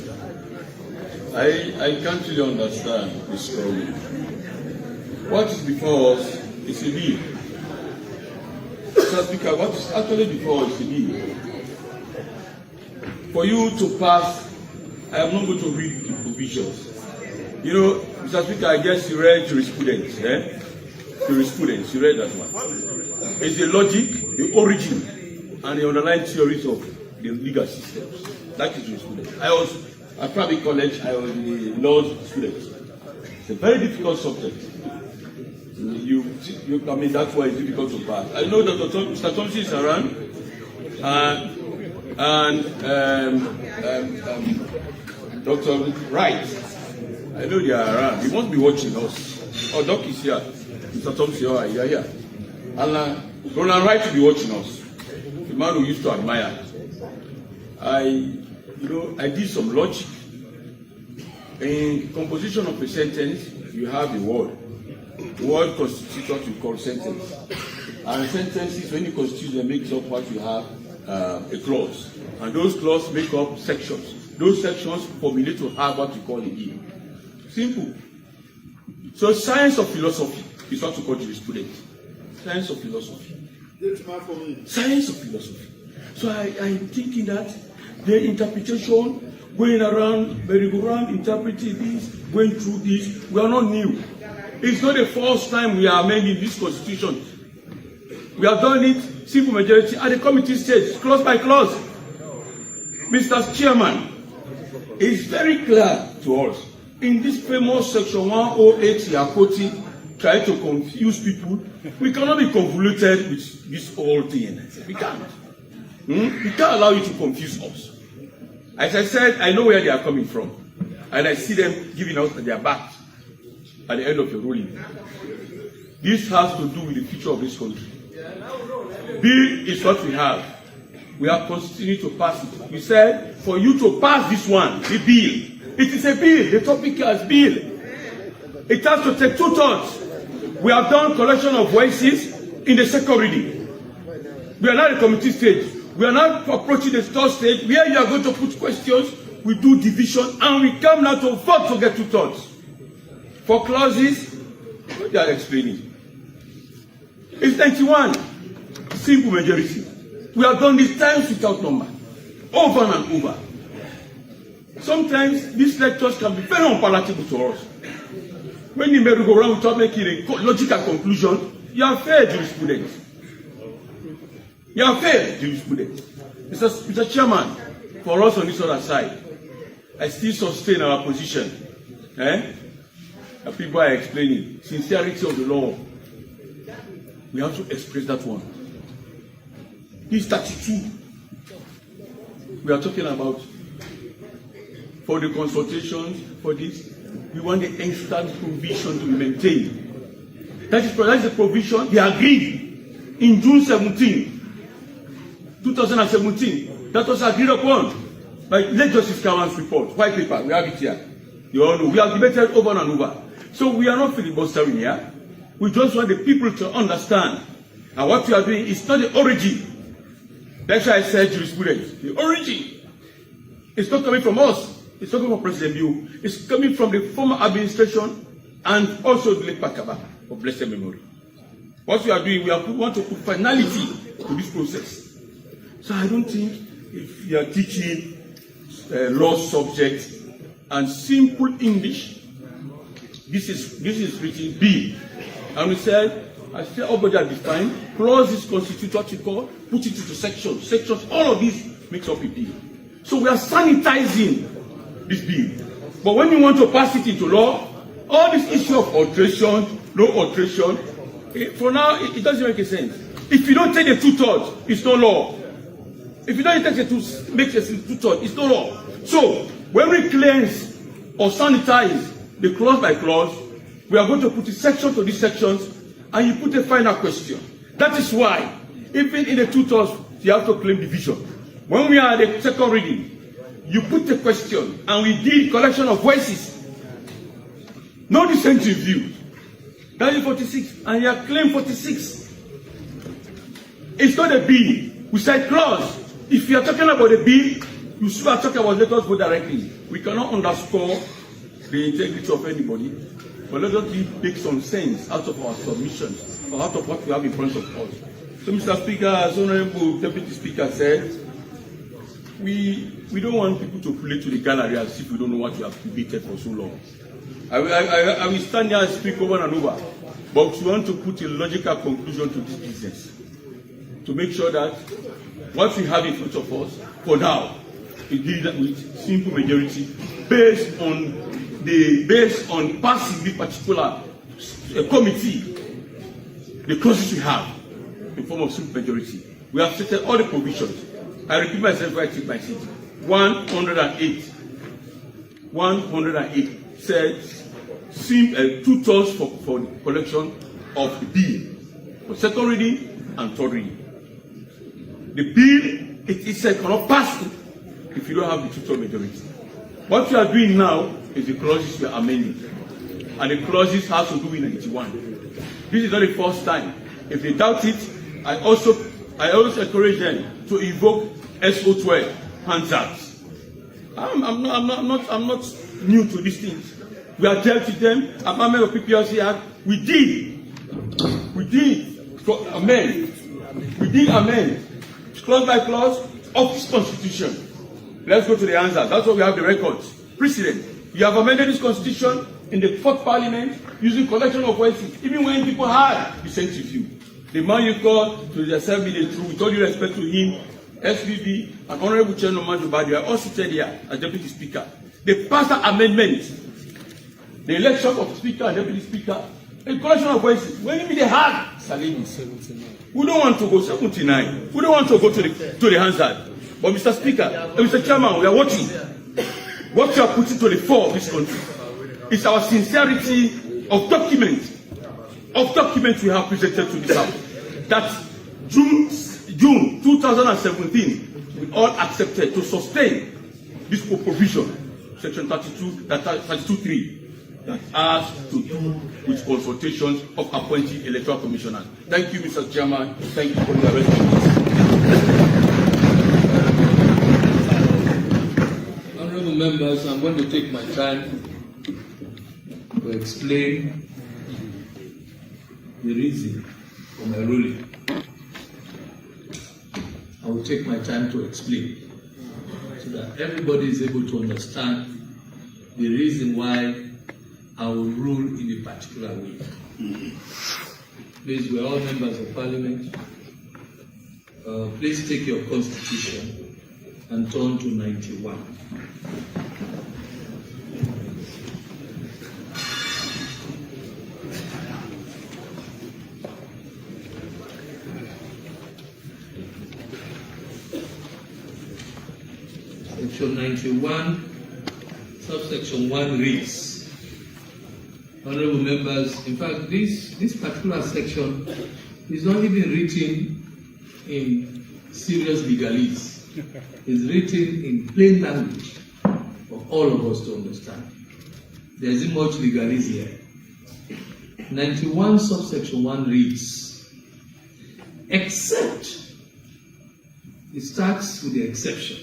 I can't really understand this problem. What is before us is a bill. Mr. Speaker, what is actually before us is a bill. For you to pass, I am not going to read the provisions. You know, Mr. Speaker, I guess you read jurisprudence, eh? Jurisprudence, you read that one. It's the logic, the origin, and the underlying theories of the legal systems. That is jurisprudence. I was at private college, I was a law student. It's a very difficult subject. I mean, that's why it's difficult to pass. I know that Mr. Thompson is around, and Dr. Wright. I know they are around. They must be watching us. Oh, Doc is here. Mr. Thompson, you are here. And Ronald Wright will be watching us. The man who used to admire. I did some logic. In composition of a sentence, you have a word. The word constitutes what you call sentence. And sentences, when you constitute them, makes up what you have a clause. And those clauses make up sections. Those sections formulate to have what you call a bill. Simple. So science of philosophy is what you call jurisprudence. Science of philosophy. Science of philosophy. So I'm thinking that the interpretation, going around, merry-go-round, interpreting this, going through this, we are not new. It's not the first time we are amending this constitution. We have done it, simple majority, at the committee stage, clause by clause. Mr. Chairman, it's very clear to us, in this famous section 108 you are quoting, trying to confuse people, we cannot be convoluted with this whole thing. We can't. We can't allow you to confuse us. As I said, I know where they are coming from. And I see them giving out their back at the end of the ruling. This has to do with the future of this country. Bill is what we have. We are continuing to pass it. We said, for you to pass this one, the bill, it is a bill. The topic is bill. It has to take 2/3. We have done collection of voices in the second reading. We are now at the committee stage. We are now approaching the third stage where you are going to put questions, we do division, and we come now to vote to get 2/3. For clauses, they are explaining. It's 91, simple majority. We have done this times without number, over and over. Sometimes these lectures can be very unpalatable to us. When you merry go around without making a logical conclusion, you have failed jurisprudence. You have failed jurisprudence. Mr. Chairman, for us on this other side, I still sustain our position. People are explaining sincerity of the law. We have to express that one. This 32 we are talking about for the consultations, for this, we want the instant provision to be maintained. That is the provision they agreed in June 17, 2017. That was agreed upon by late Justice Kawan's report, white paper. We have it here. You all know. We have debated over and over. So we are not filibustering here. We just want the people to understand. And what we are doing is not the origin. That's why I said jurisprudence. The origin. It's not coming from us. It's not coming from President Biu. It's coming from the former administration and also the late Pakaba of blessed memory. What we are doing, we want to put finality to this process. So I don't think if you are teaching law subject and simple English, this is written B. And we said, I said, everybody are defined, clauses constitute what you call, put it into sections. Sections, all of these makes up a bill. So we are sanitizing this bill. But when you want to pass it into law, all this issue of alteration, no alteration, for now, it doesn't make a sense. If you don't take the 2/3, it's no law. If you don't take the 2/3, it's no law. So, when we cleanse or sanitize the clause by clause, we are going to put a section to these sections, and you put a final question. That is why, even in the 2/3, you have to claim division. When we are at the second reading, you put the question, and we did collection of voices. No dissenting views. That is 46, and you have claimed 46. It's not a bill. We said clause. If you are talking about a bill, you should have talking about let us vote directly. We cannot underscore the integrity of anybody, but let us make some sense out of our submissions or out of what we have in front of us. So, Mr. Speaker, as Honorable Deputy Speaker said, we don't want people to play to the gallery as if we don't know what we have debated for so long. I will stand here and speak over and over, but we want to put a logical conclusion to this business to make sure that what we have in front of us for now is dealt with simple majority based on passing the particular committee, the clauses we have in form of simple majority. We have stated all the provisions. I repeat myself where I take my seat. 108 says 2/3 for the collection of the bill for second reading and third reading. The bill itself cannot pass if you don't have the 2/3 majority. What we are doing now is the clauses we are amending, and the clauses have to do with 91. This is not the first time. If they doubt it, I also encourage them to invoke SO12 Hansard. I'm not new to these things. We have dealt with them. I'm a member of PPLC Act. We did amend clause by clause of this constitution. Let's go to the answer. That's why we have the records. President, you have amended this constitution in the 4th Parliament using collection of voices, even when people had dissenting view. The man you called to the assembly, with all due respect to him, SVB and Honorable Chairman Manjubadi are all seated here as Deputy Speaker. They passed an amendment. The election of Speaker and Deputy Speaker, a collection of voices. When you mean they had Salimi 79. We don't want to go 79. We don't want to go to the Hansard. But Mr. Speaker, Mr. Chairman, we are watching. What you are putting to the fore of this country is our sincerity of document we have presented to this House. That June 2017, we all accepted to sustain this provision, Section 32.3, that has to do with consultations of appointing electoral commissioners. Thank you, Mr. Chairman. Thank you for your response. Honorable members, I'm going to take my time to explain the reason for my ruling. I will take my time to explain so that everybody is able to understand the reason why I will rule in a particular way. Please, we are all members of Parliament. Please take your constitution and turn to 91. Section 91, subsection 1 reads, honorable members, in fact, this particular section is not even written in serious legalese. It's written in plain language for all of us to understand. There isn't much legalese here. 91 subsection 1 reads, except, it starts with the exception,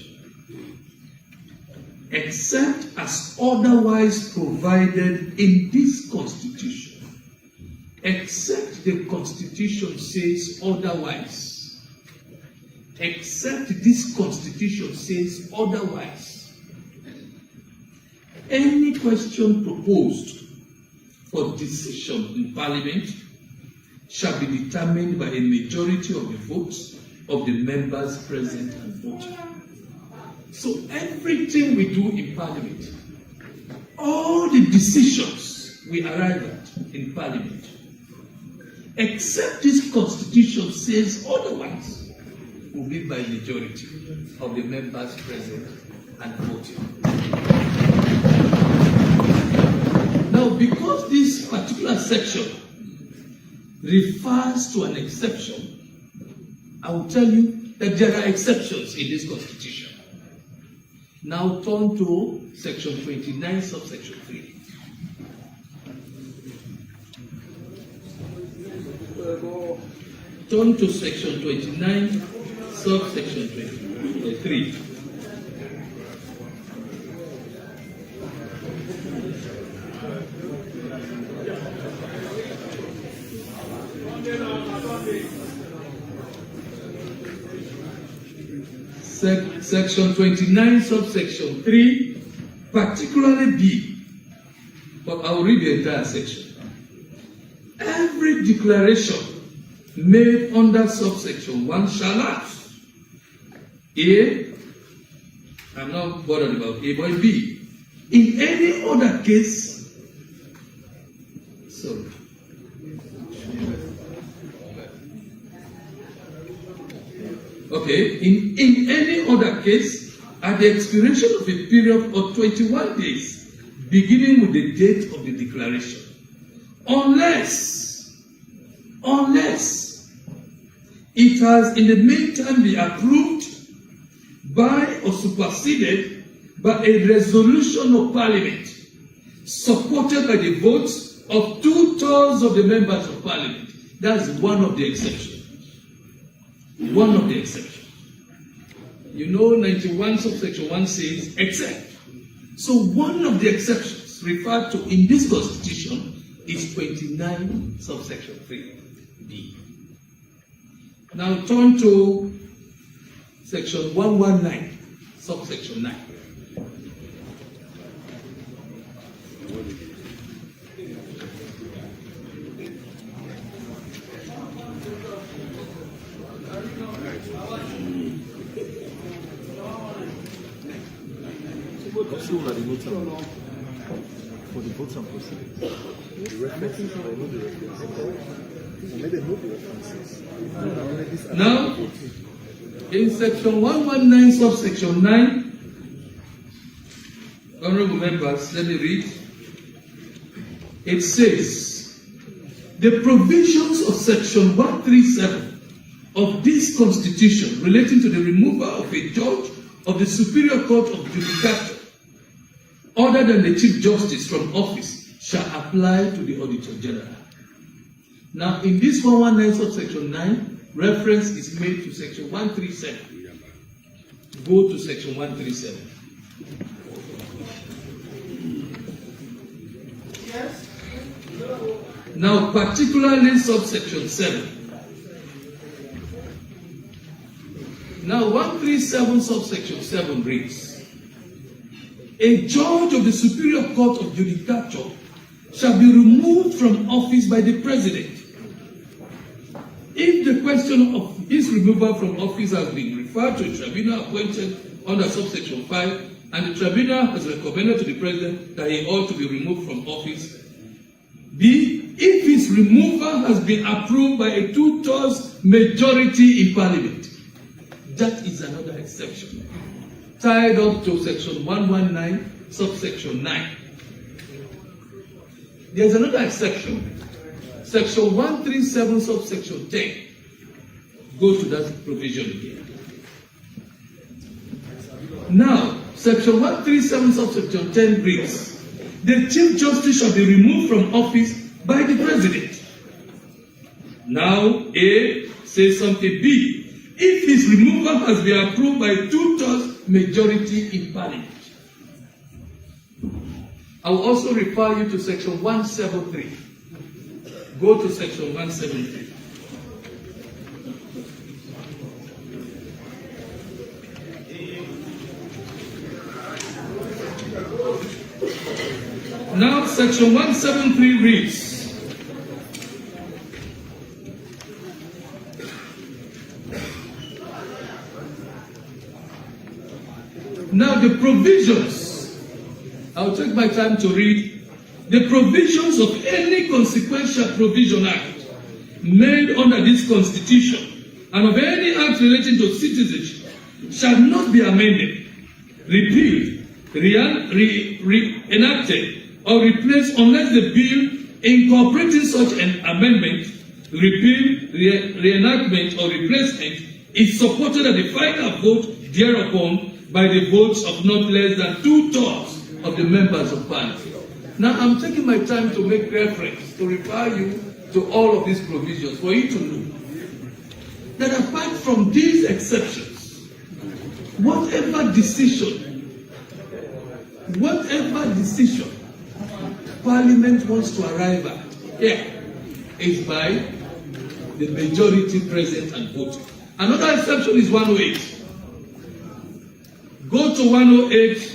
except as otherwise provided in this Constitution, except the Constitution says otherwise, except this Constitution says otherwise, any question proposed for decision in Parliament shall be determined by a majority of the votes of the members present and voting. So everything we do in Parliament, all the decisions we arrive at in Parliament, except this Constitution says otherwise, will be by majority of the members present and voting. Now, because this particular section refers to an exception, I will tell you that there are exceptions in this Constitution. Now turn to section 29, subsection 3. Turn to section 29, subsection 3. Section 29, subsection 3, particularly B, but I will read the entire section. Every declaration made under subsection 1 shall have A, I'm not bothered about A, but B. In any other case, sorry. Okay, in any other case, at the expiration of a period of 21 days, beginning with the date of the declaration, unless it has in the meantime been approved by or superseded by a resolution of Parliament, supported by the votes of 2/3 of the members of Parliament. That's one of the exceptions. One of the exceptions. You know, 91 subsection 1 says except. So one of the exceptions referred to in this Constitution is 29 subsection 3B. Now turn to section 119 subsection 9. For the votes and proceedings. The references, I know the references. Maybe I know the references. Now, in section 119, subsection 9, honorable members, let me read. It says, the provisions of section 137 of this Constitution relating to the removal of a judge of the Superior Court of Judicature other than the Chief Justice from office shall apply to the Auditor General. Now, in this 119 subsection 9, reference is made to section 137. Go to section 137. Now, particularly subsection 7. Now, 137 subsection 7 reads, a judge of the Superior Court of Judicature shall be removed from office by the President if the question of his removal from office has been referred to a tribunal appointed under subsection 5, and the tribunal has recommended to the President that he ought to be removed from office. B, if his removal has been approved by a 2/3 majority in Parliament. That is another exception, tied up to section 119, subsection 9. There's another exception, section 137, subsection 10. Go to that provision again. Now, section 137, subsection 10 reads, the Chief Justice shall be removed from office by the President. Now, A says something. B, if his removal has been approved by 2/3 majority in Parliament. I will also refer you to section 173. Go to section 173. Now, section 173 reads, now the provisions, I'll take my time to read, the provisions of any consequential provision act made under this constitution and of any act relating to citizenship shall not be amended, repealed, reenacted, or replaced unless the bill incorporating such an amendment, repeal, reenactment, or replacement is supported at the final vote thereupon by the votes of not less than 2/3 of the members of Parliament. Now, I'm taking my time to make reference, to refer you to all of these provisions, for you to know that apart from these exceptions, whatever decision Parliament wants to arrive at here is by the majority present and voting. Another exception is 108. Go to 108.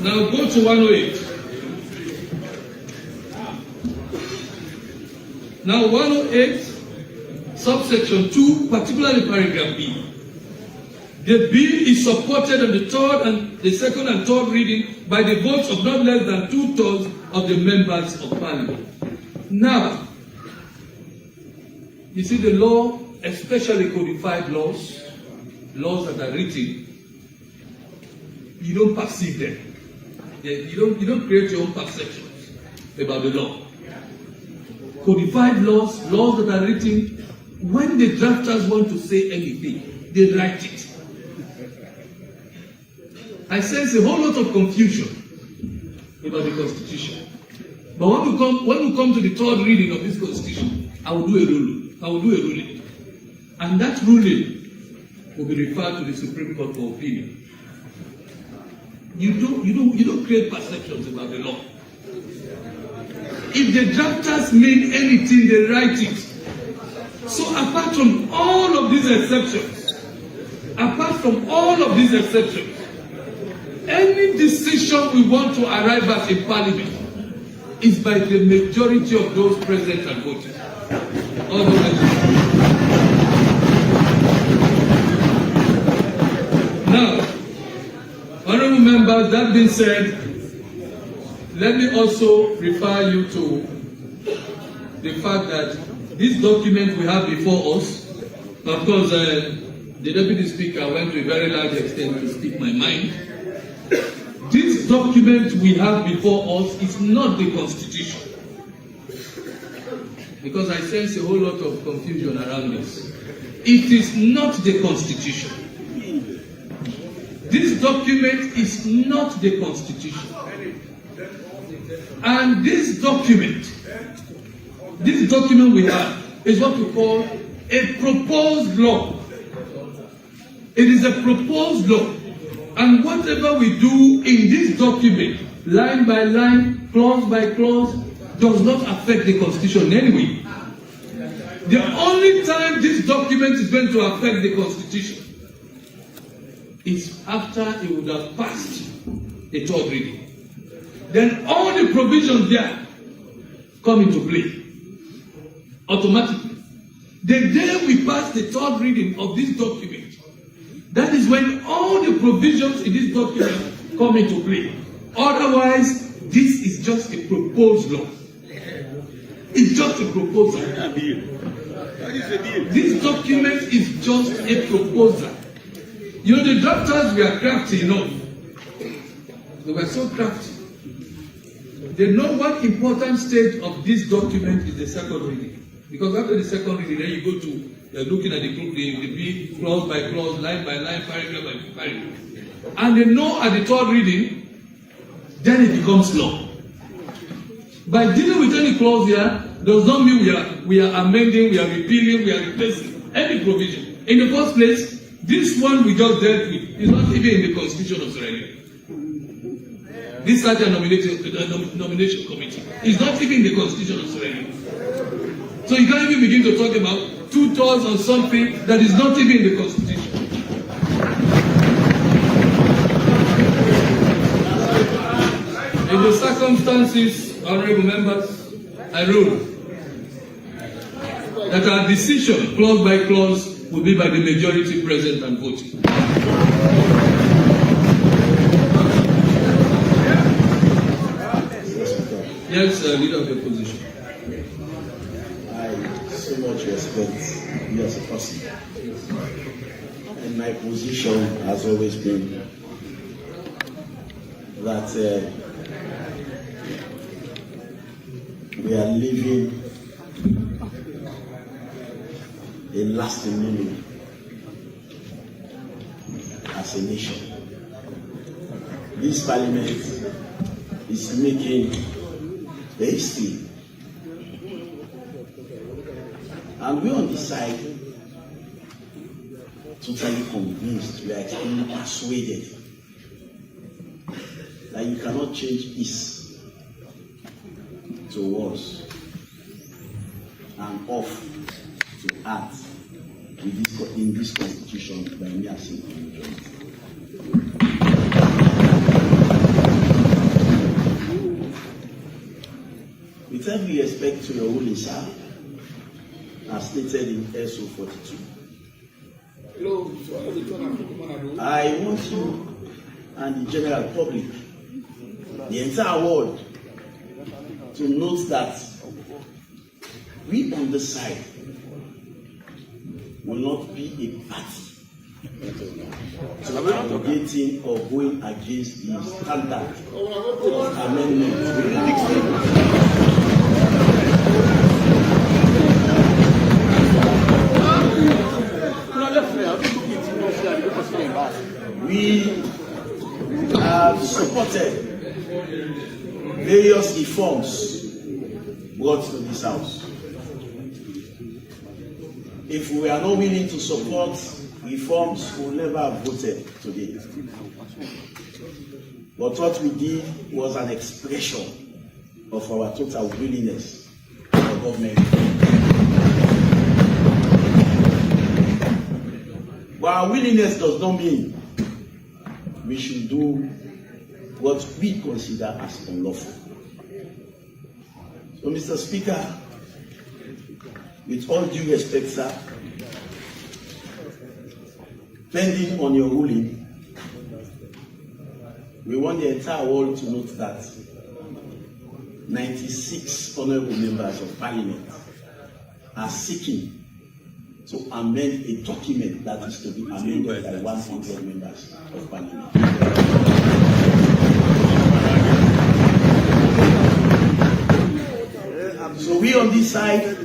Now go to 108. Now 108, subsection 2, particularly paragraph B. The bill is supported on the third and the second and third reading by the votes of not less than 2/3 of the members of Parliament. Now, you see the law, especially codified laws that are written, you don't perceive them. You don't create your own perceptions about the law. Codified laws that are written, when the drafters want to say anything, they write it. I sense a whole lot of confusion about the Constitution. But when we come to the third reading of this Constitution, I will do a ruling. And that ruling will be referred to the Supreme Court for opinion. You don't create perceptions about the law. If the drafters mean anything, they write it. So apart from all of these exceptions, any decision we want to arrive at in Parliament is by the majority of those present and voting. Now, honorable members, that being said, let me also refer you to the fact that this document we have before us, of course, the Deputy Speaker went to a very large extent to speak my mind. This document we have before us is not the Constitution. Because I sense a whole lot of confusion around this. It is not the Constitution. This document is not the Constitution. And this document we have is what we call a proposed law. It is a proposed law. And whatever we do in this document, line by line, clause by clause, does not affect the Constitution in any way. The only time this document is going to affect the Constitution is after it would have passed the third reading. Then all the provisions there come into play automatically. The day we pass the third reading of this document, that is when all the provisions in this document come into play. Otherwise, this is just a proposed law. It's just a proposal. This document is just a proposal. You know, the drafters were crafty enough. They were so crafty. They know one important stage of this document is the second reading. Because after the second reading, then you go to looking at the big clause by clause, line by line, paragraph by paragraph. And they know at the third reading, then it becomes law. By dealing with any clause here, does not mean we are amending, we are repealing, we are replacing any provision. In the first place, this one we just dealt with is not even in the Constitution of Sierra Leone. This such a nomination committee is not even in the Constitution of Sierra Leone. So you can't even begin to talk about 2/3 on something that is not even in the Constitution. In the circumstances, honorable members, I rule that our decision, clause by clause, will be by the majority present and voting. Yes, leader of the opposition. I so much respect you as a person. And my position has always been that we are living a lasting memory as a nation. This parliament is making the history. And we on this side, totally convinced, we are extremely persuaded that you cannot change east to worse and off to act in this constitution by me as a majority. With every respect to your ruling, sir, as stated in SO 42, I want you and the general public, the entire world, to note that we on the side will not be a party to abrogating or going against the standard of amendment. We have supported various reforms brought to this house. If we are not willing to support reforms, we will never have voted today. But what we did was an expression of our total willingness for government. But our willingness does not mean we should do what we consider as unlawful. So, Mr. Speaker, with all due respect, sir, pending on your ruling, we want the entire world to note that 96 honorable members of parliament are seeking to amend a document that is to be amended by 100 members of parliament. So we on this side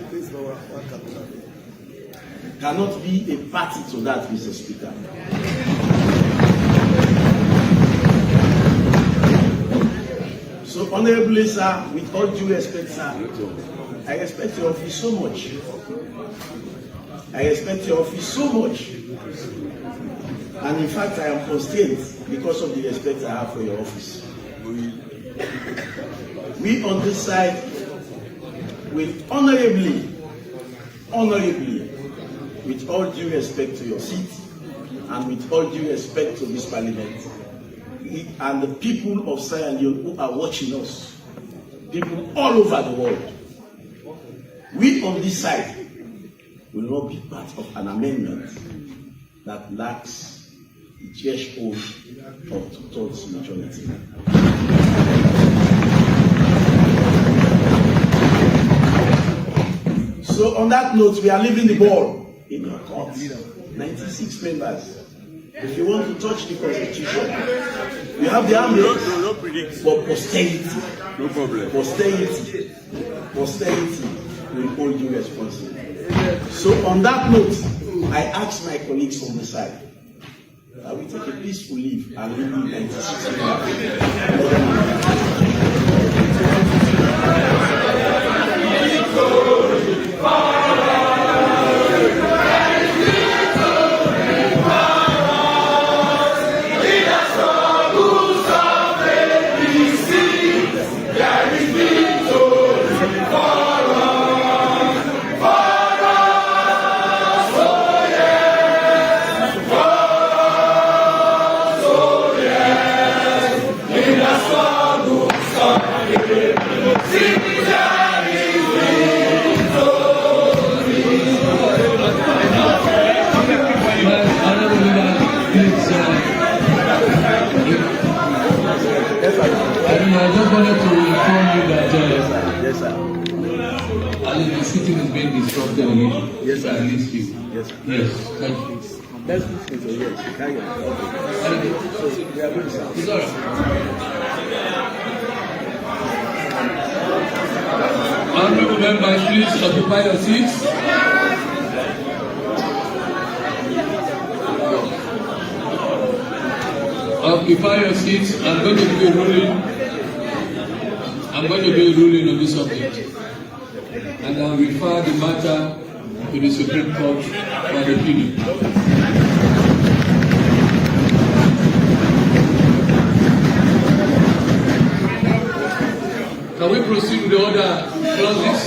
cannot be a party to that, Mr. Speaker. So, honorably, sir, with all due respect, sir, I respect your office so much. I respect your office so much. And in fact, I am constrained because of the respect I have for your office. We on this side will honorably, with all due respect to your seat and with all due respect to this parliament, and the people of Sierra Leone who are watching us, people all over the world, we on this side will not be part of an amendment that lacks the threshold of 2/3 majority. So on that note, we are leaving the ball in your court. 96 members. If you want to touch the constitution, we have the army for posterity. No problem. Posterity will hold you responsible. So on that note, I ask my colleagues on the side that we take a peaceful leave and leave the 96 members. I just wanted to inform you that the sitting is being disrupted a little. Yes, sir. At least you. Yes, sir. Yes, thank you. Let's do it. Yes, carry on. Okay. So we are going to start. It's all right. Honorable members, please occupy your seats. Occupy your seats. I'm going to do a ruling on this subject. And I'll refer the matter to the Supreme Court for the opinion. Can we proceed with the other clauses?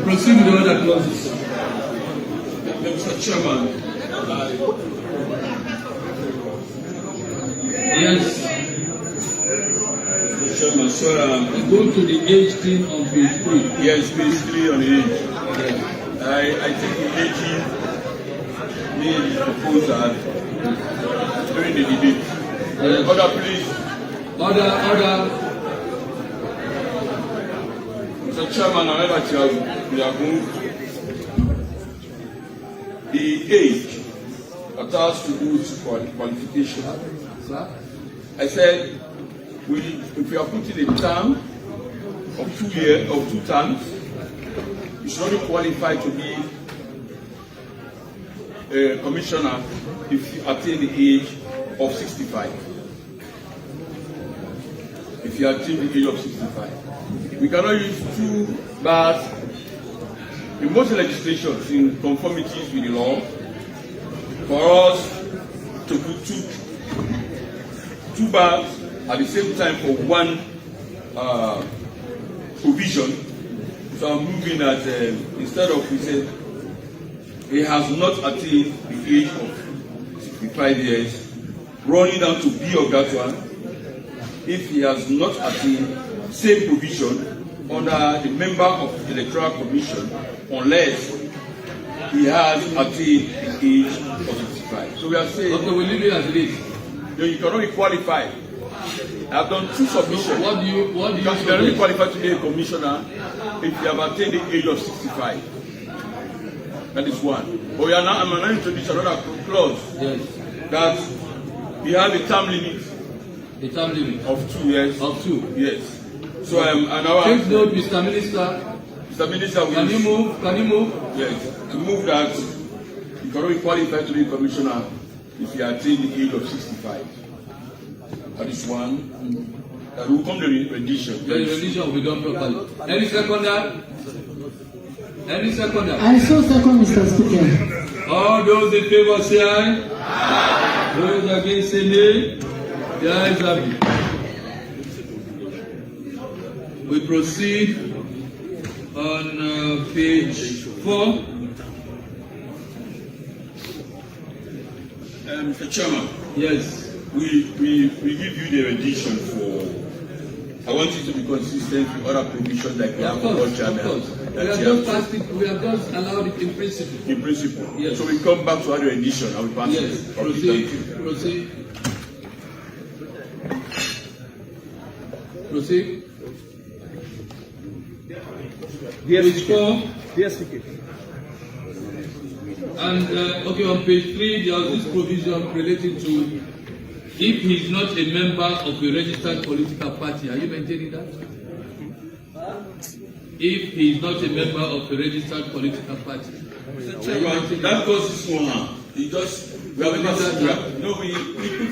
Proceed with the other clauses. Mr. Chairman. Yes. Mr. Chairman, so go to the age thing on page 3. Yes, page 3 on the age. I think the aging made his proposal during the debate. Order, please. Order. Mr. Chairman, however, we have moved the age that has to do with qualification. I said, if we are putting a term of 2 years, of 2 terms, you should only qualify to be a commissioner if you attain the age of 65. If you attain the age of 65. We cannot use 2 bars in most legislations in conformities with the law for us to put 2 bars at the same time for 1 provision. So I'm moving at instead of we said he has not attained the age of 65 years, running down to B of that one. If he has not attained same provision under the member of the Electoral Commission, unless he has attained the age of 65. So we are saying, okay, we'll leave it as it is. You cannot be qualified. I've done 2 submissions. What do you can only qualified to be a commissioner if you have attained the age of 65. That is one. But we are now, I'm going to introduce another clause. Yes. That we have a term limit. The term limit of 2 years. Of 2. Yes. So and now take note, Mr. Minister. Mr. Minister, can you move? Can you move? Yes. To move that you can only qualify to be a commissioner if you attain the age of 65. That is one. That will come the rendition. The rendition will be done properly. Any seconder? Any seconder? I so second, Mr. Speaker. All those in favor say aye. Aye. Those against say nay. The ayes have it. We proceed on page 4. Mr. Chairman. Yes. We give you the rendition for. I want you to be consistent with other provisions like we have for all channels. We have just passed it. We have just allowed it in principle. In principle. Yes. So we come back to other rendition and we pass it. Yes. Proceed. Proceed. Proceed. Page 4. And okay, on page 3, there was this provision relating to if he is not a member of a registered political party. Are you maintaining that? If he is not a member of a registered political party. That causes no harm. We put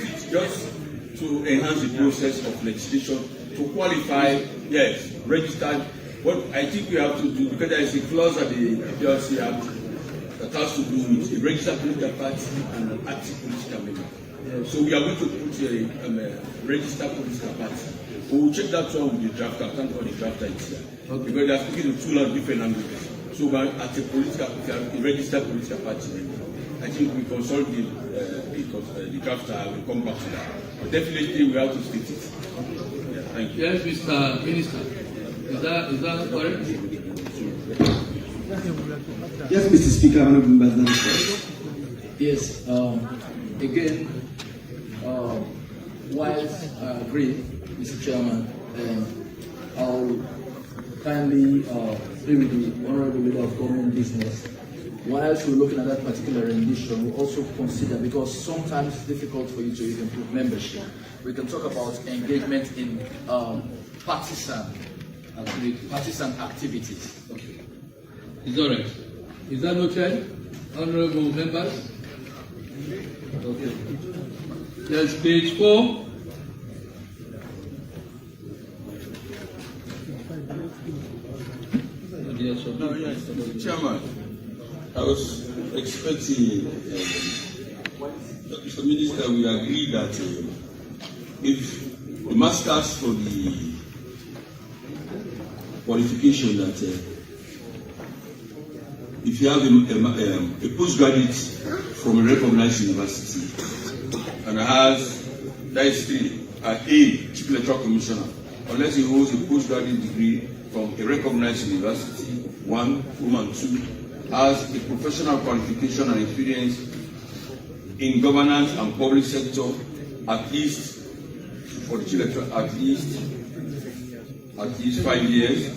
it just to enhance the process of legislation to qualify, yes, registered. What I think we have to do, because there is a clause at the PLC Act that has to do with a registered political party and an active political member. Yes. So we are going to put a registered political party. We will check that one with the drafter. Thank God the drafter is here. Okay. Because they are speaking in 2 different languages. So at a registered political party, I think we consult the drafter. I will come back to that. But definitely we have to state it. Yeah, thank you. Yes, Mr. Minister. Is that correct? Yes, Mr. Speaker, Honorable Members. Yes. Again, whilst I agree, Mr. Chairman, I'll kindly agree with the Honorable Leader of Government Business. Whilst we're looking at that particular rendition, we also consider, because sometimes it's difficult for you to even prove membership, we can talk about engagement in partisan activities. Okay. Is all right. Is that okay, honorable members? Okay. Yes, page 4. Chairman, I was expecting, Mr. Minister, we agree that if the masters for the qualification that if you have a postgraduate from a recognized university and has, that is 3, A, Chief Electoral Commissioner, unless he holds a postgraduate degree from a recognized university, 1, woman 2, has a professional qualification and experience in governance and public sector at least, for the Chief Electoral, at least 5 years.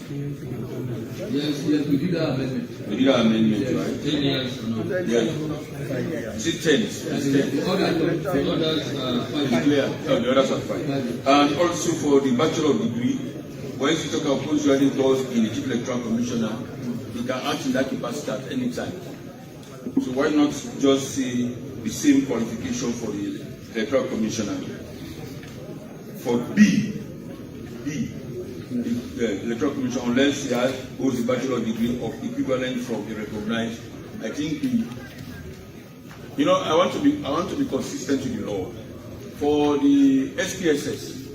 Yes, we did that amendment. We did that amendment, yes, right? 10 years. No. Yes. Is it 10? The others are 5. The others are 5. And also for the bachelor degree, when you talk about postgraduate course in the Chief Electoral Commissioner, you can act in that capacity at any time. So why not just say the same qualification for the Electoral Commissioner? For B, the Electoral Commission, unless he holds a bachelor degree of equivalent from a recognized, I think I want to be consistent with the law. For the SPSS,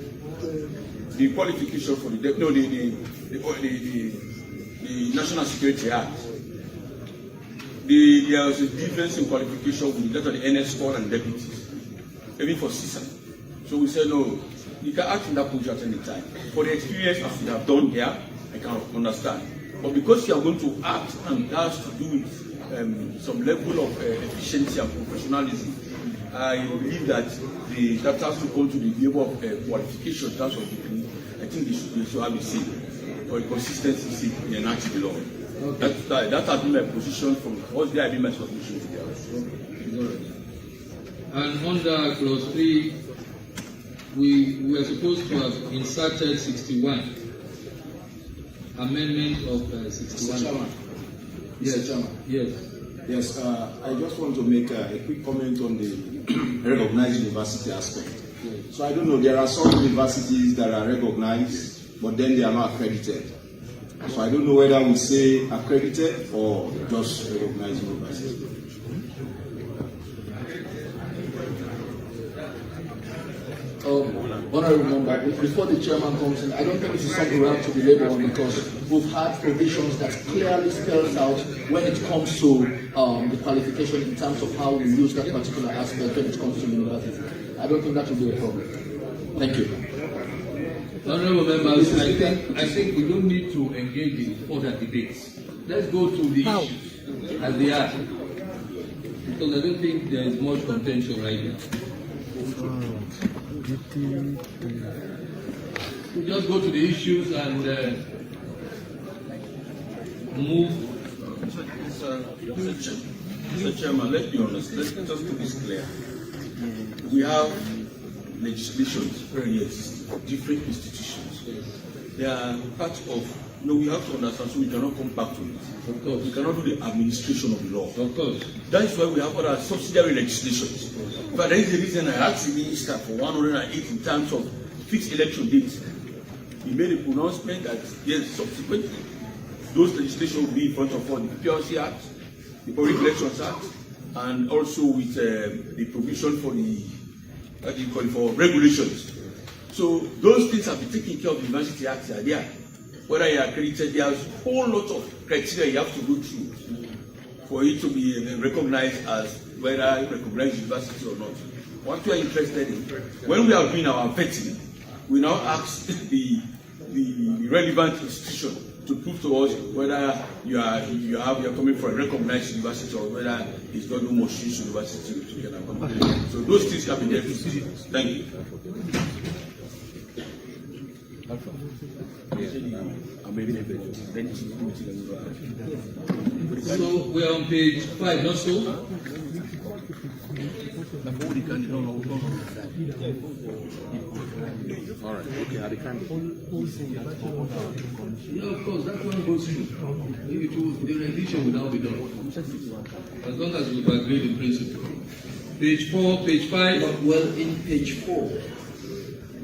the qualification for the National Security Act, there was a difference in qualification with that of the NS score and deputies, even for CISA. So we said no. You can act in that position at any time. For the experience as you have done here, I can understand. But because you are going to act and that has to do with some level of efficiency and professionalism, I believe that that has to come to the level of qualification in terms of degree. I think they should have a say for a consistency sake in enacting the law. Okay. That has been my position from what's there, been my submission to the House. And under clause 3, we were supposed to have inserted 61. Amendment of 61. Mr. Chairman. Yes. Mr. Chairman. Yes. Yes, I just want to make a quick comment on the recognized university aspect. Yes. So I don't know, there are some universities that are recognized, but then they are not accredited. So I don't know whether we say accredited or just recognized university. Honorable member, before the chairman comes in, I don't think this is something we have to belabor on because we've had provisions that clearly spells out when it comes to the qualification in terms of how we use that particular aspect when it comes to university. I don't think that will be a problem. Thank you. Honorable members, I think we don't need to engage in further debates. Let's go to the issues as they are. Because I don't think there is much contention right now. We just go to the issues and move. Mr. Chairman, let's be honest. Let's just put this clear. We have legislations for different institutions. They are part of. We have to understand, so we cannot come back to it. Of course. We cannot do the administration of the law. Of course. That is why we have other subsidiary legislations. But there is a reason I asked the minister for 108 in terms of fixed election dates. He made a pronouncement that yes, subsequently, those legislation will be in front of all the PLC Act, the Public Elections Act, and also with the provision for the for regulations. So those things have been taken care of. The University Act are there. Whether you are accredited, there's a whole lot of criteria you have to go through for it to be recognized as whether you recognize university or not. What we are interested in, when we are doing our vetting, we now ask the relevant institution to prove to us whether you're coming from a recognized university or whether it's not no more university together. So those things can be there. Thank you. So we're on page 5, not so? All right, okay, I can't. Yeah, of course, that one goes through. The rendition will now be done. As long as we've agreed in principle. Page 4, page 5. Well, in page 4,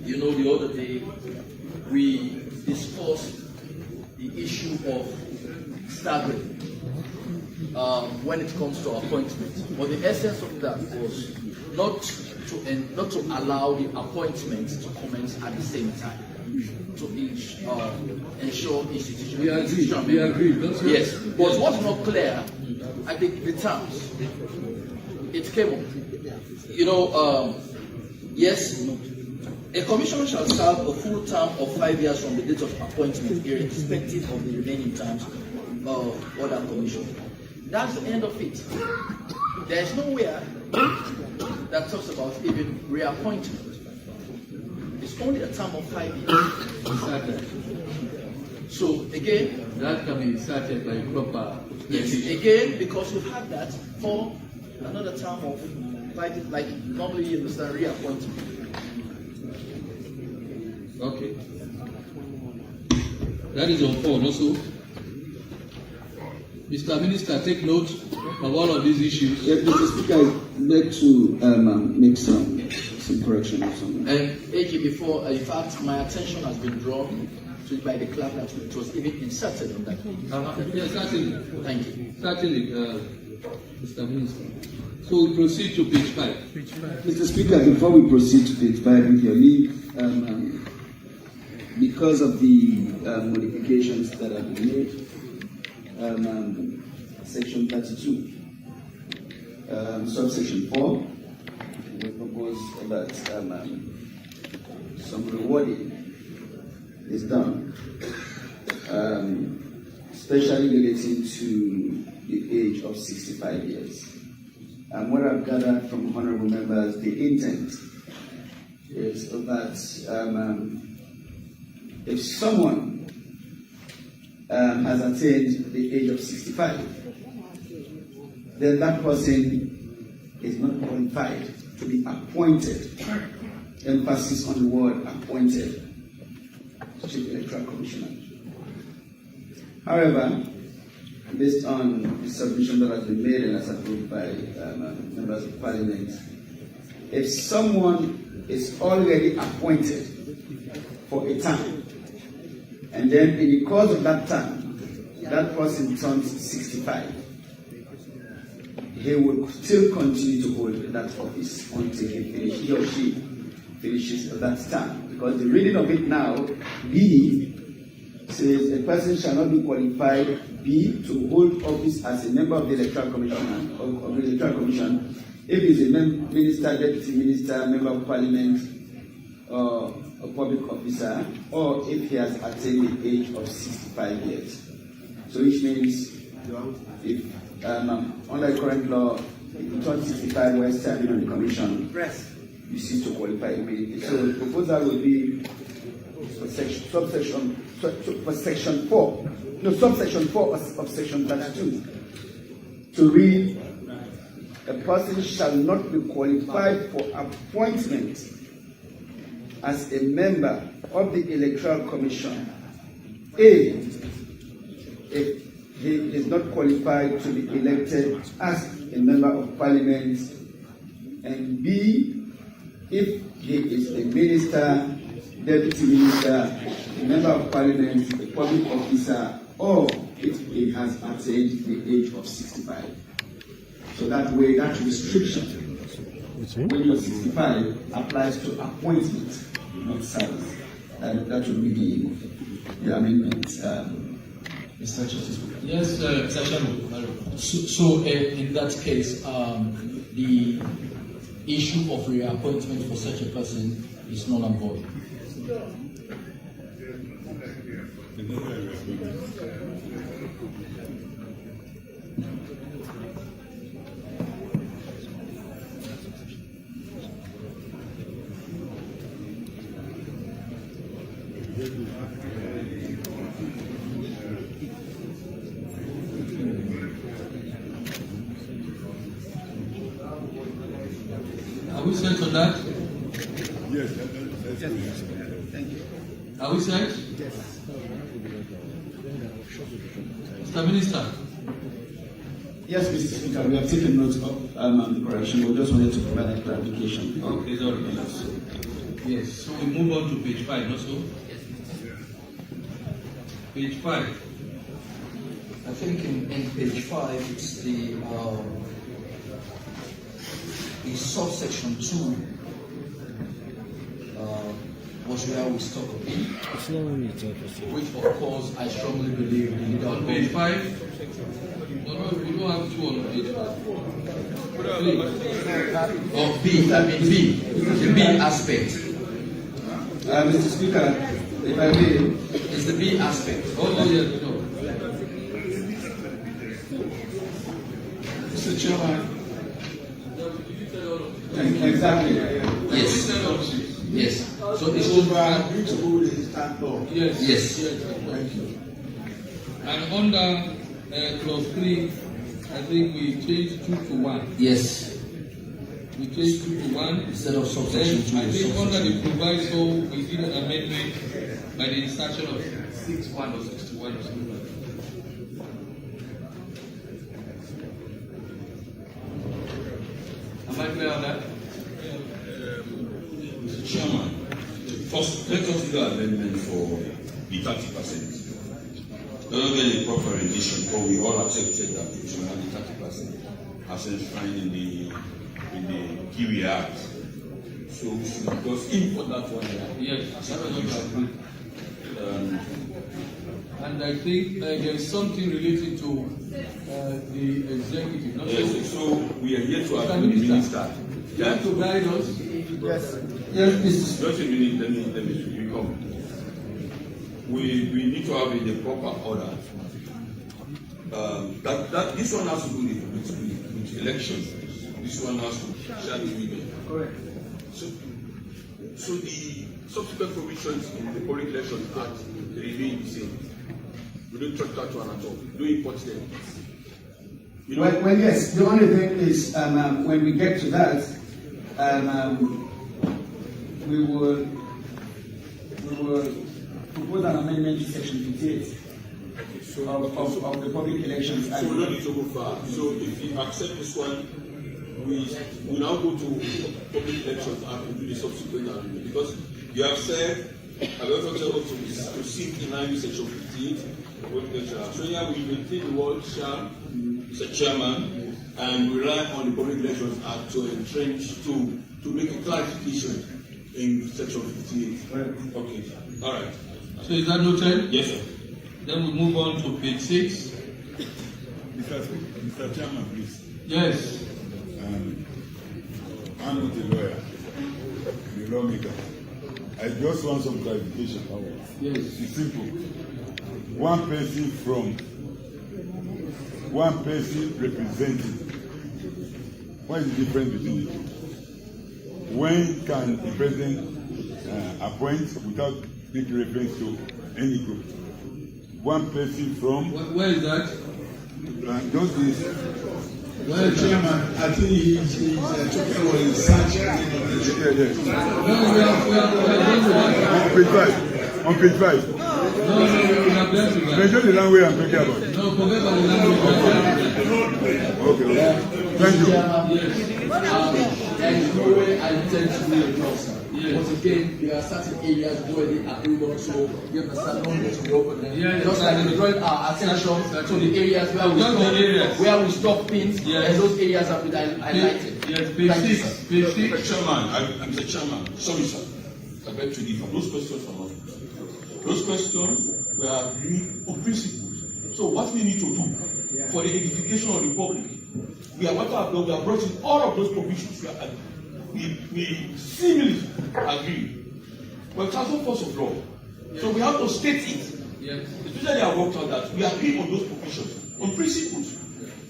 the other day, we discussed the issue of staggering when it comes to appointments. But the essence of that was not to allow the appointments to commence at the same time, to ensure institution. We agree. Yes, but what's not clear, I think the terms. It came up. Yes. A commissioner shall serve a full term of 5 years from the date of appointment, irrespective of the remaining terms of other commission. That's the end of it. There's nowhere that talks about even reappointment. It's only a term of 5 years. Exactly. So again, that can be started by proper. Yes. Again, because we've had that for another term of 5 years, like normally you understand reappointment. Okay. That is on 4 also. Mr. Minister, take note of all of these issues. Yes, Mr. Speaker, I'd like to make some correction or something. And AG, before, in fact, my attention has been drawn to it by the clerk that it was even inserted on that. Yes, certainly. Thank you. Certainly, Mr. Minister. So we proceed to page 5. Mr. Speaker, before we proceed to page 5, with your leave, because of the modifications that have been made, section 32, subsection 4, we propose that some rewarding is done, especially relating to the age of 65 years. And what I've gathered from honorable members, the intent is that if someone has attained the age of 65, then that person is not qualified to be appointed. Emphasis on the word appointed, Chief Electoral Commissioner. However, based on the submission that has been made and as approved by members of Parliament, if someone is already appointed for a term, and then in the course of that term, that person turns 65, he would still continue to hold that office until he or she finishes that term. Because the reading of it now, B, says a person shall not be qualified, B, to hold office as a member of the Electoral Commission, if he is a minister, deputy minister, member of parliament, or a public officer, or if he has attained the age of 65 years. So which means if under the current law, if you turn 65 while serving on the commission, you cease to qualify immediately. So the proposal will be for subsection 4 of section 32 to read, a person shall not be qualified for appointment as a member of the Electoral Commission, A, if he is not qualified to be elected as a member of Parliament, and B, if he is a minister, deputy minister, a member of Parliament, a public officer, or if he has attained the age of 65. So that way, that restriction, when you're 65, applies to appointment, not service. That would be the amendment. Mr. Justice. Yes, Mr. Chairman. So in that case, the issue of reappointment for such a person is null and void. Are we set on that? Yes. Thank you. Are we set? Yes. Mr. Minister. Yes, Mr. Speaker, we have taken note of the correction. We just wanted to provide a clarification. Okay, sorry. Yes, so we move on to page 5 also. Page 5. I think in page 5 it's the subsection 2 was where we stop a bit, which of course I strongly believe in. On page 5? No, we don't have 2 on page 5. Or B, I mean B, the B aspect. Mr. Speaker, if I may, it's the B aspect. Oh yes, no. Mr. Chairman. Exactly. Yes. Yes. So it's Yes. Yes. Thank you. And under clause 3, I think we changed 2 to 1. Yes. We changed 2 to 1 instead of subsection 2. I think under the proviso we did an amendment by the insertion of 61 or 61 or something like that. Am I clear on that? Mr. Chairman, first let us do the amendment for the 30%. Not get a proper rendition, but we all accepted that we should have the 30% as enshrined in the Kiwi Act. So we should just import that one. Yes, and I think there is something related to the executive. Not yes, so we are here to have the minister. You have to guide us. Yes. Yes, just a minute, let me come. We need to have it in the proper order. That this one has to do with elections. This one has to share the women. Correct. So the subsequent provisions in the Public Elections Act remain the same. We don't touch that one at all. We don't import them. You know? Well, yes. The only thing is, when we get to that, we will propose an amendment to section 58 of the Public Elections Act. So we don't need to go far. So if you accept this one, we now go to Public Elections Act and do the subsequent amendment, because you have said, I also tell us to sit in line with section 58. So here we maintain the word shall, Mr. Chairman, and we rely on the Public Elections Act to entrench, to make a clarification in section 58. Okay. All right. So is that noted? Yes, sir. Then we move on to page 6. Mr. Chairman, please. Yes. I'm not a lawyer, I'm a lawmaker. I just want some clarification. Yes. It's simple. One person representing. What is the difference between the two? When can the president appoint without making reference to any group? One person from. Where is that? Those days. Well, Chairman, I think he's talking about his search. Yes. On page 5. No, measure the language I'm talking about. No, forget about the language. Okay. Thank you. There is no way I intend to do a job, sir. But again, there are certain areas where they agreed on, so you understand, no need to be open. Just like we draw our attention to the areas where we stop pins, and those areas have been highlighted. Yes, page 6. Mr. Chairman, Mr. Chairman, sorry, sir. I beg to differ. Those questions are not. Those questions were agreed on principles. So what we need to do for the edification of the public, we have brought in all of those provisions. We seemingly agree. But it's also force of law. So we have to state it. Yes. Especially I worked out that we agree on those provisions, on principles.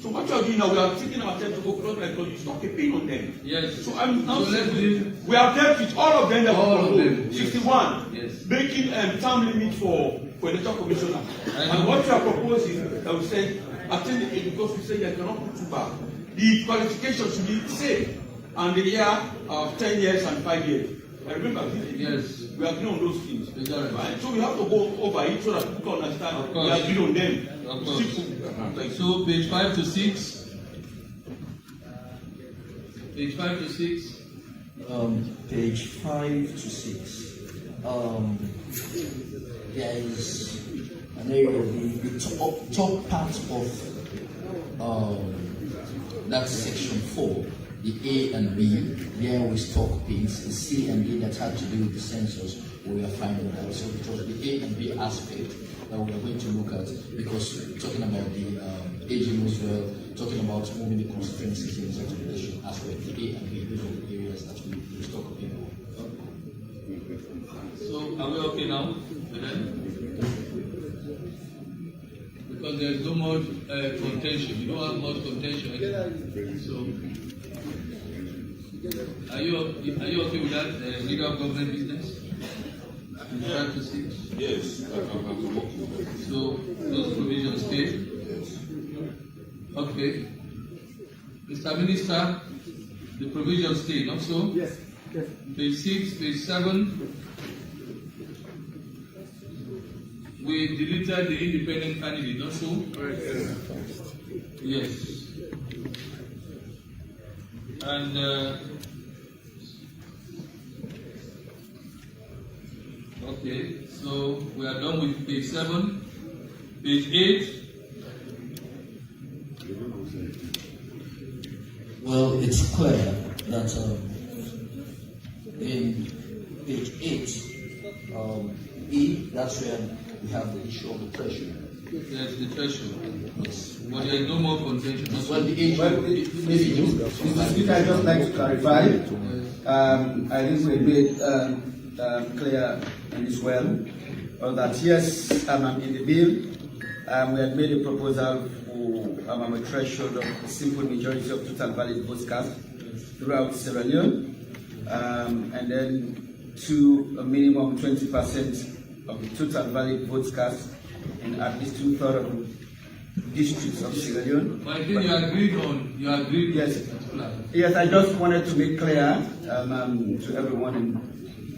So what you are doing now, we are taking our time to go close like you stop keeping on them. Yes. So I'm now saying we have dealt with all of them that all we of them. 61. Yes. Making term limit for electoral commissioner. And what you are proposing that we say attend it because we say you cannot put too back. The qualification should be the same. And the year of 10 years and 5 years. I remember yes. We agree on those things. Exactly. Right? So we have to go over it so that people can understand. We agree on them. Of course. So page 5 to 6. Page 5 to 6. Page 5 to 6. There is an area, the top part of that's section 4. The A and B, there we stock pins. The C and D that had to do with the census, we are finding out. So it was the A and B aspect that we are going to look at, because we're talking about the aging as well, talking about moving the constituencies in such a relation aspect. The A and B, those are the areas that we stock pin on. So are we okay now? Because there's no more contention. You don't have much contention. So are you okay with that? Leader of government business? Yeah. Yes. So those provisions stay? Okay. Mr. Minister, the provisions stay, not so? Yes. Yes. Page 6, page 7. We deleted the independent candidate, not so? Yes. And okay, so we are done with page 7. Page 8. Well, it's clear that in page 8, E, that's where we have the issue of the threshold. Yes, the threshold. Yes. But there is no more contention. Well, the issue. Mr. Speaker, I'd just like to clarify. I think we made clear in this well that yes, in the bill, we had made a proposal for a threshold of a simple majority of total valid votes cast throughout Sierra Leone, and then to a minimum 20% of the total valid votes cast in at least 2/3 of the districts of Sierra Leone. But I think you agreed yes. with that. Yes, I just wanted to make clear to everyone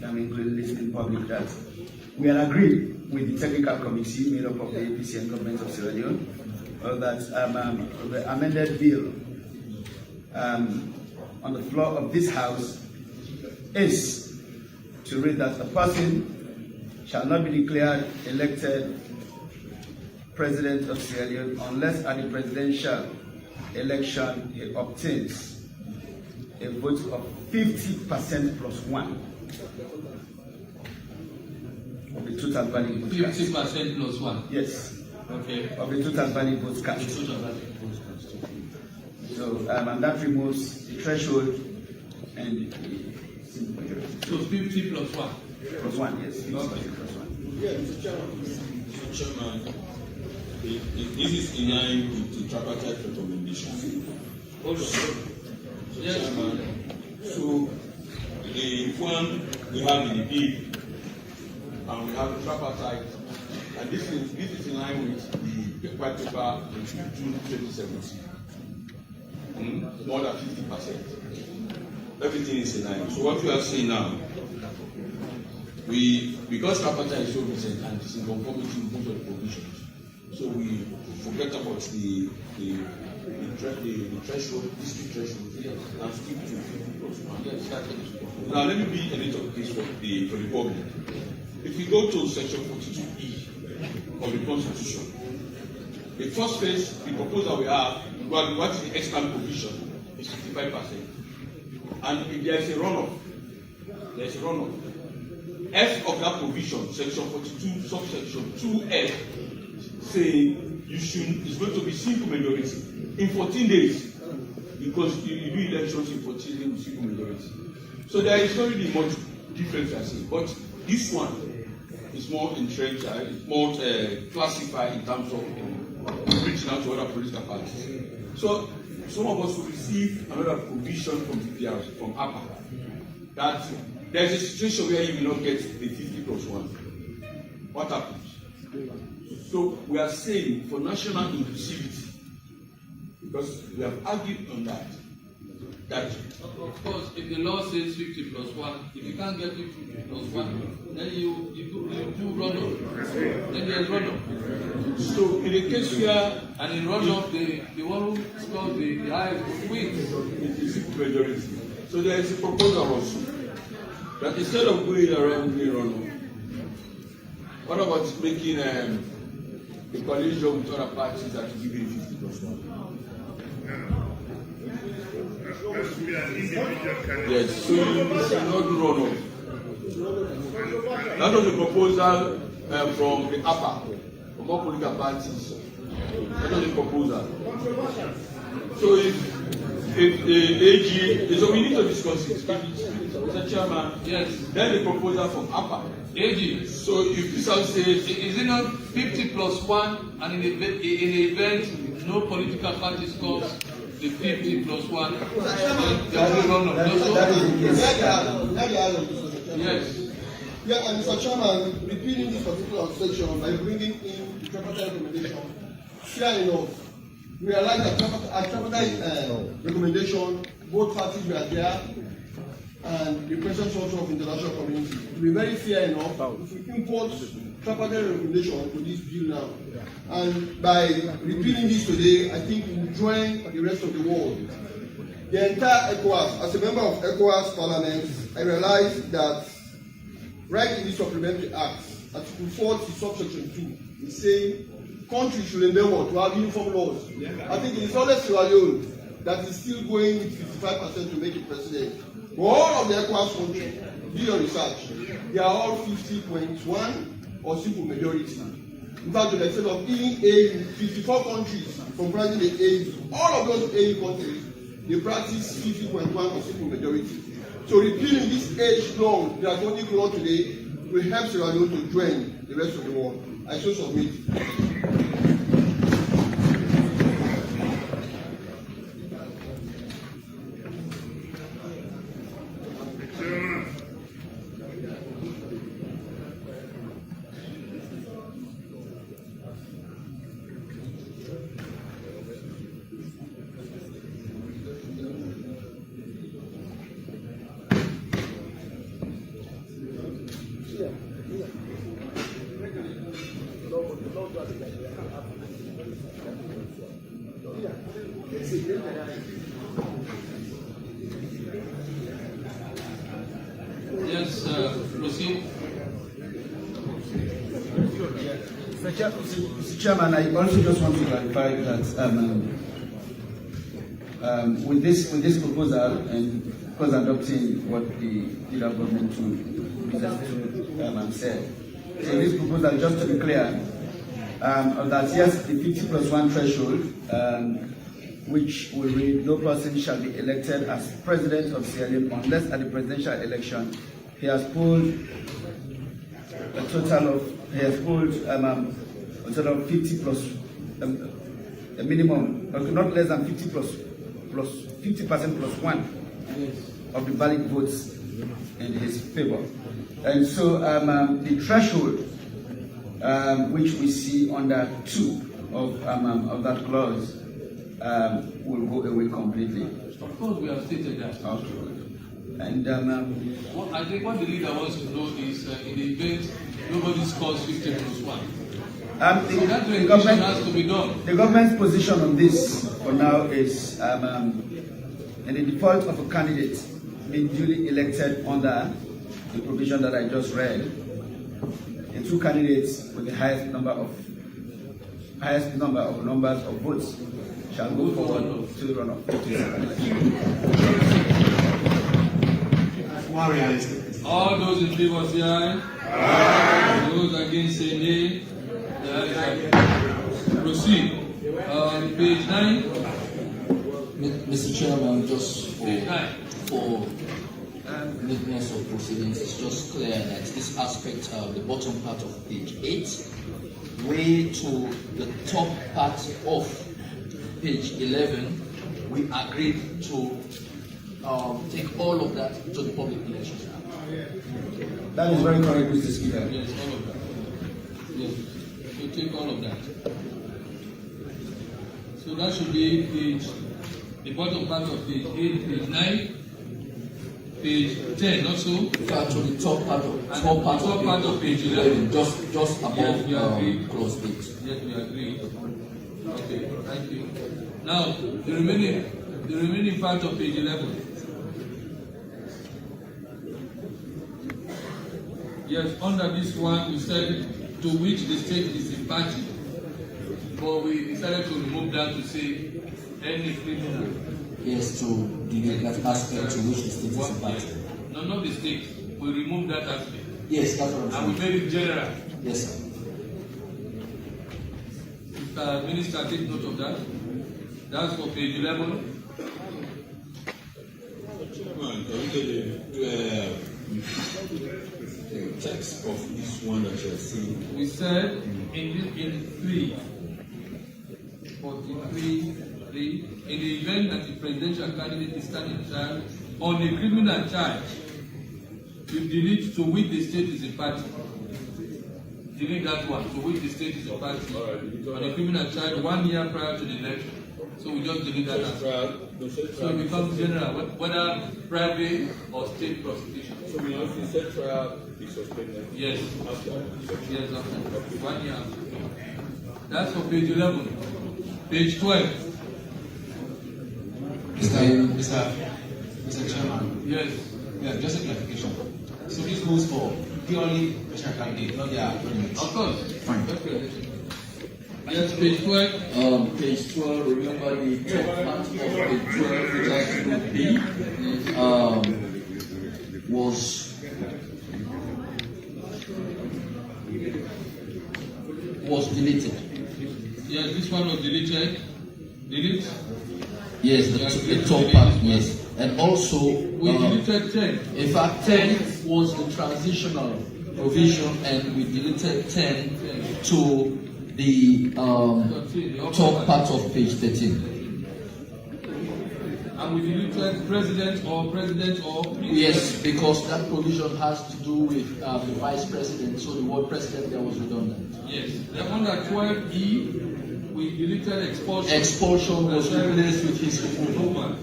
including listening public, that we are agreed with the technical committee made up of the APC and government of Sierra Leone that the amended bill on the floor of this house is to read that a person shall not be declared elected president of Sierra Leone unless at the presidential election he obtains a vote of 50% plus 1. Of the total valid votes cast. 50% plus 1. Yes. Okay. Of the total valid votes cast. So, and that removes the threshold and the simple majority. So 50 plus 1. Plus 1, yes. 50 plus 1. Yeah, Mr. Chairman, this is in line with the tripartite recommendation. Also, Yes. Chairman, so the one we have in the bill, and we have the tripartite, and this is in line with the white paper in June 2017. More than 50%. Everything is in line. So what we are saying now, because tripartite is so recent and it's in conformity with most of the provisions, so we forget about the threshold, district threshold, and stick to 50+1. Now let me be a little case for the public. If we go to section 42E of the Constitution, the first phase, the proposal we have, what is the extant provision is 55%. And if there is a runoff, F of that provision, section 42, subsection 2F, saying it's going to be simple majority in 14 days, because you do elections in 14 days with simple majority. So there is not really much difference, I see. But this one is more entrenched, it's more classified in terms of reaching out to other political parties. So some of us will receive another provision from DPR, from APA, that there is a situation where you will not get the 50+1. What happens? So we are saying for national inclusivity, because we have argued on that of course, if the law says 50+1, if you can't get 50+1, then you do runoff. Then there's runoff. So in the case where, and in runoff, the one who scores the highest wins. It is simple majority. So there is a proposal also that instead of going around doing runoff, what about making a coalition with other parties that will give you 50+1? Yes, so you should not do runoff. That was the proposal from the APA, from all political parties. That was the proposal. So if the AG, so we need to discuss it. Mr. Chairman, yes. Then the proposal from APA. AG. So if this house says, is it not 50+1, and in the event no political party scores the 50+1, there will be runoff. Yes. Yeah, and Mr. Chairman, repeating this particular section by bringing in the tripartite recommendation, fair enough. We realize that tripartite recommendation, both parties were there, and the presence also of international community. To be very fair enough, if we import tripartite recommendation to this bill now, and by repealing this today, I think we will join the rest of the world. The entire ECOWAS, as a member of ECOWAS Parliament, I realized that right in the Supplementary Act, Article 40, subsection 2, is saying countries should endeavor to have uniform laws. I think it is only Sierra Leone that is still going with 55% to make it president. But all of the ECOWAS countries, do your research, they are all 50.1 or simple majority. In fact, to the extent of EU, 54 countries comprising the EU, all of those EU countries, they practice 50.1 or simple majority. So repealing this age long draconic law today will help Sierra Leone to join the rest of the world. I so submit. Yes, proceed. Mr. Chairman, I also just want to clarify that with this proposal, and course, adopting what the leader of government to said. So this proposal, just to be clear, that yes, the 50+1 threshold, which will read, no person shall be elected as president of Sierra Leone unless at the presidential election he has polled a total of 50 plus a minimum, not less than 50% plus 1 of the valid votes in his favor. And so the threshold which we see under 2 of that clause will go away completely. Of course, we have stated that. Okay. And I think what the leader wants to know is in the event nobody scores 50+1. So that regulation has to be done. The government's position on this for now is in the default of a candidate being duly elected under the provision that I just read, the 2 candidates with the highest number of numbers of votes shall go forward to the runoff. All those in favor say aye. Aye. Those against say nay. Proceed. Page 9. Mr. Chairman, just for neatness of proceedings, it's just clear that this aspect, the bottom part of page 8, way to the top part of page 11, we agreed to take all of that to the Public Elections Act. That is very correct, Mr. Speaker. Yes, all of that. Yes, we take all of that. So that should be the bottom part of page 8, page 9, page 10 also. To the top part of page 11. Just above clause 8. Yes, we agree. Okay, thank you. Now, the remaining part of page 11. Yes, under this one, we said to which the state is impartial. But we decided to remove that to say any criminal. Yes, to that aspect to which the state is impartial. No, not the state. We removed that aspect. Yes, that's what I'm saying. And we made it general. Yes, sir. Mr. Minister, take note of that. That's for page 11. The text of this one that you're seeing. We said in 43, in the event that the presidential candidate is standing trial on a criminal charge, you delete to which the state is a party. Delete that one, to which the state is a party. On a criminal charge 1 year prior to the election. So we just delete that. So it becomes general, whether private or state prosecution. So we have to set trial be suspended. Yes. After. Yes, after. 1 year after. That's for page 11. Page 12. Mr. Chairman. Yes. Yeah, just a clarification. So this goes for purely national candidate, not their government. Of course. Fine. Yes, page 12. Page 12, remember the top part of page 12, which has to be was deleted. Yes, this one was deleted. Delete? Yes, the top part, yes. And also, we deleted 10. In fact, 10 was the transitional provision, and we deleted 10 to the top part of page 13. And we deleted president or. Yes, because that provision has to do with the vice president, so the word president there was redundant. Yes. Then under 12E, we deleted expulsion. Expulsion was replaced with his removal.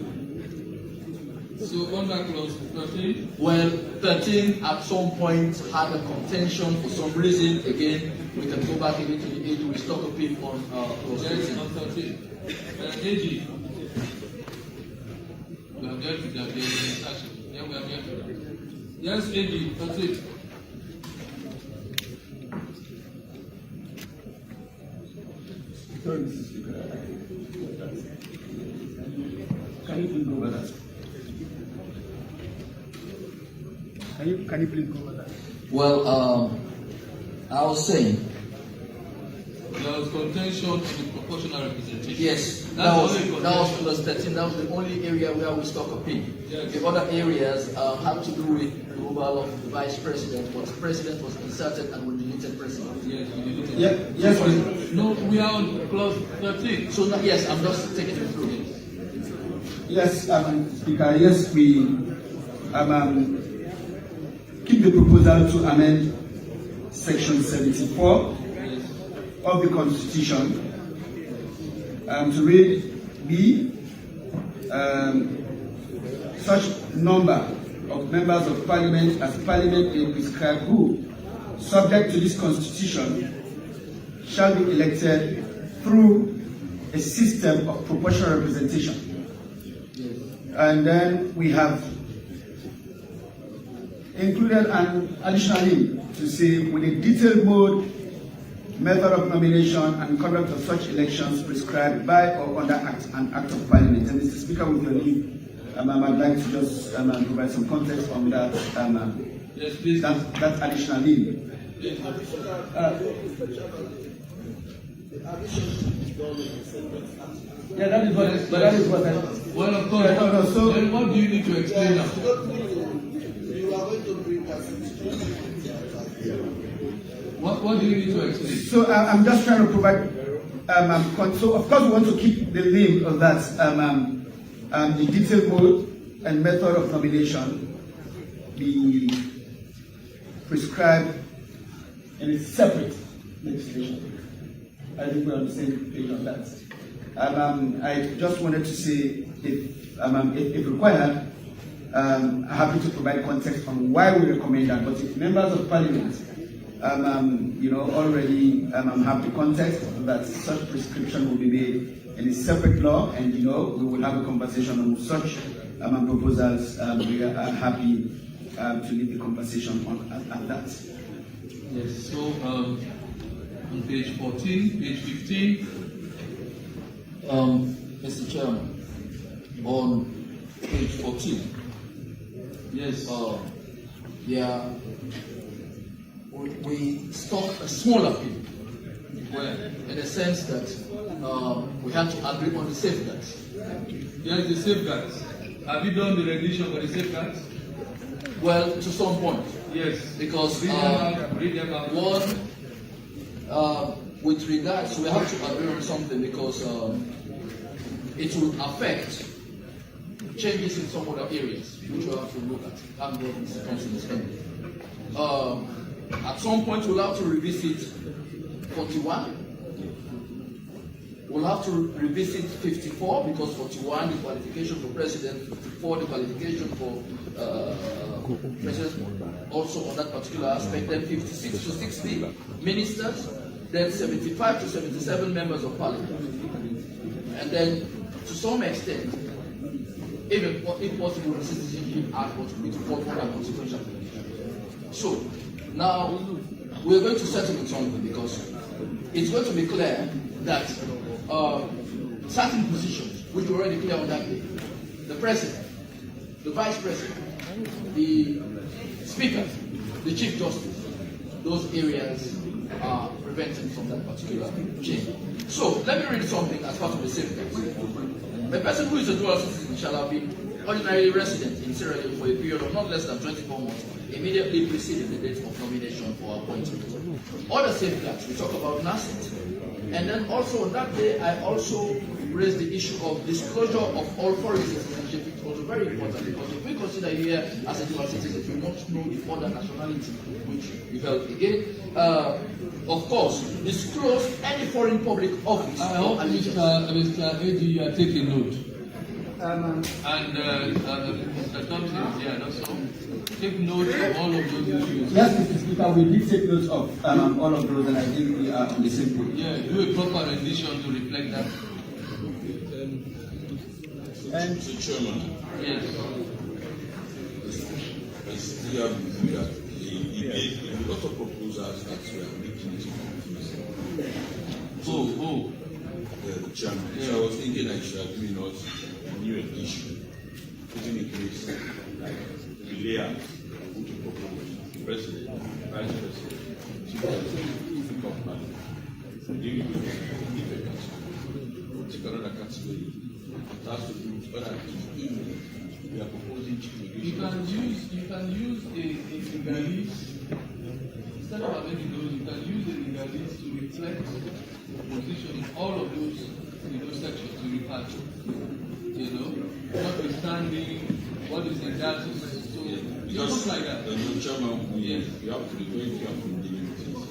So under clause 13? Well, 13 at some point had a contention for some reason. Again, we can go back again to the age we stock a pin on clause 13. Yes, on 13. AG. We have dealt with that. Yeah, we have dealt with that. Yes, AG, that's it. Can you please go over that? Can you please go over that? Well, I was saying. There was contention in the proportional representation. Yes, that was plus 13. That was the only area where we stuck a pin. Yes. The other areas had to do with the removal of the vice president, but the president was inserted and we deleted president. Yes, we deleted. Yeah, yes, no, we are on clause 13. So yes, I'm just taking it through. Yes, Speaker. Yes, we keep the proposal to amend Section 74 of the Constitution to read B. Such number of members of Parliament as Parliament may prescribe who, subject to this Constitution, shall be elected through a system of proportional representation. And then we have included an additional link to say with a detailed mode, method of nomination and conduct of such elections prescribed by or under an act of Parliament. And Mr. Speaker, with your leave, I'd like to just provide some context on that. Yes, please. That additional link. Yeah, that is what. But that is what. Well, of course. So then, what do you need to explain now? You are going to bring that. What do you need to explain? So I'm just trying to provide. So of course we want to keep the link of that. The detailed mode and method of nomination be prescribed in a separate legislation. I think we're on the same page on that. I just wanted to say, if required, I'm happy to provide context on why we recommend that. But if members of Parliament, already have the context that such prescription will be made in a separate law, and we will have a conversation on such proposals. We are happy to lead the conversation on that. Yes. So on page 14, page 15. Mr. Chairman, on page 14. Yes. We struck a smaller pin. Where? In the sense that we had to agree on the safeguards. Yes, the safeguards. Have you done the rendition for the safeguards? Well, to some point. Yes. Because read them out. One, with regards, we have to agree on something because it will affect changes in some other areas, which we have to look at. I'm going to at some point, we'll have to revisit 41. We'll have to revisit 54 because 41 the qualification for president, 54 the qualification for president. Also on that particular aspect, then 56 to 60 ministers, then 75 to 77 members of parliament, and then to some extent, even if possible, the Citizenship Act was to be to form and consequential. So now we're going to settle with something because it's going to be clear that certain positions, which were already clear on that day, the president, the vice president, the speaker, the chief justice, those areas are prevented from that particular change. So let me read something as part of the safeguards. A person who is a dual citizen shall have been ordinary resident in Sierra Leone for a period of not less than 24 months, immediately preceding the date of nomination or appointment. Other safeguards, we talk about NACET. And then also on that day, I also raised the issue of disclosure of all foreign citizenship. It was very important because if we consider here as a dual citizen, we must know the other nationality which we held. Again, of course, disclose any foreign public office. I hope Mr. AG, you are taking note. And Mr. Thompson is here also. Take note of all of those issues. Yes, Mr. Speaker, we did take note of all of those, and I think we are on the same page. Yeah, do a proper rendition to reflect that. And Mr. Chairman. Yes. As we have reviewed that, he made a lot of proposals that were making it confusing. Oh. The chairman. Yeah. So I was thinking I should agree not a new edition, putting in place like the layout, put a think of money. Take another category. It has to do with whether we are proposing chief immigration. You can use a legalese. Instead of having those, you can use a legalese to reflect the position in all of those sections to refer to. Notwithstanding what is in that. So just like that. Chairman, you have to be very careful in dealing with this.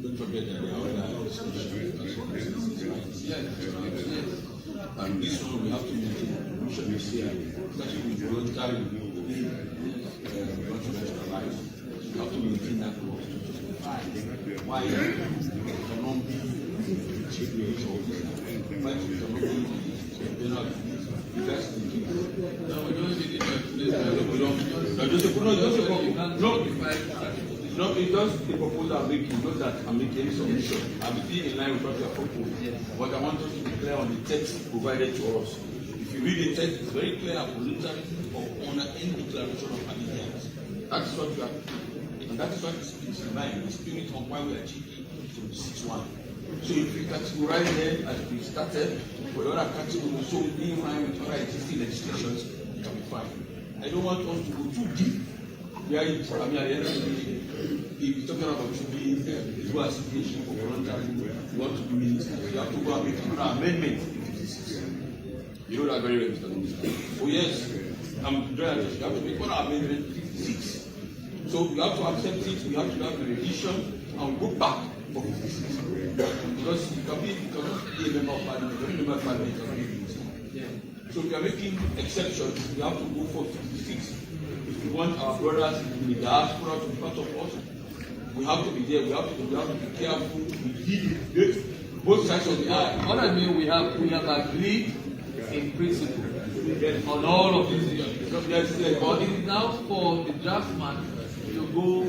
Don't forget that there are other discussions. Yes. And this one we have to maintain. We should be here, especially with voluntary life. We have to maintain that law to justify why it cannot be chief officer, why it cannot be general. No, it's just the proposal I'm making, not that I'm making any submission. I'm still in line with what you are proposing. But I want us to be clear on the text provided to us. If you read the text, it's very clear voluntary or honor any declaration of allegiance. That is what you are doing. And that is what is in line, the spirit of why we are achieving from 6-1. So if we categorize them as we started, for the other categories, so in line with other existing legislations, it can be fine. I don't want us to go too deep. At the end of the day, if you're talking about to be a association for voluntary, you want to be minister, you have to go and make another amendment in 56. You know that very well, Mr. Minister. Oh yes, I'm drawing attention. You have to make one amendment in 56. So you have to accept it, we have to have the revision, and we go back for 56. Because you cannot be a member of parliament, you member of parliament, you cannot be a minister. So we are making exceptions, we have to go for 56. If we want our brothers in the diaspora to be part of us, we have to be there, we have to be careful, we need both sides of the eye. What I mean, we have agreed in principle on all of these issues. But it is now for the draftsman to go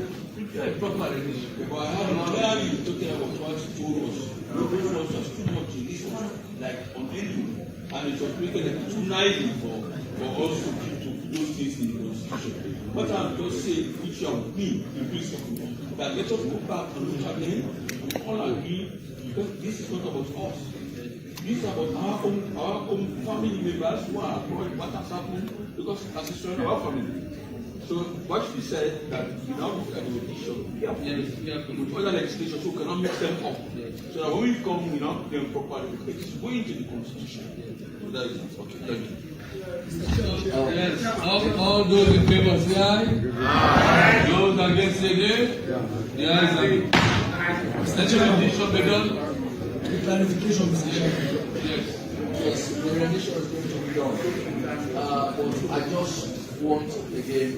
proper revision. But I have you talking about what you told us. You told us too much in this one, like on any, and it was making too noisy for us to put those things in the constitution. What I'm just saying, which you have been in principle, that let us go back and look at them and all agree, because this is not about us. This is about our own family members who are abroad, what has happened, because as a son of our family. So what she said that we now look at the legislation, we have with other legislation, so we cannot mix them up. So that when we come, we now them properly, because it's going to the constitution. So that is it. Okay, thank you. Yes. All those in favor say aye. Those against say nay. The ayes have it. Rendition be done. Clarification, Mr. Chairman. Yes, the rendition is going to be done. But I just want again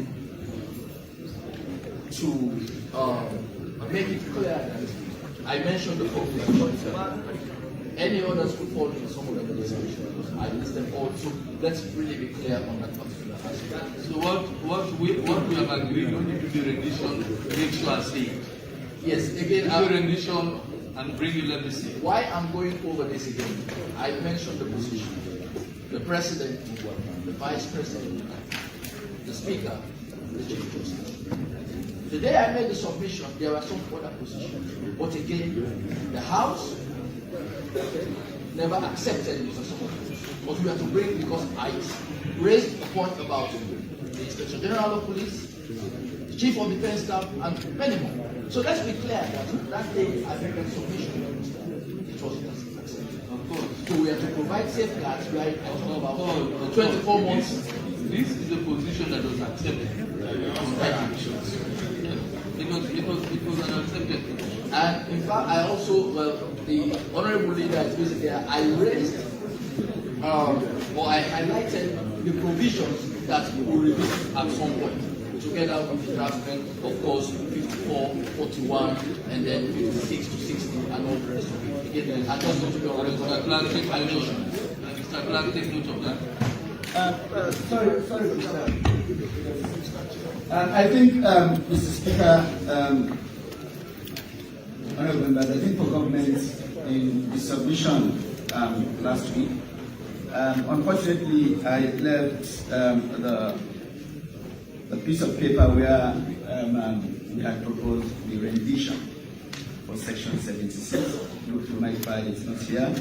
to make it clear that I mentioned the population. Any others could fall into some of the legislation. I list them all. So let's really be clear on that particular aspect. So what we have agreed, we need to do rendition, make sure I see. Yes, again, do rendition and bring it. Let me see. Why I'm going over this again? I mentioned the position, the president, the vice president, the speaker, the chief justice. The day I made the submission, there were some other positions, but again, the House never accepted Mr. Sokoto. But we have to bring, because I raised a point about the Inspector General of Police, the Chief of Defense Staff, and many more. So let's be clear that day I made a submission, it wasn't accepted. Of course. So we have to provide safeguards. We are talking about 24 months. This is the position that was accepted. It was an accepted. And in fact, I also, the honorable leader is basically, I raised or I highlighted the provisions that we will review at some point, together with the draftsmen, of course, 54, 41, and then 56 to 60, and all the rest of it. Again, I just want to be on Mr. Clark, take note. Mr. Clark, take note of that. Sorry, I think, Mr. Speaker, honorable members, I think for government in the submission last week, unfortunately, I left the piece of paper where we had proposed the rendition. for Section 76. Look through my file, it's not here.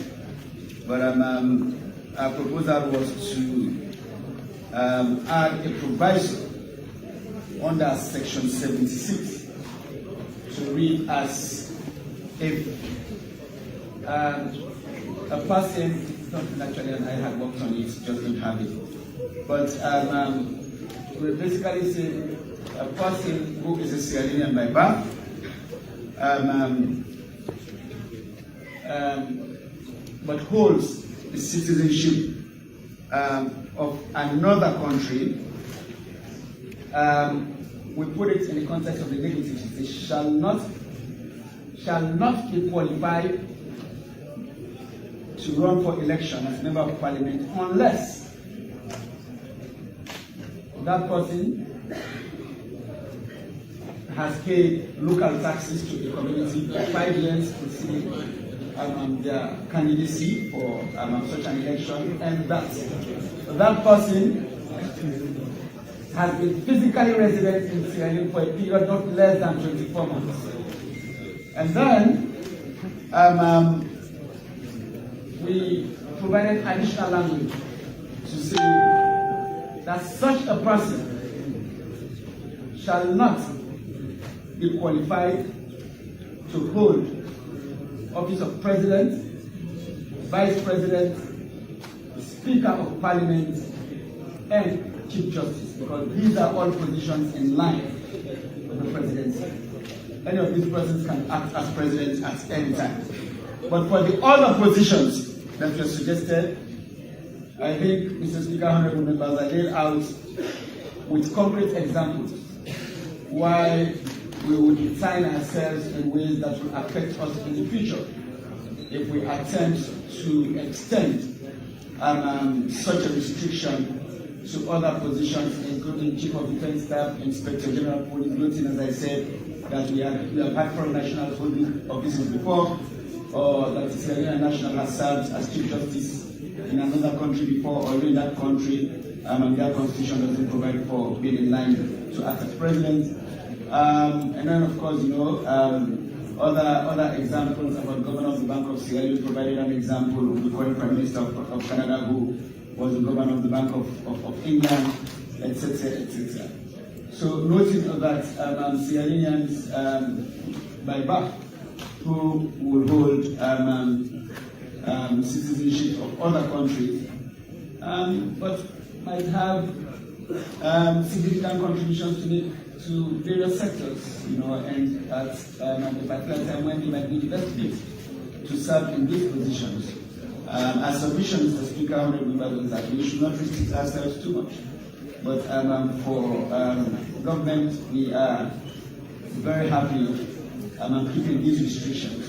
But our proposal was to add a proviso under Section 76 to read as if a person, not actually, I had worked on it, just don't have it. But we basically say a person who is a Sierra Leonean by birth, but holds the citizenship of another country, we put it in the context of the negative. It shall not be qualified to run for election as member of parliament unless that person has paid local taxes to the community for 5 years preceding their candidacy for such an election, and that person has been physically resident in Sierra Leone for a period not less than 24 months. And then we provided additional language to say that such a person shall not be qualified to hold office of president, vice president, speaker of parliament, and chief justice, because these are all positions in line with the presidency. Any of these persons can act as president at any time. But for the other positions that were suggested, I think, Mr. Speaker, honorable members, I laid out with concrete examples why we would design ourselves in ways that will affect us in the future if we attempt to extend such a restriction to other positions, including Chief of Defense Staff, Inspector General of Police, noting, as I said, that we have had foreign nationals holding offices before, or that Sierra Leone national has served as Chief Justice in another country before, or in that country, and their constitution doesn't provide for being in line to act as president. And then, of course, other examples about Governor of the Bank of Sierra Leone provided an example of the current Prime Minister of Canada, who was the Governor of the Bank of England, etc., etc. So, noting that Sierra Leoneans by birth who will hold citizenship of other countries, but might have significant contributions to make to various sectors, and at a particular time when they might be the best fit to serve in these positions. Our submission, Mr. Speaker, honorable members, is that we should not restrict ourselves too much. But for government, we are very happy keeping these restrictions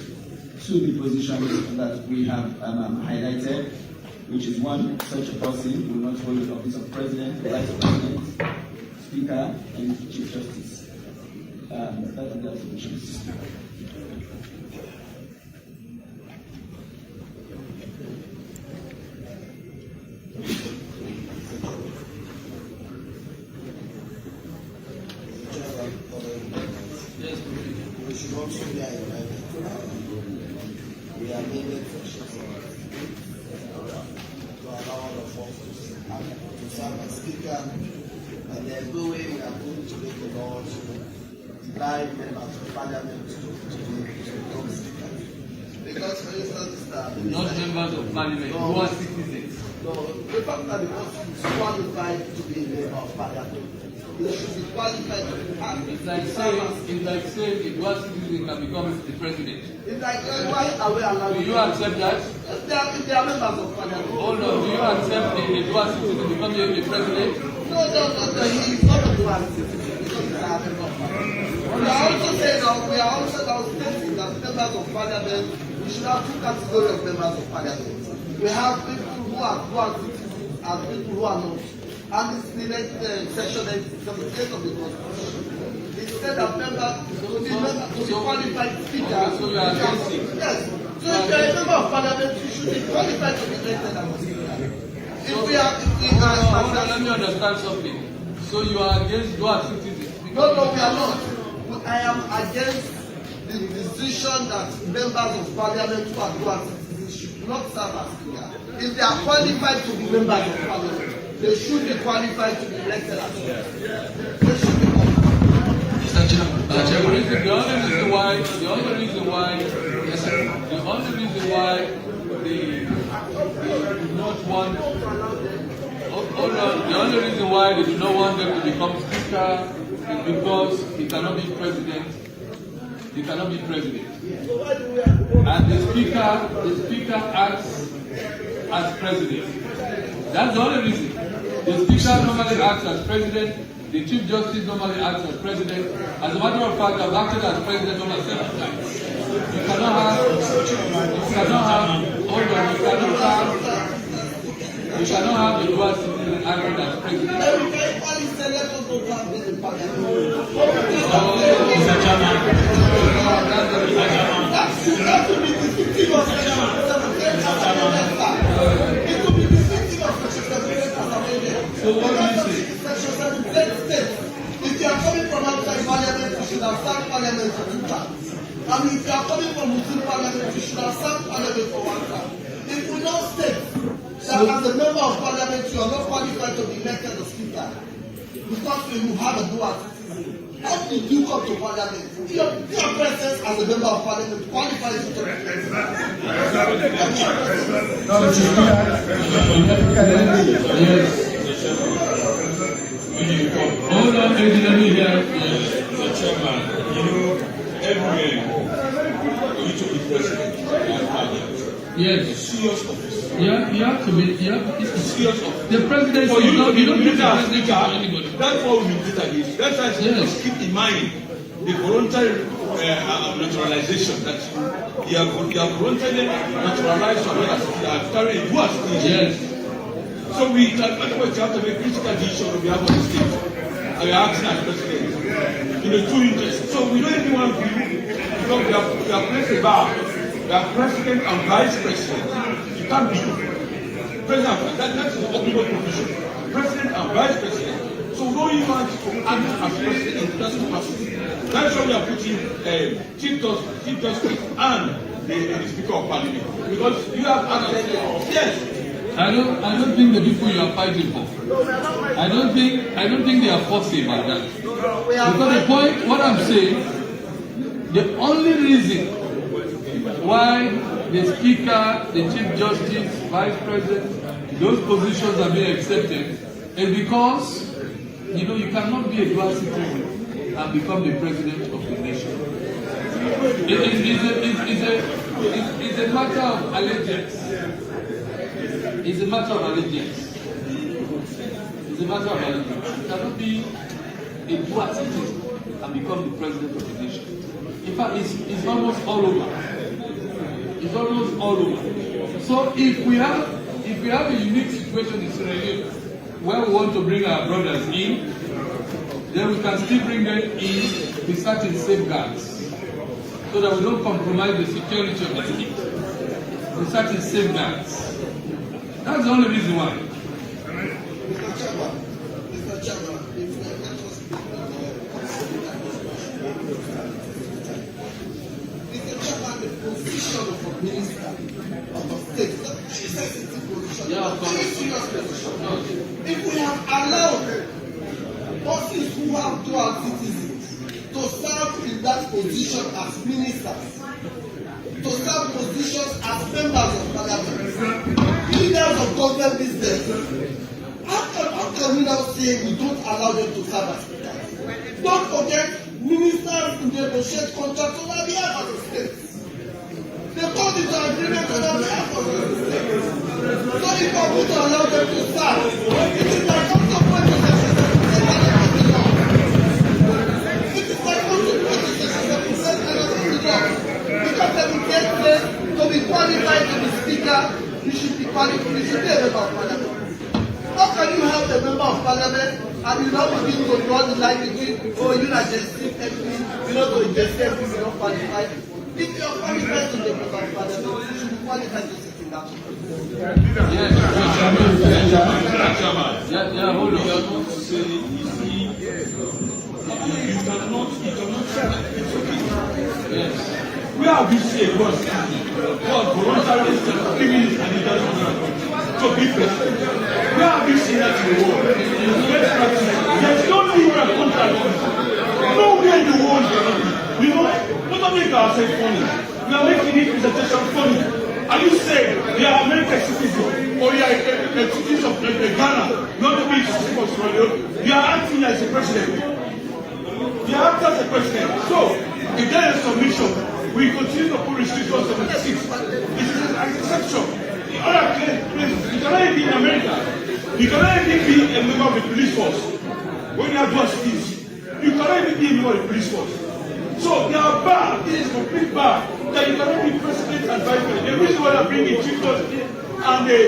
to the positions that we have highlighted, which is one, such a person will not hold the office of President, Vice President, Speaker, and Chief Justice. That is the submissions. We should also be united. We are needed for to allow all of us to serve as Speaker, and there's no way we are going to make the law to drive members of Parliament to become Speaker. Because, for instance, not members of Parliament, who are citizens. No, the fact that the person is qualified to be a member of Parliament, they should be qualified to be happy. It's like saying a dual citizen can become the president. It's like, why are we allowed? Do you accept that? If they are members of Parliament. Hold on, do you accept a dual citizen to become the president? No, he is not a dual citizen because he is a member of Parliament. We are also saying that we are also now stating that members of Parliament, we should have two categories of members of Parliament. We have people who are dual citizens and people who are not. And it's the next section 78 of the Constitution. It said that members to be qualified speaker. So you are against it? Yes. So if you are a member of Parliament, you should be qualified to be elected as a speaker. Let me understand something. So you are against dual citizens? No, we are not. I am against the decision that members of parliament who are dual citizens should not serve as speaker. If they are qualified to be members of parliament, they should be qualified to be elected as speaker. They should be Mr. Chairman, the only reason why they do not want them to become speaker is because he cannot be president. He cannot be president. And the speaker acts as president. That's the only reason. The speaker normally acts as president. The Chief Justice normally acts as president. As a matter of fact, I've acted as president almost 7 times. You cannot have a dual citizen acting as president. So what do you say? If you are coming from outside parliament, you should have served parliament for 2 terms. And if you are coming from within parliament, you should have served parliament for 1 term. If we don't state that as a member of parliament, you are not qualified to be elected as speaker because you have a dual citizen, how did you come to parliament? Your presence as a member of parliament qualifies you to be elected. Hold on, let me hear. Mr. Chairman, you know, everywhere you to be president, yes. Serious office. Yeah, you have to be. Serious office. The president. For you to be leader, anybody. That's what we need to do. That's why just keep in mind the voluntary naturalization that you have voluntarily naturalized someone as carrying a dual citizenship. Yes. So we have to make critical decisions on behalf of the state. And we are acting as president in the 2 interests. So we don't even want to because we have placed a bar. We are president and vice president. You can't be president. That's the optimal provision. President and vice president. So we don't even want to act as president in that capacity. That's why we are putting Chief Justice and the Speaker of Parliament. Because you have acted, yes. I don't think the people you are fighting for. I don't think they are fussy about that. Because the point, what I'm saying, the only reason why the Speaker, the Chief Justice, Vice President, those positions are being accepted is because you cannot be a dual citizen and become the president of the nation. It's a matter of allegiance. It's a matter of allegiance. It's a matter of allegiance. You cannot be a dual citizen and become the president of the nation. In fact, it's almost all over. It's almost all over. So if we have a unique situation in Sierra Leone where we want to bring our brothers in, then we can still bring them in with certain safeguards so that we don't compromise the security of the state. With certain safeguards. That's the only reason why. Mr. Chairman, if let us Mr. Chairman, the position of a minister of a state, not a sensitive position, a very serious position. If we have allowed persons who have dual citizens to serve in that position as ministers, to serve positions as members of parliament, leaders of government business, how can we now say we don't allow them to serve as speakers? Don't forget, ministers negotiate contracts on behalf of the state. They come into agreement on behalf of the state. So if we want to allow them to serve, it is like consequence of the because they will get place to be qualified to be speaker, you should be qualified, you should be a member of parliament. How can you have a member of parliament and you not begin to draw the line between, oh, you are just MP, you know, to just MP, you don't qualify. If you are qualified to be a member of parliament, you should be qualified to sit in that place. Hold on. You cannot share. It's okay. Yes. We have this here, God voluntarily giving his allegiance to be president. We have this here to the world. There's no legal contract. Nowhere in the world. We don't make ourselves funny. We are making this presentation funny. And you say you are American citizen or you are a citizen of Ghana, not to be a citizen of Australia. You are acting as a president. You are acting as a president. So, if there is submission, we continue to put restrictions on 76. This is an exception. The other places, you cannot even be in America. You cannot even be a member of the police force. When you are dual citizens, you cannot even be a member of the police force. So they are bad. This is complete bad. That you cannot be president and vice president. The reason why they are bringing chief justice and the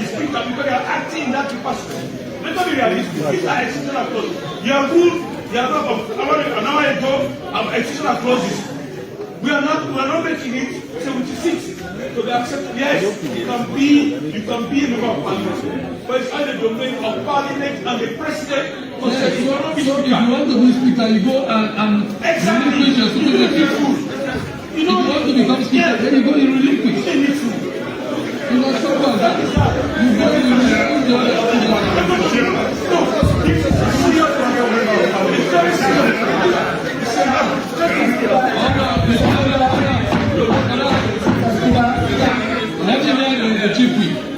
speaker because they are acting in that capacity. Let me be realistic. These are exceptional clauses. You have ruled. You have not an hour ago. Exceptional clauses. We are not making it 76. So they accept. Yes, you can be a member of parliament, but it's either the domain of parliament and the president. Yes, so if you want to be speaker, you go and relinquish your speaker. If you want to become speaker, then you go and relinquish. You must talk about that. You go and relinquish your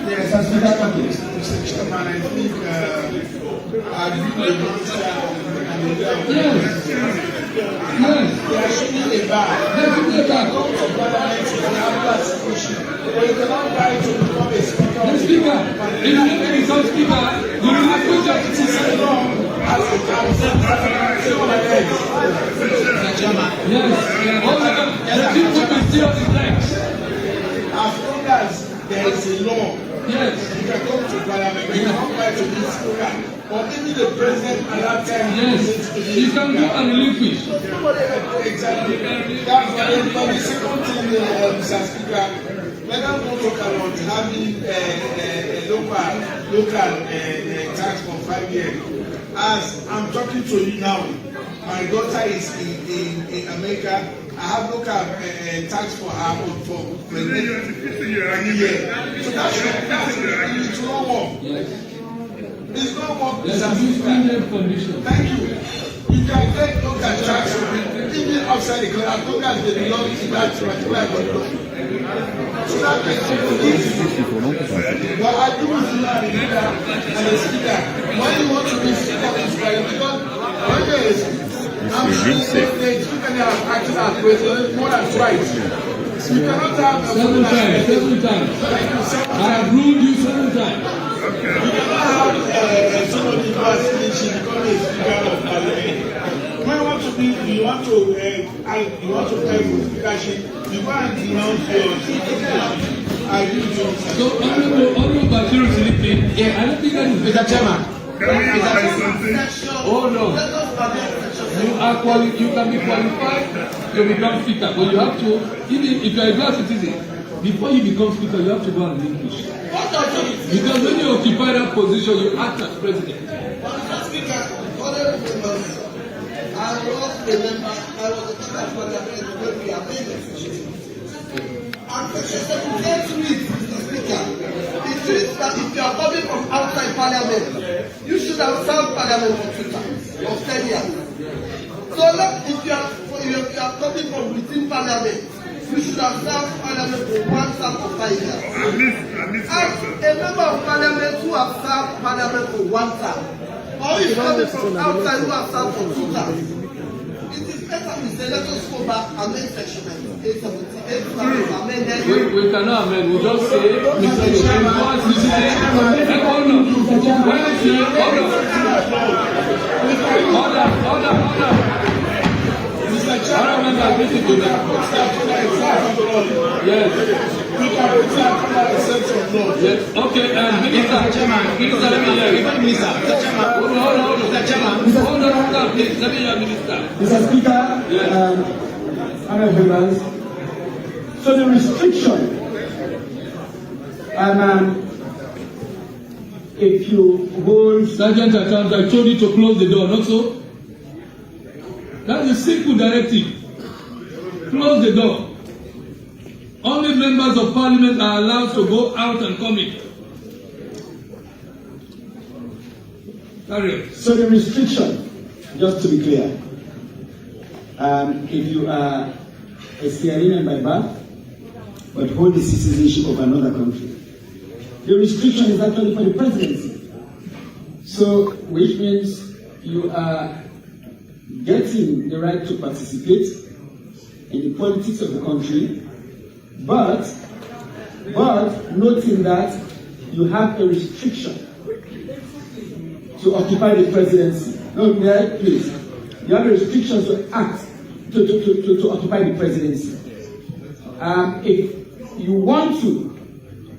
Yes, I think I've been a minister Yes. They are showing a bar. They can come to parliament and have classification. But you cannot try to become a speaker. The speaker. If you want to become speaker, you will not put your citizen long as a council. Yes. The people will still the flex. As long as there is a law, yes, you can come to parliament. You cannot try to be speaker. Or even the president at that time. Yes, you can go and relinquish. Exactly. That's why the second thing, Mr. Speaker, when I'm going to talk about having a local tax for 5 years, as I'm talking to you now, my daughter is in America. I have local tax for her for a year. So that's no more. It's not more. There's a different condition. Thank you. You can take local tax even outside the club as long as they belong to that particular country. So that makes it easy. But I do with you and a speaker. When you want to be speaker, because when there is, I'm sure the speaker has acted as president more than twice. You cannot have seven times. I have ruled you 7 times. You cannot have somebody who has finished become a speaker of parliament. When you want to play for speakership, you go and denounce your speakership. I agree with you. So, Honorable Bashir Siliki, I don't think that is Mr. Chairman. Oh no. You can be qualified to become speaker, but you have to, even if you are a dual citizen, before you become speaker, you have to go and relinquish. Because when you occupy that position, you act as president. I was a church when we are made officials. And Section 38 Mr. Speaker, it reads that if you are coming from outside Parliament, you should have served Parliament for 2 times or 10 years. So if you are coming from within Parliament, you should have served Parliament for 1 term for 5 years. As a member of Parliament who have served Parliament for 1 term, or if coming from outside who have served for 2 terms, it is better we say let us go back and make Section 878 amended. We cannot amend. We just say Mr. Chairman, Yes. Okay. Minister, let me hear you. Minister, hold on, please. Let me hear Minister. Mr. Speaker, honorable members, so the restriction, if you hold... Sergeant, I told you to close the door, not so? That's a simple directive. Close the door. Only members of parliament are allowed to go out and come in. Carry on. So the restriction, just to be clear, if you are a Sierra Leonean by birth, but hold the citizenship of another country, the restriction is actually for the presidency. So, which means you are getting the right to participate in the politics of the country, but noting that you have a restriction to occupy the presidency. No, please. You have a restriction to act, to occupy the presidency. If you want to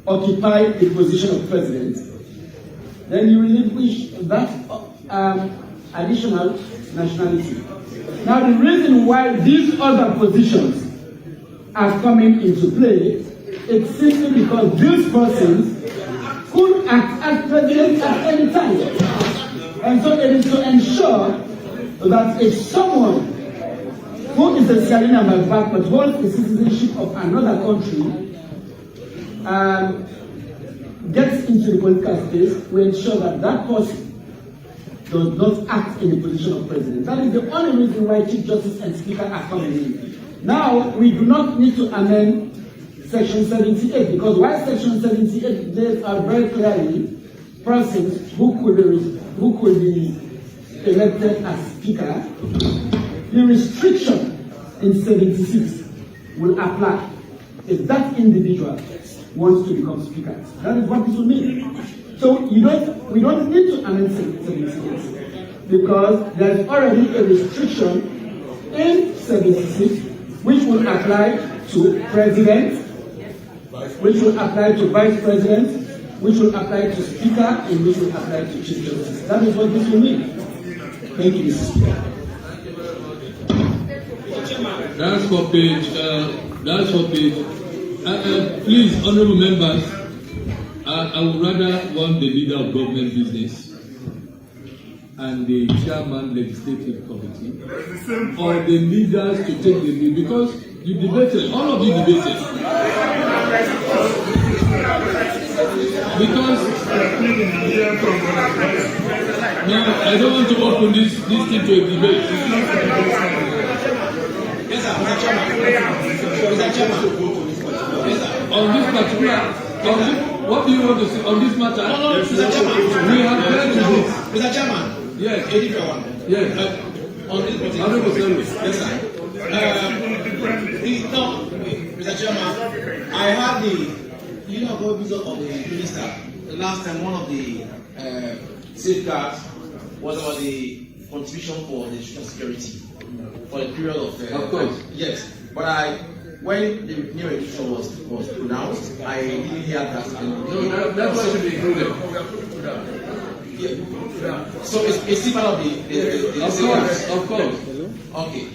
occupy the position of president, then you relinquish that additional nationality. Now, the reason why these other positions are coming into play is simply because these persons could act as president at any time. And so it is to ensure that if someone who is a Sierra Leonean by birth but holds the citizenship of another country gets into the political space, we ensure that that person does not act in the position of president. That is the only reason why Chief Justice and Speaker are coming in. Now, we do not need to amend Section 78 because while Section 78 there are very clearly persons who could be elected as Speaker, the restriction in 76 will apply if that individual wants to become Speaker. That is what this will mean. So we don't need to amend 76 because there is already a restriction in 76 which will apply to President, which will apply to Vice President, which will apply to Speaker, and which will apply to Chief Justice. That is what this will mean. Thank you, Mr. Speaker. That's for page. Please, honorable members, I would rather want the leader of government business and the chairman legislative committee or the leaders to take the lead because you debated, all of you debated. Because now I don't want to open this thing to a debate. Yes, sir, Mr. Chairman. On this particular, what do you want to say on this matter? No, Mr. Chairman. We have heard this. Mr. Chairman. Yes. A different one. Yes. On this particular. Yes, sir. No, Mr. Chairman, I had the visit of the minister. The last time, one of the safeguards was about the contribution for the national security for the period of course. Yes, but when the new edition was pronounced, I didn't hear that. No, that's what should be included. Yeah. So it's still part of the of course. Okay.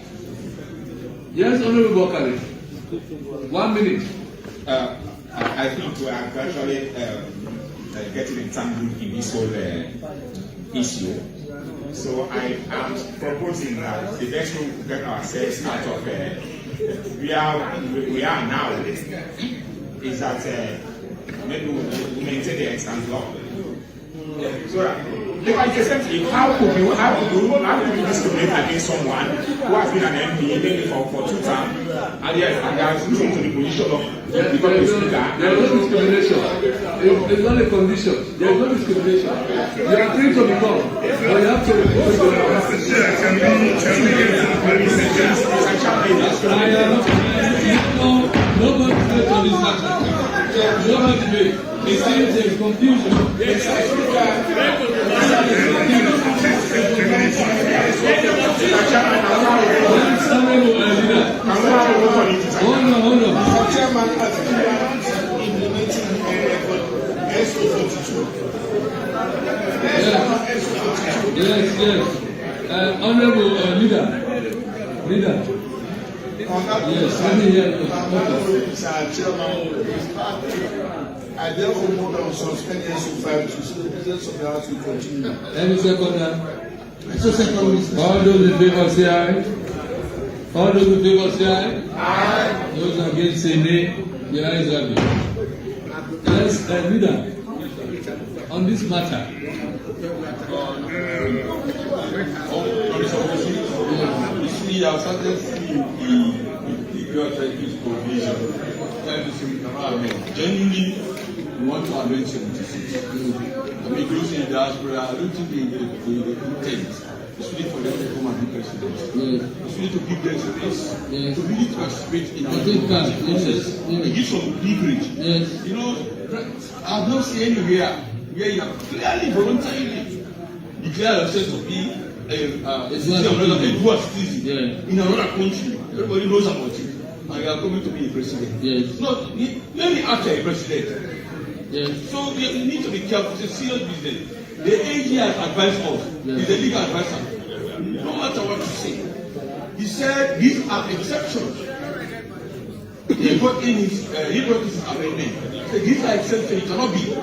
Yes, Honorable Bakari. 1 minute. I think we are gradually getting entangled in this whole issue. So I am proposing that the best way to get ourselves out of we are now is that maybe we maintain the extant law. So how could you discriminate against someone who has been an MP maybe for 2 terms and they are moving to the position of there is no discrimination. It's not a condition. There is no discrimination. You are free to become, but you have to report to nobody said on this matter. Nobody debate. It seems there is confusion. Hold on. Yes. Honorable leader. Yes, let me hear you. I therefore move that we suspend the S05 to see the business of the House will continue. Any second? All those in favor say aye. All those in favor say aye. Aye. Those against say nay. The ayes have it. Yes, leader, on this matter. You see, I've started seeing the bureaucratic provision. Genuinely, we want to amend 76. I mean, those in the diaspora, I don't think they intent. It's really for them to come and be president. It's really to give them space to really participate in our process. It gives some leverage. You know, I've not seen anywhere where you have clearly voluntarily declared yourself to be a dual citizen in another country. Everybody knows about it. And you are going to be a president. Not maybe after a president. So we need to be careful. It's a serious business. The AG has advised us. He's a legal advisor. No matter what you say, he said these are exceptions. He brought his amendment. These are exceptions. It cannot be.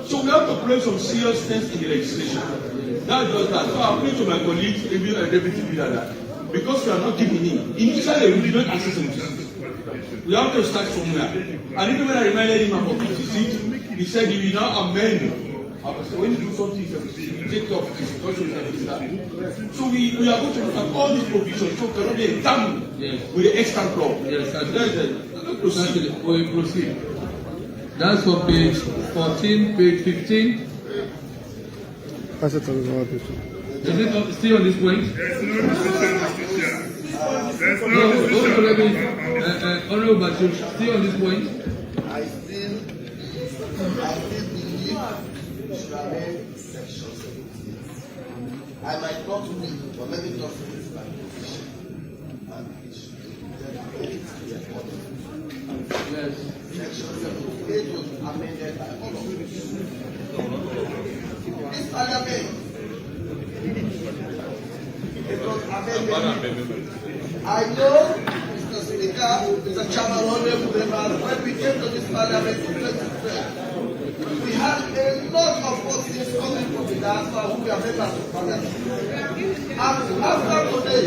So we have to play some seriousness in the legislation. That's just that. So I pray to my colleagues, maybe a deputy leader, that because we are not giving in, initially we did not access them. We have to start somewhere. And even when I reminded him about 56, he said he will now amend. So when you do something, you take off his discussion and this that. So we are going to look at all these provisions so cannot be examined with the extant law. We proceed. That's for page 14, page 15. Is it still on this point? No, Honorable Bashir, still on this point? I still believe section 17. I might not win, but let me just finish my position. And it should be yes. Section 78 was amended by all of you. This parliament, it was amended. I know, Mr. Speaker, Mr. Chairman, honorable members, when we came to this parliament in 2012, we had a lot of persons coming from the diaspora who were members of parliament. And after today,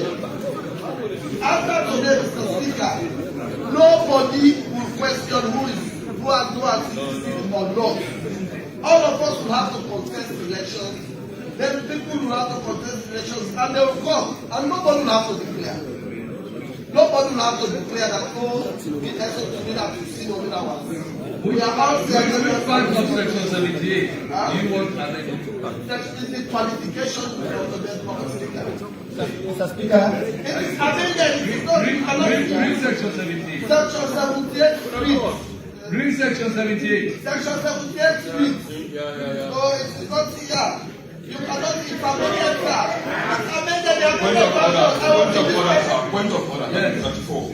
Mr. Speaker, nobody will question who has citizen or not. All of us will have to contest elections. Then people will have to contest elections, and they will come, and nobody will have to declare. Nobody will have to declare that, oh, the essence to me that you see no matter what. We are out there. Part of section 78. Do you want an the qualification of the Speaker? Mr. Speaker. It is amended. It is not read section 78. Section 78 reads. Read section 78. Section 78 reads. So it's not here. You cannot be amended, sir. It's amended. Point of order. 34.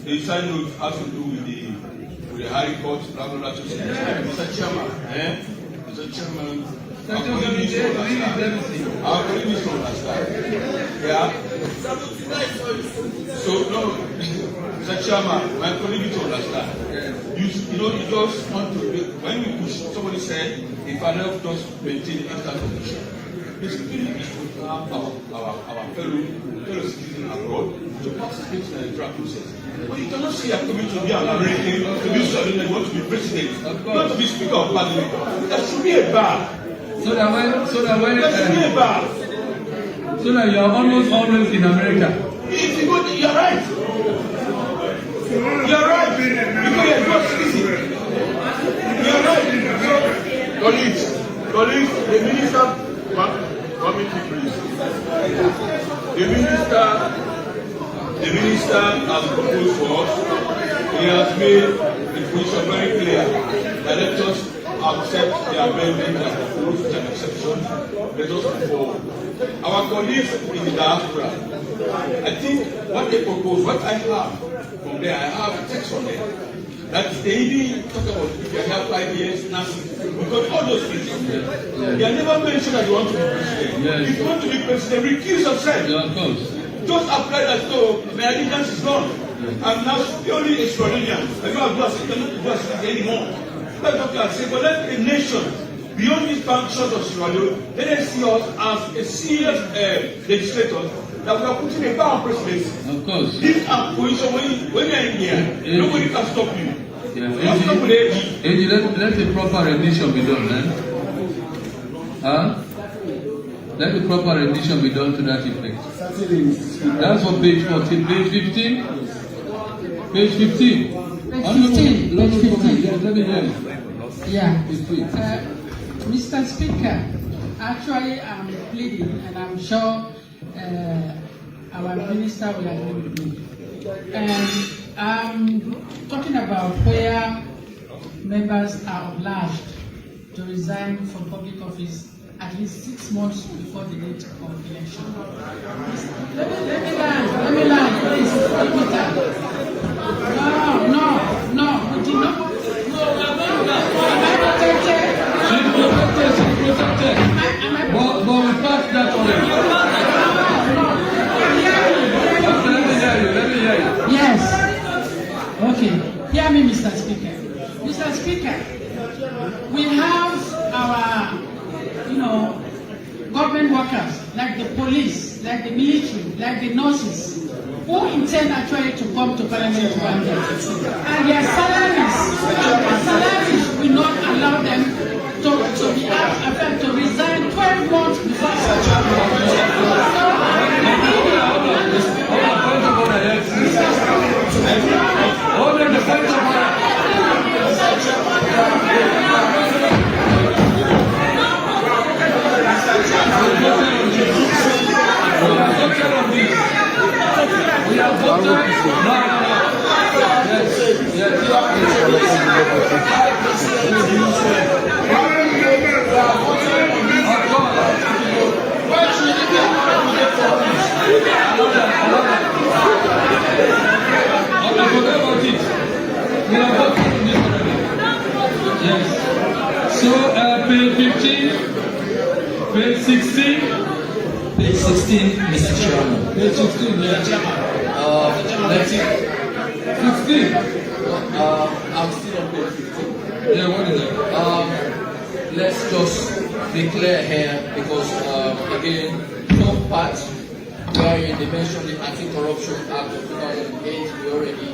The side note has to do with the High Court. Mr. Chairman. Mr. Chairman. Our colleagues don't understand. Yeah. So no, Mr. Chairman, my colleagues don't understand. You just want to when we push. Somebody said if I help just maintain extra condition. Basically, our fellow citizens abroad to participate in the electoral process. But you cannot say you're coming to be an American, to be something that you want to be president, not to be Speaker of Parliament. That should be a bar. So that when that should be a bar. So that you are almost always in America. If you go, you're right. You're right. Because you're not citizen. You're right. So, colleagues, the minister. Committee, please. The minister has proposed for us. He has made the position very clear that let us accept the amendment as proposed with an exception. Let us move forward. Our colleagues in the diaspora, I think what they propose, what I have from there, I have a text on there. That they even talk about if you have 5 years, nothing. Because all those things, they are never mentioned that you want to be president. If you want to be president, recuse yourself. Just apply that so my allegiance is gone. I'm now purely extraordinary. I don't have to do a citizen anymore. That's what I say. But let the nation, beyond this function of Sierra Leone, let us see us as a serious legislator that we are putting a power presidency. Of course. This position when you are in here, nobody can stop you. Yeah. You have to stop with AG. Let the proper rendition be done, man. Huh? Let the proper rendition be done to that effect. That's for page 14. Page 15? Page 15. Page 15. Page 15. Let me hear you. Yeah. Mr. Speaker, actually I'm pleading, and I'm sure our minister will agree with me. And I'm talking about where members are obliged to resign from public office at least 6 months before the date of election. Let me land, please. Give me time. No, we did not. But we passed that already. Let me hear you. Yes. Okay. Hear me, Mr. Speaker. Mr. Speaker, we have our, government workers, like the police, like the military, like the nurses, who intend actually to come to Parliament one day. And their salaries will not allow them to be asked to resign 12 months before such a So, page 15, page 16. Page 16, Mr. Chairman. Page 16, yeah. Let's see. 16. I'm still on page 15. Yeah, what is it? Let's just be clear here because, again, some parts where they mentioned the Anti-Corruption Act of 2008, we already.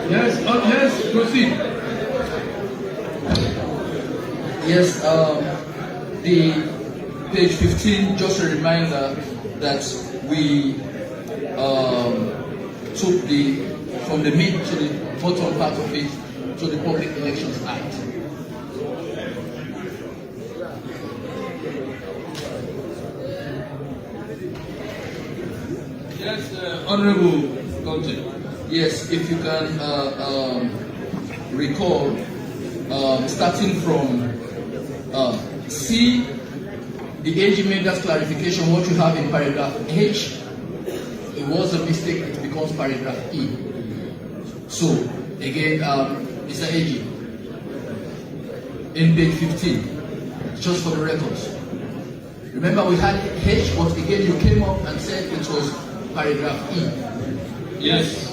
Yes, proceed. Yes, the page 15, just a reminder that we took from the mid to the bottom part of it to the Public Elections Act. Yes, Honorable Conte. Yes, if you can recall, starting from C, the AG made that clarification, what you have in paragraph H, it was a mistake, it becomes paragraph E. So, again, Mr. AG, in page 15, just for the records, remember we had H, but again you came up and said it was paragraph E. Yes.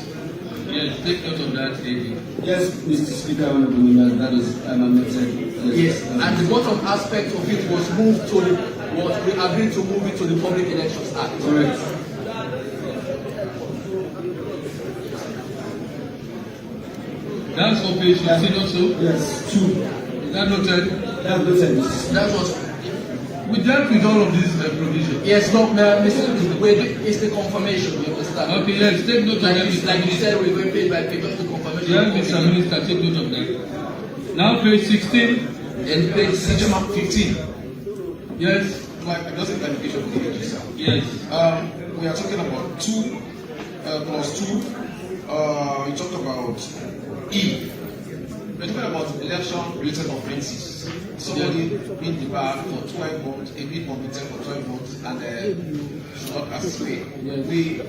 Yes, take note of that, AG. Yes, Mr. Speaker, Honorable Members, that is amended. Yes, and the bottom aspect of it was moved to we agreed to move it to the Public Elections Act. Correct. That's for page 15 also? Yes, 2. Is that noted? That's noted. That was. We dealt with all of these provisions. Yes, no, it's the confirmation. We understand. Okay, yes, take note of that. Like you said, we're going page by page, just the confirmation. Yes, Mr. Minister, take note of that. Now, page 16 and page 15. Yes. Like, just a clarification for the AG, sir. Yes. We are talking about 2 plus 2. We talked about E. We're talking about election-related offences. Somebody being debarred for 12 months, a bit convicted for 12 months, and should not participate. We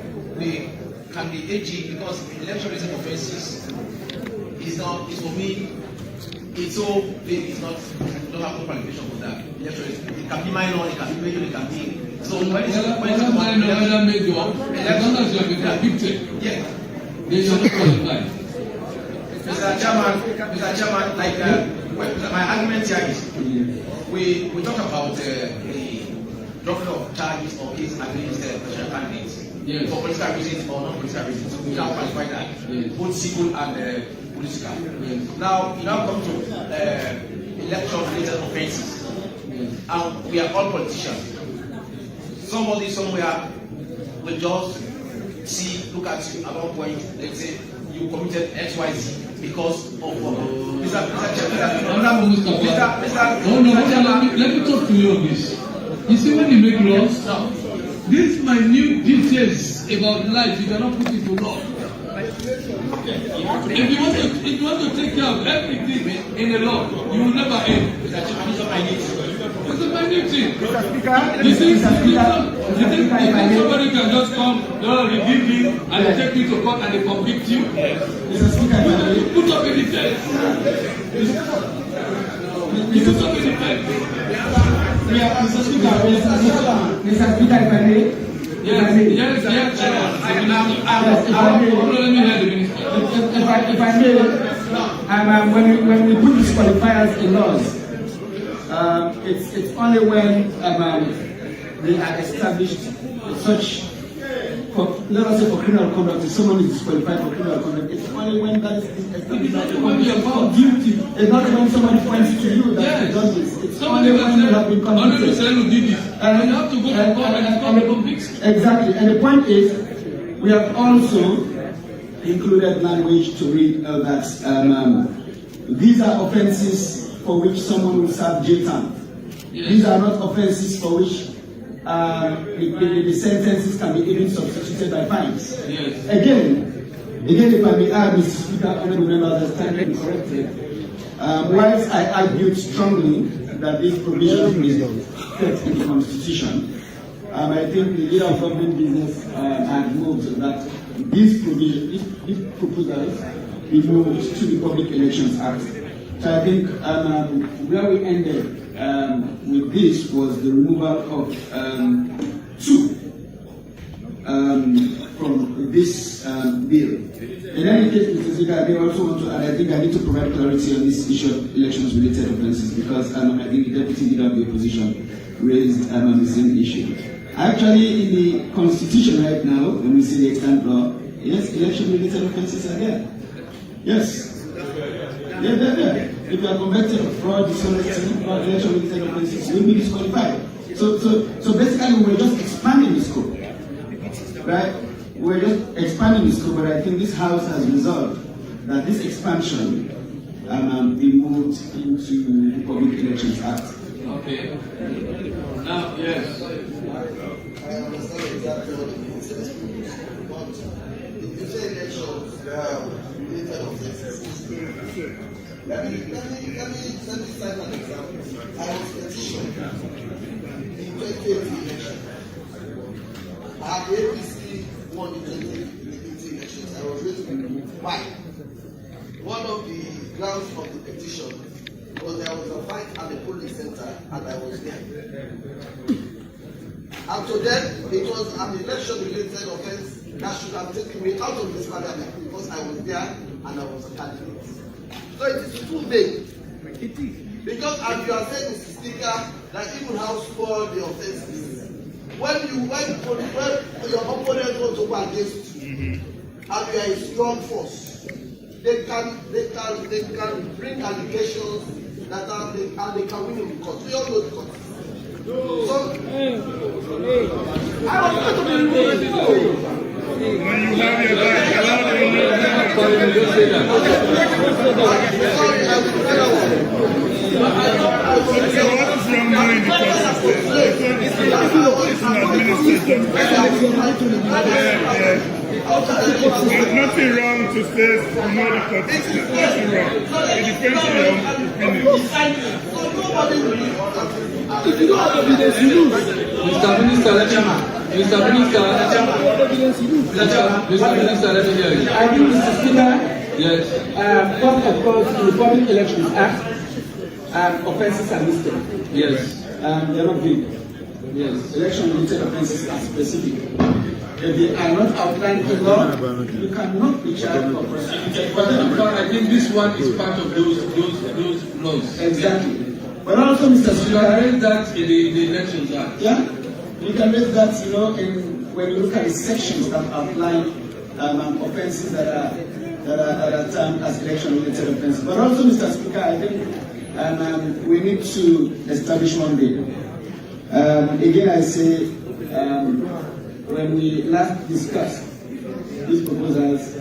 can be AG because election-related offences is not, is for me, it's so big, it's not, we don't have no qualification for that. It can be minor, it can be major, it can be. So when it's about minor, whether major, as long as you have been convicted, yeah, they should not qualify. Mr. Chairman, like my argument here is we talk about the dropping of charges or case against presidential candidates for political reasons or non-political reasons. We can qualify that, both civil and political. Now, you now come to election-related offences, and we are all politicians. Somebody somewhere will just look at you at one point, let's say you committed XYZ because of Mr. Let me talk to you on this. You see, when you make laws, these minute details about life, you cannot put into law. If you want to take care of everything in the law, you will never end. It's a minute thing. You think somebody can just come, redeem me, and take me to court and they convict you? Put up a defense. You put up a defense. Mr. Speaker, if I may. Yes. If I may, when we put disqualifiers in laws, it's only when they are established such, let us say for criminal conduct, if someone is disqualified for criminal conduct, it's only when that is established for guilty. It's not when somebody points to you that you've done this. It's only when you have been convicted. And you have to go to court and it's conviction. Exactly. And the point is, we have also included language to read that these are offences for which someone will serve jail time. Yes. These are not offences for which the sentences can be even substituted by fines. Yes. Again, if I may add, Mr. Speaker, honorable members, as time to be corrected, whilst I argued strongly that this provision is set in the Constitution, I think the leader of government business had moved that these provisions, these proposals, be moved to the Public Elections Act. So I think where we ended with this was the removal of 2 from this bill. In any case, Mr. Speaker, I also want to add, I think I need to provide clarity on this issue of elections-related offences because I think the Deputy Leader of the Opposition raised the same issue. Actually, in the Constitution right now, when we see the extant law, yes, election-related offences are there. Yes. They're there. If you are convicted of fraud, dishonesty, or election-related offences, you will be disqualified. So basically, we were just expanding the scope, right? We're just expanding the scope, but I think this House has resolved that this expansion be moved into the Public Elections Act. Okay. Now, yes. I understand exactly what it means. But if you say elections, related offences. Let me cite an example. I was petitioned in 2018 election. I had the APC won the 2018 elections. I was waiting. Why? One of the grounds of the petition was there was a fight at the polling center and I was there. And to them, it was an election-related offense that should have taken me out of this parliament because I was there and I was a candidate. So it is too vague. Because as you are saying, Mr. Speaker, that even how small the offense is. When your opponent wants to go against you, and you are a strong force, they can bring allegations that and they can win in the court. We all know the court. So, I was going to be removed. When you have your back, allow them to know. So what is wrong now in the court? It's an administrative. There's nothing wrong to say you know the court system. Nothing wrong. It depends on your opinion. If you don't have evidence, you lose. Mr. Minister, Mr. Minister, let me hear you. I think, Mr. Speaker, yes. First, of course, the Public Elections Act, offences are listed. Yes. They are not big. Yes. Election-related offences are specific. If they are not outlined in law, you cannot be charged for prosecution. But I think this one is part of those laws. Exactly. But also, Mr. Speaker, I raised that in the Elections Act. Yeah, you can raise that, when you look at the sections that outline offences that are termed as election-related offences. But also, Mr. Speaker, I think we need to establish one thing. Again, I say, when we last discussed these proposals,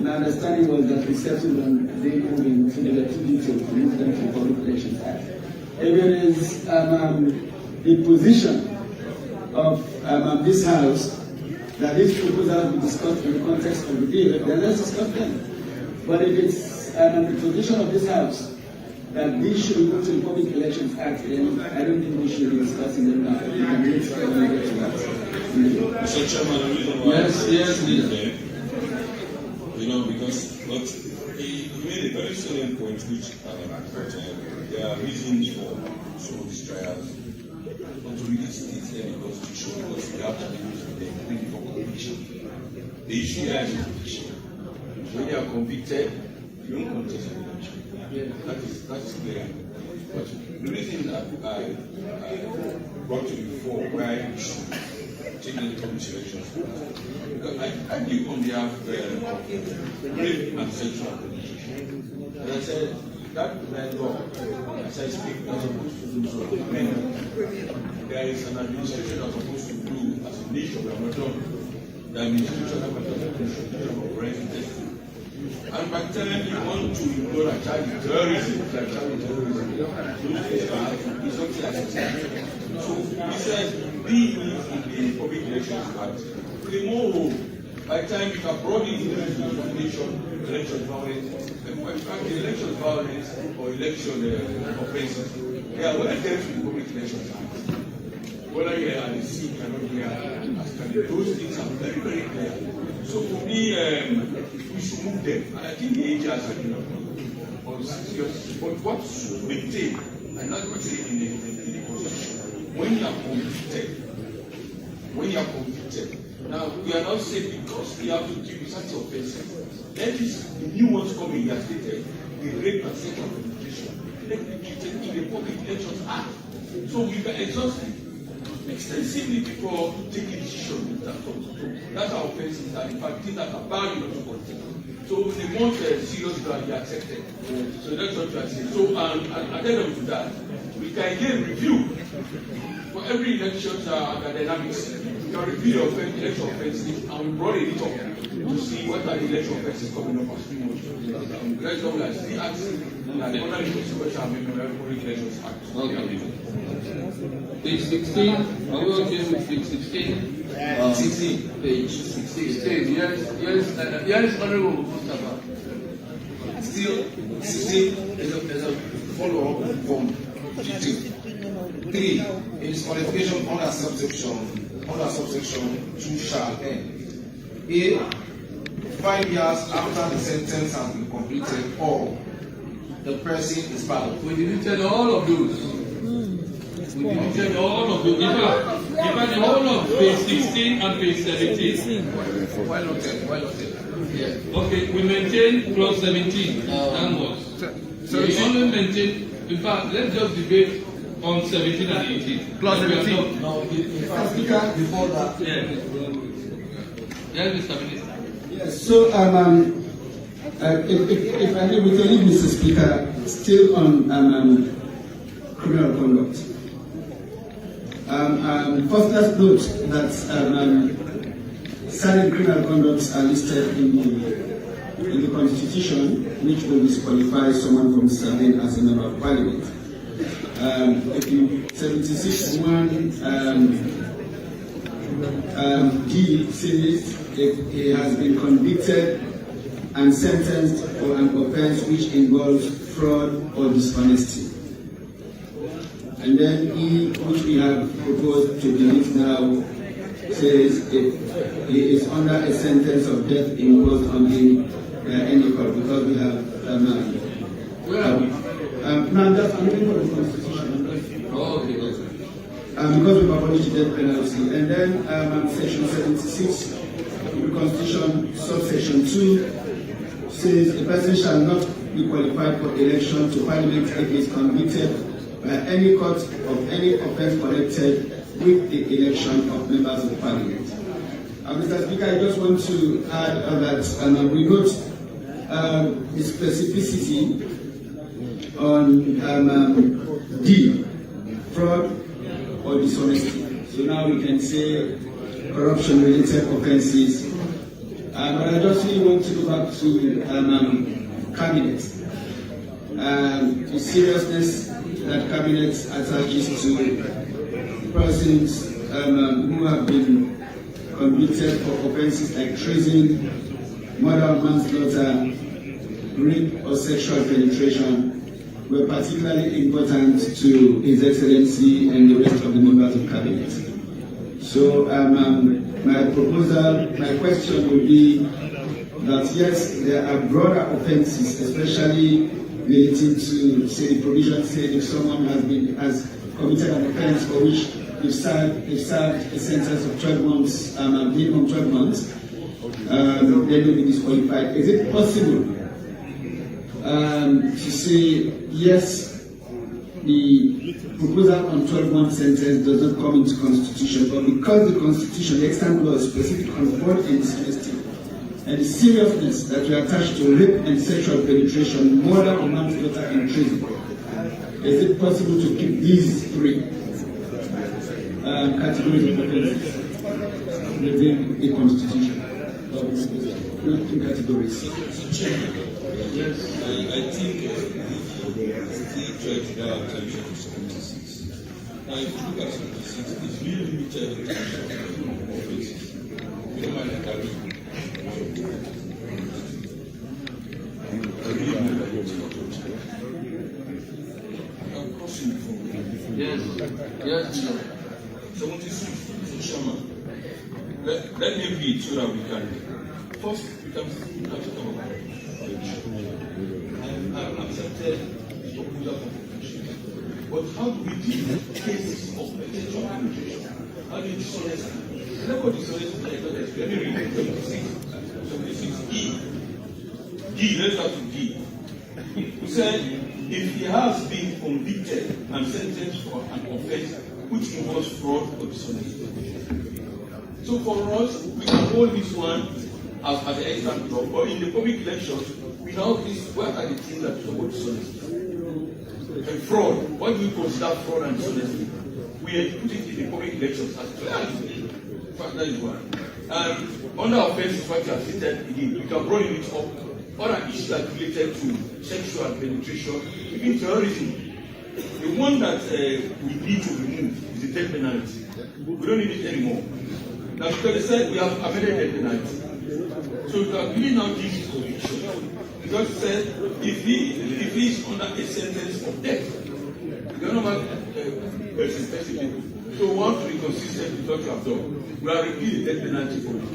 my understanding was that we settled on they moving to the two details to move them to the Public Elections Act. If it is the position of this House that these proposals be discussed in the context of the bill, then let's discuss them. But if it's the position of this House that these should go to the Public Elections Act, then I don't think we should be discussing them now. We can wait for the Elections Act. Mr. Chairman, yes, leader. Because he made a very salient point, which there are reasons for some of these trials not to really state them in the Constitution, because we have to use the for conviction. The issue here is conviction. When you are convicted, you don't contest the conviction. That is clear. But the reason that I brought to you before why we should take the public elections, because I knew on behalf of rape and sexual penetration. And I said, that law, as I speak, not supposed to do so. There is an administration that's supposed to do as a nation, we have not done. The administration that was done for forensic testing. And by telling you want to ignore a child with terrorism, it's something like that. So he says, be in the Public Elections Act. The more, by the time you can broaden into election violence, in fact, the election violence or election offenses, they are well attached to the Public Elections Act. Whether you are the seat or not, those things are very, very clear. So for me, we should move them. And I think the age has been on serious. But what should maintain, and that's what it in the Constitution, when you are convicted, now we are not saying because we have to deal with such offenses, let this new ones coming here stated, the rape and sexual penetration, let it be treated in the Public Elections Act. So we can exhaust it extensively before taking decision. That's our offenses are in fact things that are bad in the country. So they want serious ground be accepted. So that's what we are saying. So addendum to that, we can again review for every election the dynamics. We can review the election offenses and we brought it up to see what are the election offenses coming up as 3 months. Let's go like the act and the other special amendment of the Public Elections Act. Okay. Page 16, are we okay with page 16? 16. Page 16. Yes, Honorable Mustafa. Still, 16 is a follow-up from 15. 3. In its qualification under subsection 2 shall end. A. 5 years after the sentence has been completed or the person is pardoned. We deleted all of those. We deleted all of those. In fact, the whole of page 16 and page 17. Why not? Yeah. Okay, we maintain clause 17 downwards. We only maintain, in fact, let's just debate on 17 and 18. Clause 17. No, before that. Yes, Mr. Minister. Yes, so If I may, with your leave, Mr. Speaker, still on criminal conduct. First, let's note that certain criminal conducts are listed in the Constitution, which will disqualify someone from serving as a member of Parliament. 76(1) D says if he has been convicted and sentenced for an offence which involves fraud or dishonesty. And then E, which we have proposed to delete now, says if he is under a sentence of death imposed on him any court, because we have I'm just looking for the Constitution. Oh, okay. Because we've abolished the death penalty. And then section 76 of the Constitution, subsection 2, says a person shall not be qualified for election to Parliament if he is convicted by any court of any offence connected with the election of members of Parliament. Mr. Speaker, I just want to add that we note the specificity on D, fraud or dishonesty. So now we can say corruption-related offences. But I just really want to go back to cabinet. The seriousness that cabinet attaches to persons who have been convicted for offences like treason, murder or manslaughter, rape or sexual penetration were particularly important to His Excellency and the rest of the members of cabinet. So my question would be that yes, there are broader offences, especially relating to, say, the provision said if someone has committed an offence for which they've served a sentence of 12 months, minimum 12 months, they will be disqualified. Is it possible to say yes, the proposal on 12-month sentence does not come into Constitution, but because the Constitution, the extant law, is specific on fraud and dishonesty, and the seriousness that we attach to rape and sexual penetration, murder or manslaughter and treason, is it possible to keep these three categories of offences within the Constitution? Not two categories. Yes, I think still try to draw attention to 76. Now, if you look at 76, it's really limited attention on offences. We don't mind that. Yes. 76, Chairman. Let me read so that we can. First, we can talk about I've accepted the popular contribution. But how do we deal with cases of potential penetration? How do you dishonest? The record dishonesty like that. Let me read 76E. D, let's start with D. Who said, if he has been convicted and sentenced for an offence which involves fraud or dishonesty. So for us, we can hold this one as the extant law, but in the public elections, we now list what are the things that support dishonesty. And fraud, what do we consider fraud and dishonesty? We put it in the public elections as clear as day. In fact, that is one. Under offense, in fact, you have stated again, we can bring it up. Other issues that related to sexual penetration, even terrorism. The one that we need to remove is the death penalty. We don't need it anymore. Now, because they said we have amended death penalty. So we can really now give this conviction. Because it said if he is under a sentence of death, the government persistent people. So we want to be consistent with what you have done. We have repealed the death penalty from the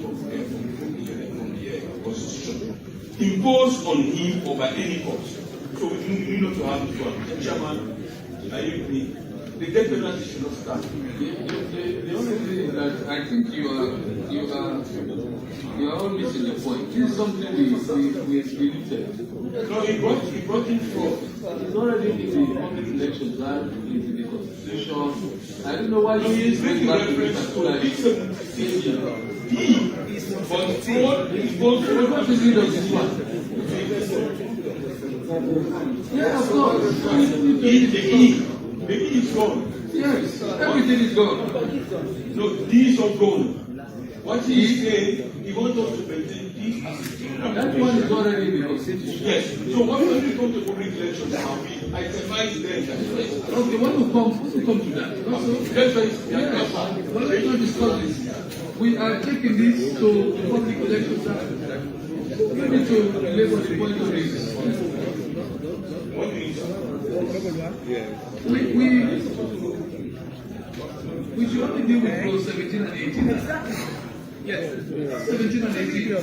Constitution. Imposed on him or by any court. So we need not to have this one. Chairman, are you with me? The death penalty should not start. The only thing is that I think you are all missing the point. This is something we deleted. No, he brought in fraud. It's already in the public elections and in the Constitution. I don't know why he is making reference to the 76. But fraud is both fraud. What is it of this one? Yeah, of course. The E is gone. Yes, everything is gone. No, D is not gone. What he is saying, he wants us to maintain D as a thing. That one is already there. Yes. So when we come to public elections, I advise them that Okay, when we come to that. Let's not discuss this. We are taking this to public elections. Maybe to label the point of this. What means? We should only deal with clause 17 and 18. Yes. 17 and 18.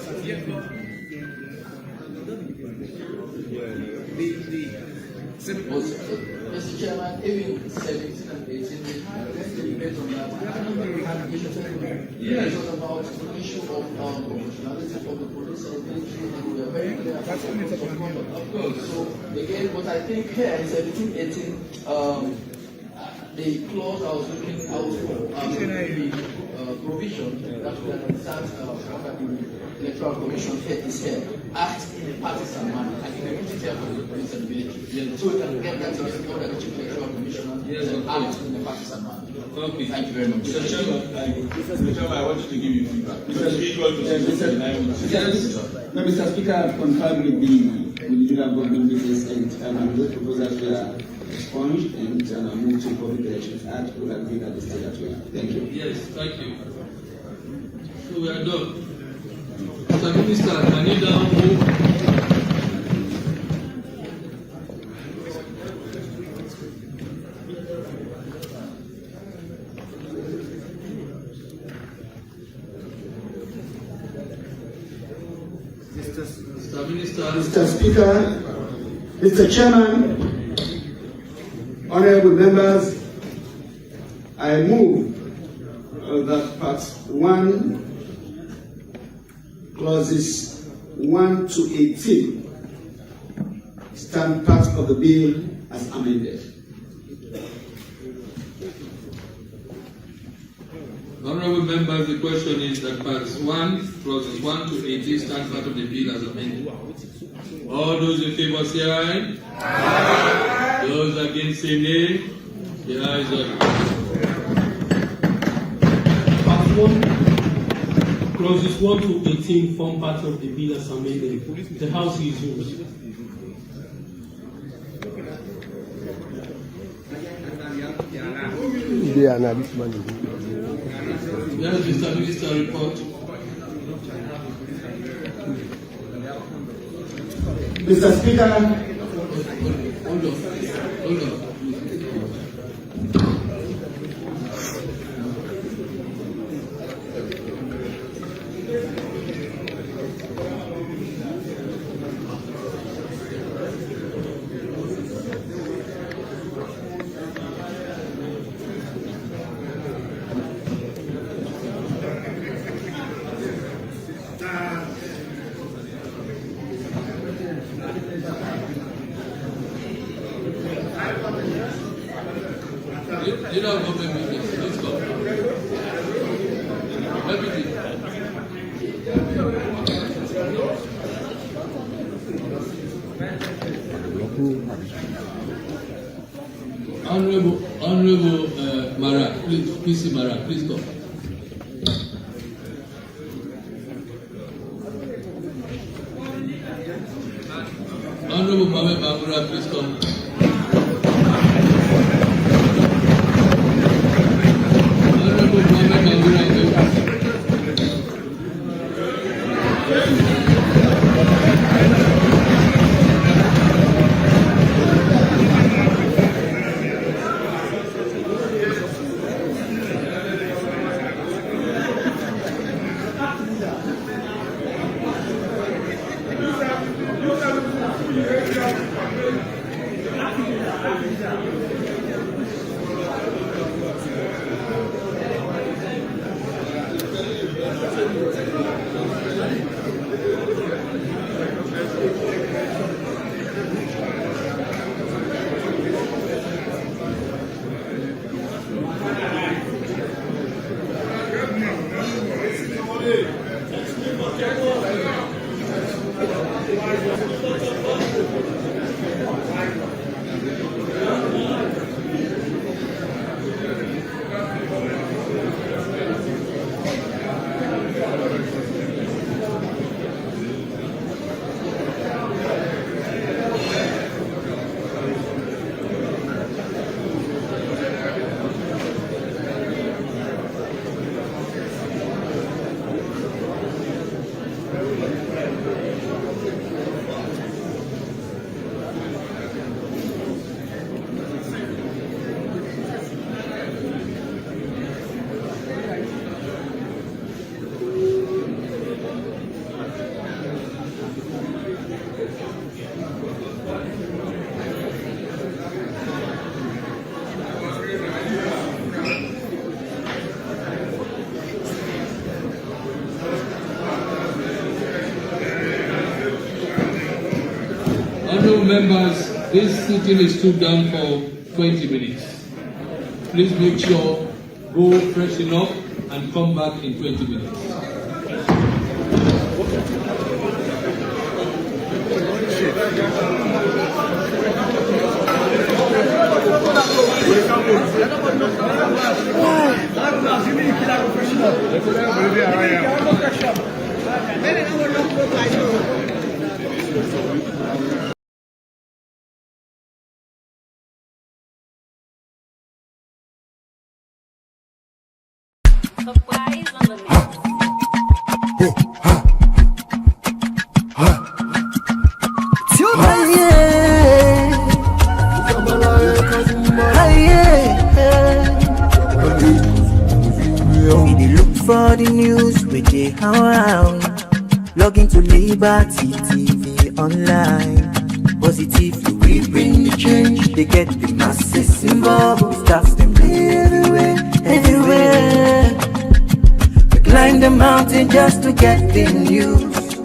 Mr. Chairman, even 17 and 18, let's debate on that. Yes. It was about the issue of proportionality of the police and military, and we are very clear about the of course. So, again, what I think here in 17, 18, the clause I was looking out for, the provision that we understand the Electoral Commission head is here, act in a partisan manner, and in the military for the police and military. So we can get that together with the Chief Electoral Commissioner and act in a partisan manner. Okay. Thank you very much. Mr. Chairman, I want you to give me feedback. Mr. Speaker, I've confirmed with the General Government Business and those proposals were expunged and moved to Public Elections Act. We will agree at the stage as well. Thank you. Yes, thank you. So we are done. Mr. Minister, can you now move? Mr. Speaker, Mr. Chairman, honorable members, I move that Part 1, clauses 1 to 18, stand part of the bill as amended. Honorable members, the question is that parts 1, clauses 1 to 18 stand part of the bill as amended. All those in favor say aye. Aye. Those against say nay. The ayes are it. Part 1, clauses 1 to 18 form part of the bill as amended. The House is yours. Yes, Mr. Minister, report. Mr. Speaker, Hold on. You know, let's go. Let me do. Honorable Mara, please, PC Mara, please go. Honorable Mohamed Bambura, please come. Honorable Mohamed Bambura, Honorable members, this sitting is stood down for 20 minutes. Please make sure, go fresh enough and come back in 20 minutes. For the news we dey around, log into Liberty TV online. Positively we bring the change. They get the masses involved. Staffs them everywhere, everywhere. We climb the mountain just to get the news.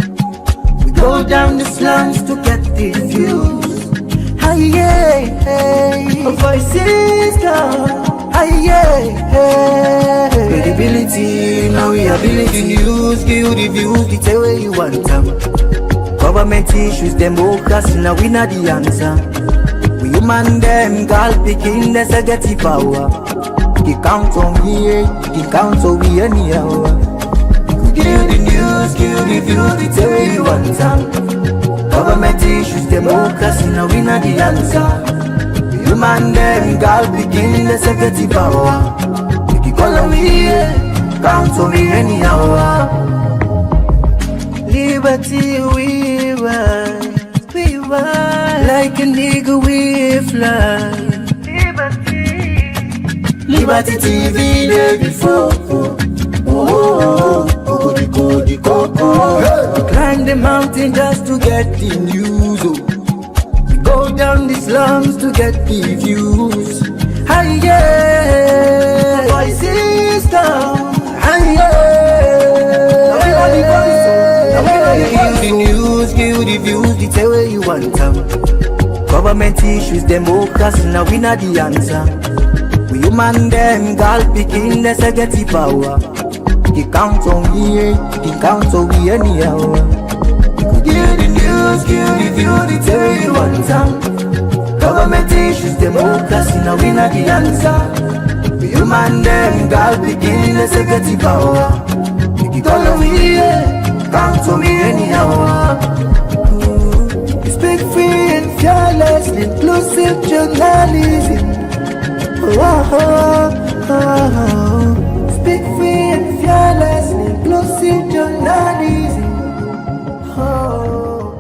We go down the slums to get the views. Hi yeah, hey, voices come. Credibility, now we ability news, give the views, the tell where you want them. Government issues, democracy, now we not the answer. We human them, girl picking, that's a get the power. He count on me, he count on me anyhow. Give the news, give the views, the tell where you want them. Government issues, democracy, now we not the answer. Human them, girl begin the security power. If you call on me, count on me anyhow. Liberty we ride, like a nigga we fly. Liberty TV day before. Climb the mountain just to get the news. Go down the slums to get the views. Hi yeah, voices down. Hi yeah, give the news, give the views, the tell where you want them. Government issues, democracy, now we not the answer. We human them, girl picking, let's get the power. He count on me, he count on me anyhow. Give the news, give the view, the tell where you want them. Government issues, democracy, now we not the answer. We human them, God begin, let's get the power. You call on me, count on me anyhow. Speak free and fearless, inclusive journalism.